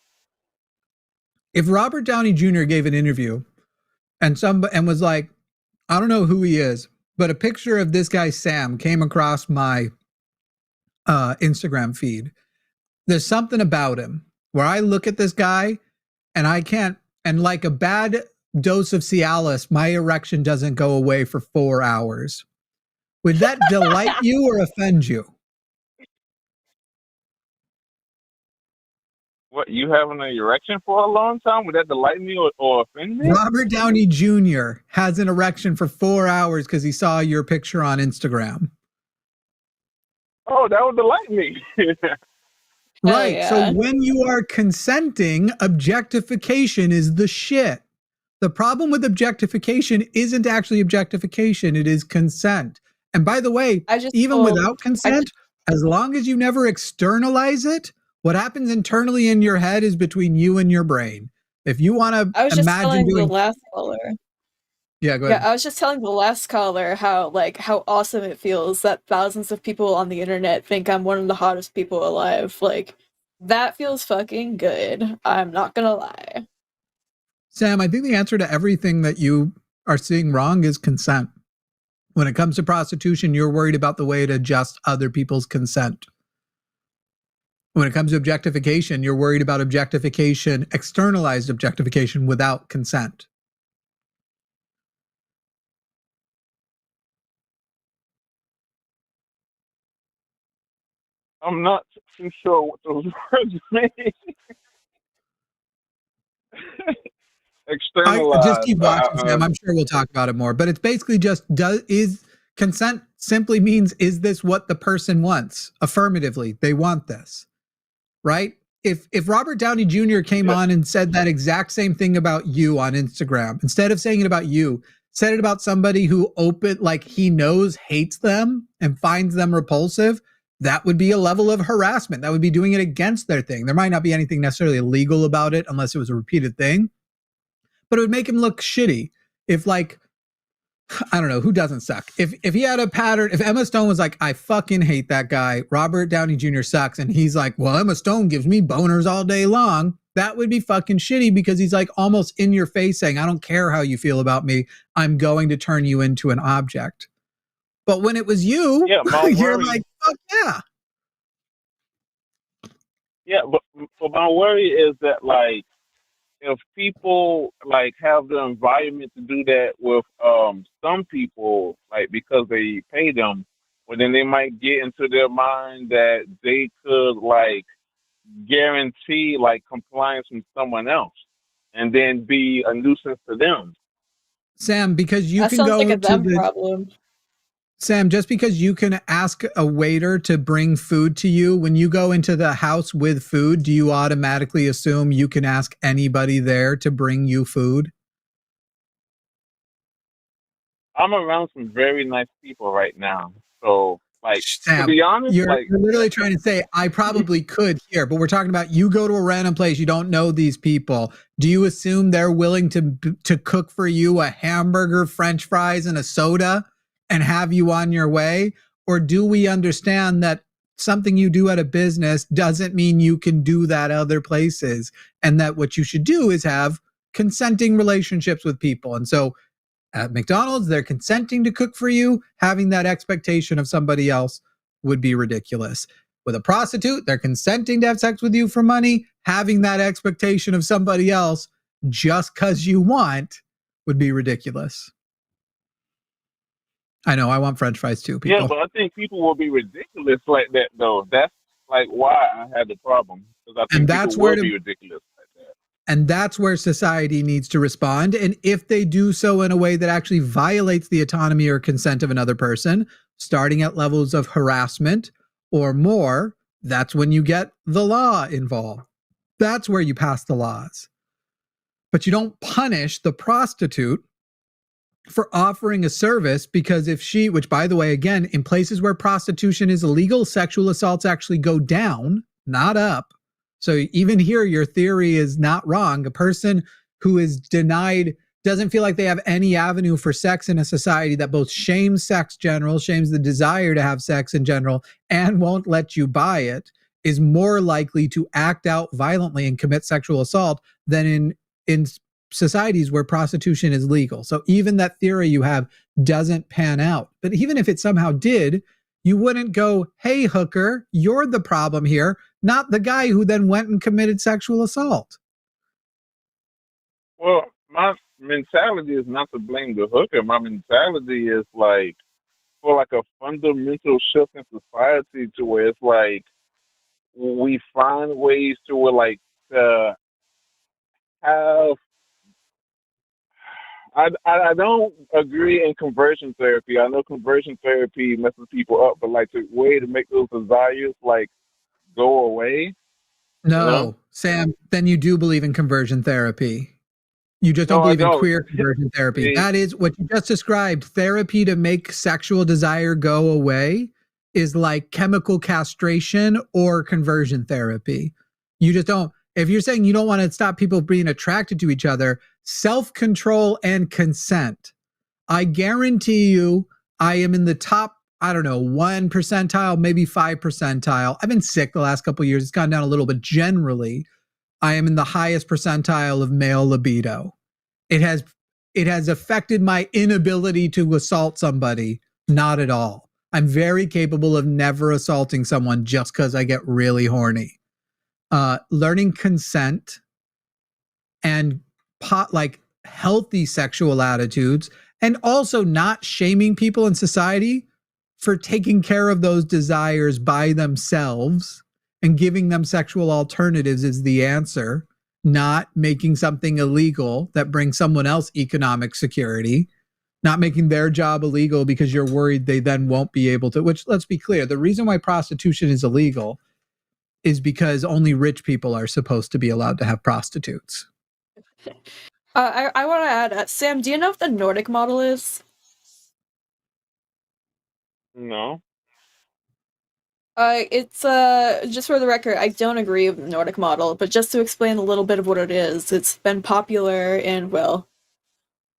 If Robert Downey Jr. gave an interview and was like, I don't know who he is, but a picture of this guy Sam came across my Instagram feed, there's something about him where I look at this guy and I can't, and like a bad dose of Cialis, my erection doesn't go away for 4 hours. Would that delight you or offend you? What, you having an erection for a long time? Would that delight me or offend me? Robert Downey Jr. has an erection for 4 hours because he saw your picture on Instagram. Oh, that would delight me. Right. Yeah. So when you are consenting, objectification is the shit. The problem with objectification isn't actually objectification. It is consent. And by the way, even without consent, as long as you never externalize it, what happens internally in your head is between you and your brain. If you want to I was just telling doing the last caller. Yeah, go ahead. Yeah, I was just telling the last caller how awesome it feels that thousands of people on the internet think I'm one of the hottest people alive. Like, that feels fucking good. I'm not gonna lie. Sam, I think the answer to everything that you are seeing wrong is consent. When it comes to prostitution, you're worried about the way to adjust other people's consent. When it comes to objectification, you're worried about objectification, externalized objectification without consent. I'm not too sure what those words mean. Externalized. Just keep watching, Sam. I'm sure we'll talk about it more. But it's basically just, is consent simply means, is this what the person wants? Affirmatively, they want this, right? If Robert Downey Jr. came on and said that exact same thing about you on Instagram, instead of saying it about you, said it about somebody who he knows hates them and finds them repulsive, that would be a level of harassment. That would be doing it against their thing. There might not be anything necessarily illegal about it unless it was a repeated thing, but it would make him look shitty. If I don't know, who doesn't suck? If he had a pattern, if Emma Stone was like, I fucking hate that guy, Robert Downey Jr. sucks, and he's like, well, Emma Stone gives me boners all day long, that would be fucking shitty because he's like almost in your face saying, I don't care how you feel about me, I'm going to turn you into an object. But when it was you, you're like, fuck yeah. Yeah, but my worry is that if people have the environment to do that with some people, because they pay them, well then they might get into their mind that they could guarantee compliance from someone else and then be a nuisance to them. Sam, because you that can sounds go like a to them the problem. Sam, just because you can ask a waiter to bring food to you, when you go into the house with food, do you automatically assume you can ask anybody there to bring you food? I'm around some very nice people right now. So, Sam, to be honest, you're literally trying to say, I probably could here, but we're talking about you go to a random place, you don't know these people. Do you assume they're willing to cook for you a hamburger, French fries, and a soda and have you on your way? Or do we understand that something you do at a business doesn't mean you can do that other places, and that what you should do is have consenting relationships with people? And so At McDonald's, they're consenting to cook for you. Having that expectation of somebody else would be ridiculous. With a prostitute, they're consenting to have sex with you for money. Having that expectation of somebody else just because you want would be ridiculous. I know, I want French fries too, people. Yeah, but I think people will be ridiculous like that, though. That's like why I had the problem, because I think people will be ridiculous like that. And that's where society needs to respond. And if they do so in a way that actually violates the autonomy or consent of another person, starting at levels of harassment or more, that's when you get the law involved. That's where you pass the laws. But you don't punish the prostitute for offering a service, because if she, which by the way, again, in places where prostitution is illegal, sexual assaults actually go down, not up. So even here, your theory is not wrong. A person who is denied, doesn't feel like they have any avenue for sex in a society that both shames sex general, shames the desire to have sex in general, and won't let you buy it, is more likely to act out violently and commit sexual assault than in societies where prostitution is legal. So even that theory you have doesn't pan out. But even if it somehow did, you wouldn't go, hey, hooker, you're the problem here, not the guy who then went and committed sexual assault. Well, my mentality is not to blame the hooker. My mentality is like for like a fundamental shift in society to where it's like we find ways to where like have. I don't agree in conversion therapy. I know conversion therapy messes people up, but like the way to make those desires like go away. No, you know? Sam, then you do believe in conversion therapy. You just don't believe in queer conversion therapy. That is what you just described. Therapy to make sexual desire go away is like chemical castration or conversion therapy. You just don't. If you're saying you don't want to stop people being attracted to each other, self-control and consent. I guarantee you, I am in the top, I don't know, 1 percentile, maybe 5 percentile. I've been sick the last couple of years. It's gone down a little, but generally, I am in the highest percentile of male libido. It has affected my inability to assault somebody. Not at all. I'm very capable of never assaulting someone just because I get really horny. Learning consent and like healthy sexual attitudes, and also not shaming people in society for taking care of those desires by themselves and giving them sexual alternatives is the answer, not making something illegal that brings someone else economic security, not making their job illegal because you're worried they then won't be able to, which, let's be clear, the reason why prostitution is illegal is because only rich people are supposed to be allowed to have prostitutes. I want to add, Sam, do you know what the Nordic model is? No. It's just for the record, I don't agree with the Nordic model, but just to explain a little bit of what it is, it's been popular in, well,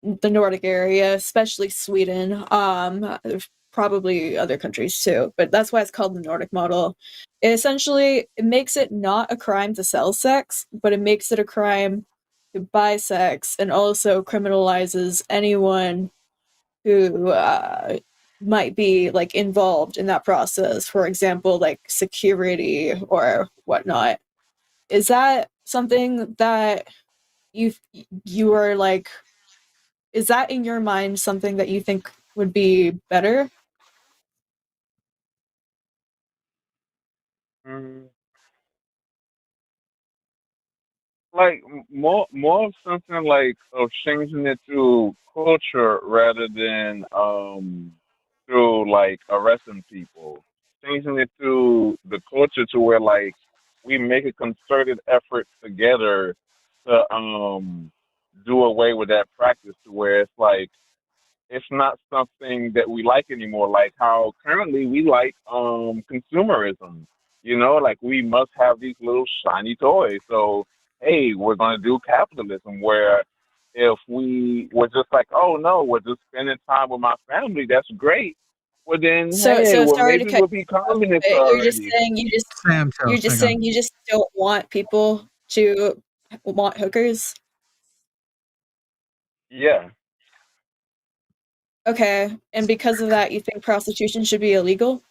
the Nordic area, especially Sweden. There's probably other countries too, but that's why it's called the Nordic model. It makes it not a crime to sell sex, but it makes it a crime to buy sex, and also criminalizes anyone who might be like involved in that process. For example, like security or whatnot. Is that something that you are like? Is that in your mind something that you think would be better? Like more of something like of changing it through culture rather than through like arresting people. Changing it through the culture to where like we make a concerted effort together to do away with that practice to where it's like it's not something that we like anymore. Like how currently we like consumerism. Like we must have these little shiny toys. So hey, we're gonna do capitalism where if we were just like, oh no, we're just spending time with my family, that's great. Well then So sorry to maybe cut we'll be communists you're just already. saying you just don't want people to want hookers? Yeah. Okay, and because of that, you think prostitution should be illegal?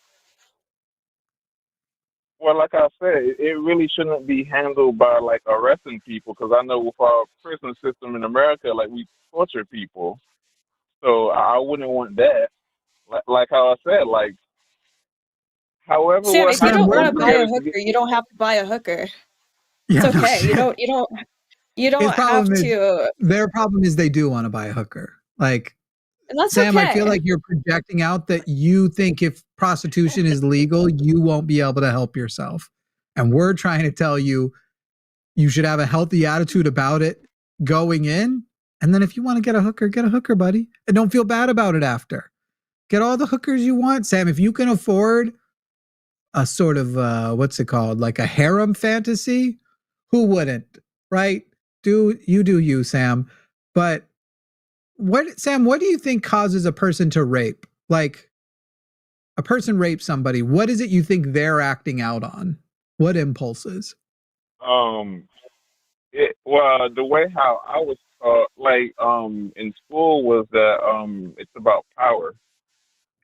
Well, like I said, it really shouldn't be handled by like arresting people because I know with our prison system in America, like we torture people. So I wouldn't want that. Like how I said, like however Sam, what if you Sam, don't however want where to we buy got a to get. hooker, you don't have to buy a hooker. yeah, It's no okay. shit. You His don't have problem is to, their problem is they do want to buy a hooker. Like, and that's Sam, I feel okay. like you're projecting out that you think if prostitution is legal, you won't be able to help yourself. And we're trying to tell you you should have a healthy attitude about it going in. And then if you want to get a hooker, buddy. And don't feel bad about it after. Get all the hookers you want, Sam. If you can afford a sort of what's it called? Like a harem fantasy, who wouldn't? Right? Do you, Sam. But Sam, what do you think causes a person to rape? Like a person rapes somebody, what is it you think they're acting out on? What impulses? Um, well, the way how I was taught, like in school, was that it's about power.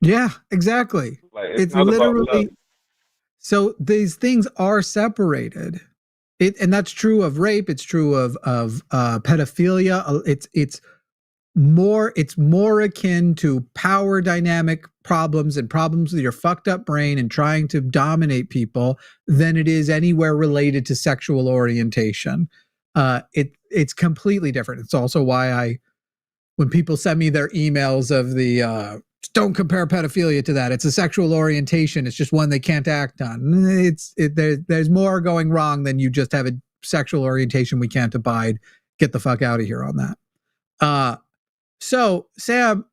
Yeah, exactly. Like it's It's not about love. literally so these things are separated. And that's true of rape. It's true of pedophilia. It's more akin to power dynamic problems and problems with your fucked up brain and trying to dominate people than it is anywhere related to sexual orientation. It's completely different. It's also why when people send me their emails of the don't compare pedophilia to that. It's a sexual orientation. It's just one they can't act on. There's more going wrong than you just have a sexual orientation we can't abide. Get the fuck out of here on that. So, Sam,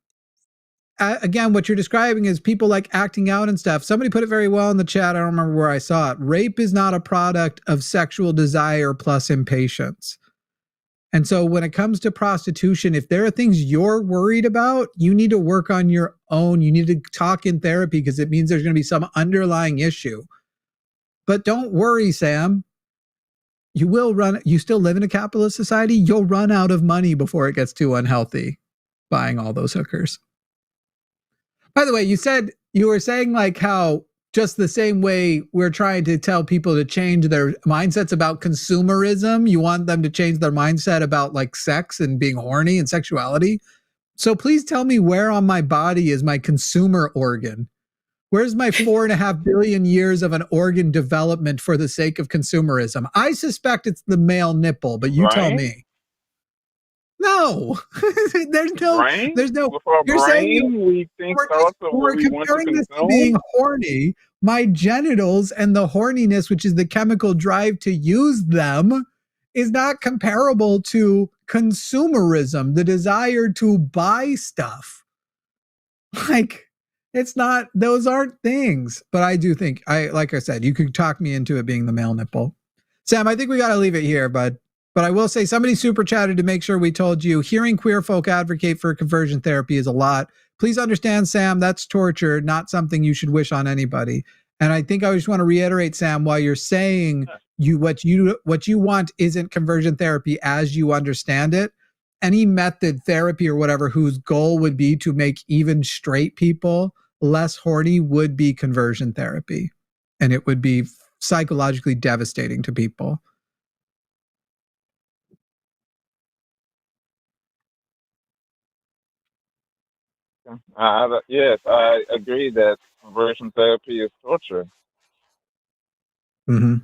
again, what you're describing is people like acting out and stuff. Somebody put it very well in the chat. I don't remember where I saw it. Rape is not a product of sexual desire plus impatience. And so when it comes to prostitution, if there are things you're worried about, you need to work on your own. You need to talk in therapy because it means there's going to be some underlying issue. But don't worry, Sam. You still live in a capitalist society. You'll run out of money before it gets too unhealthy buying all those hookers. By the way, you were saying like how just the same way we're trying to tell people to change their mindsets about consumerism, you want them to change their mindset about like sex and being horny and sexuality. So please tell me where on my body is my consumer organ? Where's my 4.5 billion years of an organ development for the sake of consumerism? I suspect it's the male nipple, but you tell me. No, there's no. With our You're saying we think thoughts of what we want to comparing this to consume. being horny. My genitals and the horniness, which is the chemical drive to use them, is not comparable to consumerism, the desire to buy stuff. Like, it's not, those aren't things. But I do think, like I said, you could talk me into it being the male nipple. Sam, I think we got to leave it here, bud. But I will say somebody super chatted to make sure we told you hearing queer folk advocate for conversion therapy is a lot. Please understand, Sam, that's torture, not something you should wish on anybody. And I think I just want to reiterate, Sam, while you're saying what you want isn't conversion therapy as you understand it, any method, therapy or whatever, whose goal would be to make even straight people less horny would be conversion therapy. And it would be psychologically devastating to people. Yes, I agree that conversion therapy is torture. Mm-hmm.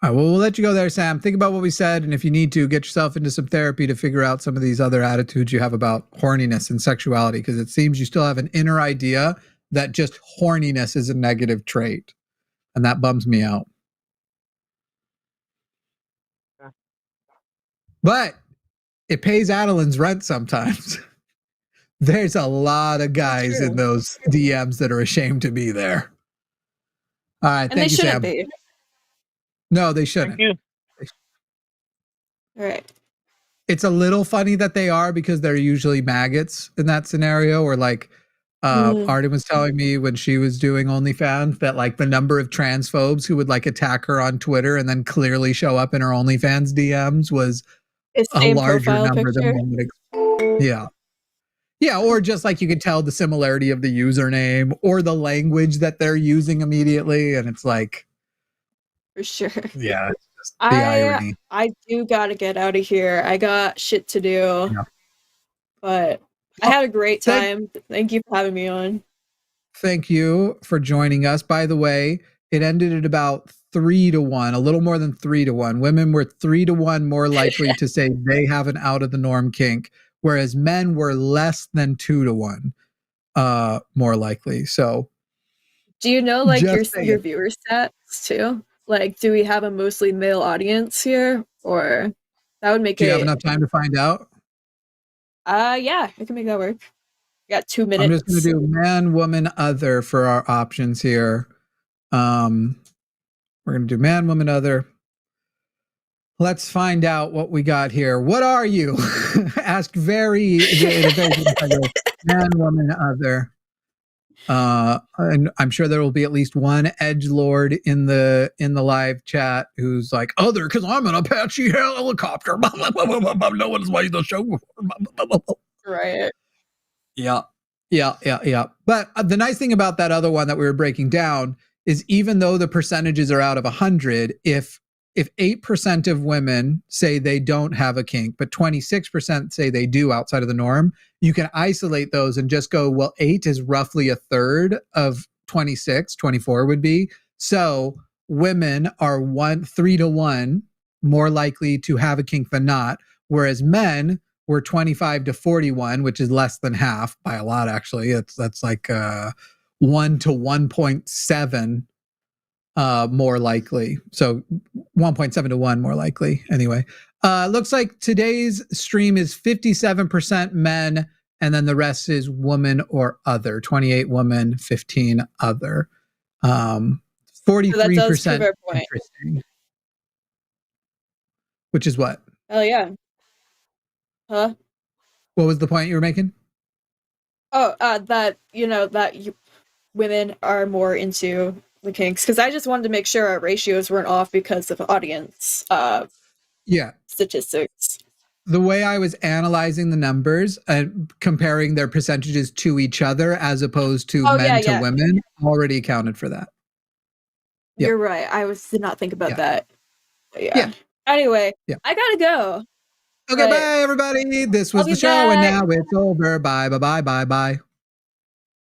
All right, well, we'll let you go there, Sam. Think about what we said, and if you need to, get yourself into some therapy to figure out some of these other attitudes you have about horniness and sexuality, because it seems you still have an inner idea that just horniness is a negative trait, and that bums me out. Yeah. But it pays Adalind's rent sometimes. There's a lot of guys in those DMs that are ashamed to be there. All right, thank you, Sam. And they shouldn't be. No, they shouldn't. Thank you. All right. It's a little funny that they are because they're usually maggots in that scenario, or like Arden was telling me when she was doing OnlyFans that like the number of transphobes who would like attack her on Twitter and then clearly show up in her OnlyFans DMs was a larger number than one would expect. Yeah. Yeah, or just like you could tell the similarity of the username or the language that they're using immediately, and it's like, for sure. yeah, it's just the irony. I do gotta get out of here. I got shit to do. Yeah. But I had a great time. Thank you for having me on. Thank you for joining us. By the way, it ended at about 3-1, a little more than 3-1. Women were 3-1 more likely to say they have an out of the norm kink, whereas men were less than 2-1 more likely. So, do you know like your viewer stats too? Like, do we have a mostly male audience here, or that would make do you have enough time to find out? Yeah, I can make that work. I got 2 minutes. I'm just going to do man, woman, other for our options here. We're going to do man, woman, other. Let's find out what we got here. What are you? Asked very man, woman, other. And I'm sure there will be at least one edgelord in the live chat who's like, other, because I'm an Apache helicopter. No one's watched the show before. Right. Yeah. But the nice thing about that other one that we were breaking down is even though the percentages are out of 100, if 8% of women say they don't have a kink, but 26% say they do outside of the norm, you can isolate those and just go, well, 8 is roughly a third of 26, 24 would be. So women are 3-1 more likely to have a kink than not, whereas men were 25-41, which is less than half by a lot, actually. That's like 1 to 1.7 more likely. So 1.7 to 1 more likely. Anyway, looks like today's stream is 57% men, and then the rest is woman or other. 28 woman, 15 other. 43% interesting. Which is what? Oh yeah. Huh? What was the point you were making? Oh, that women are more into the kinks, because I just wanted to make sure our ratios weren't off because of audience statistics. The way I was analyzing the numbers and comparing their percentages to each other as opposed to men to women already accounted for that. You're right. I did not think about that. Yeah. Anyway, I gotta go. Okay, bye everybody. This was the show, and now it's over. Bye.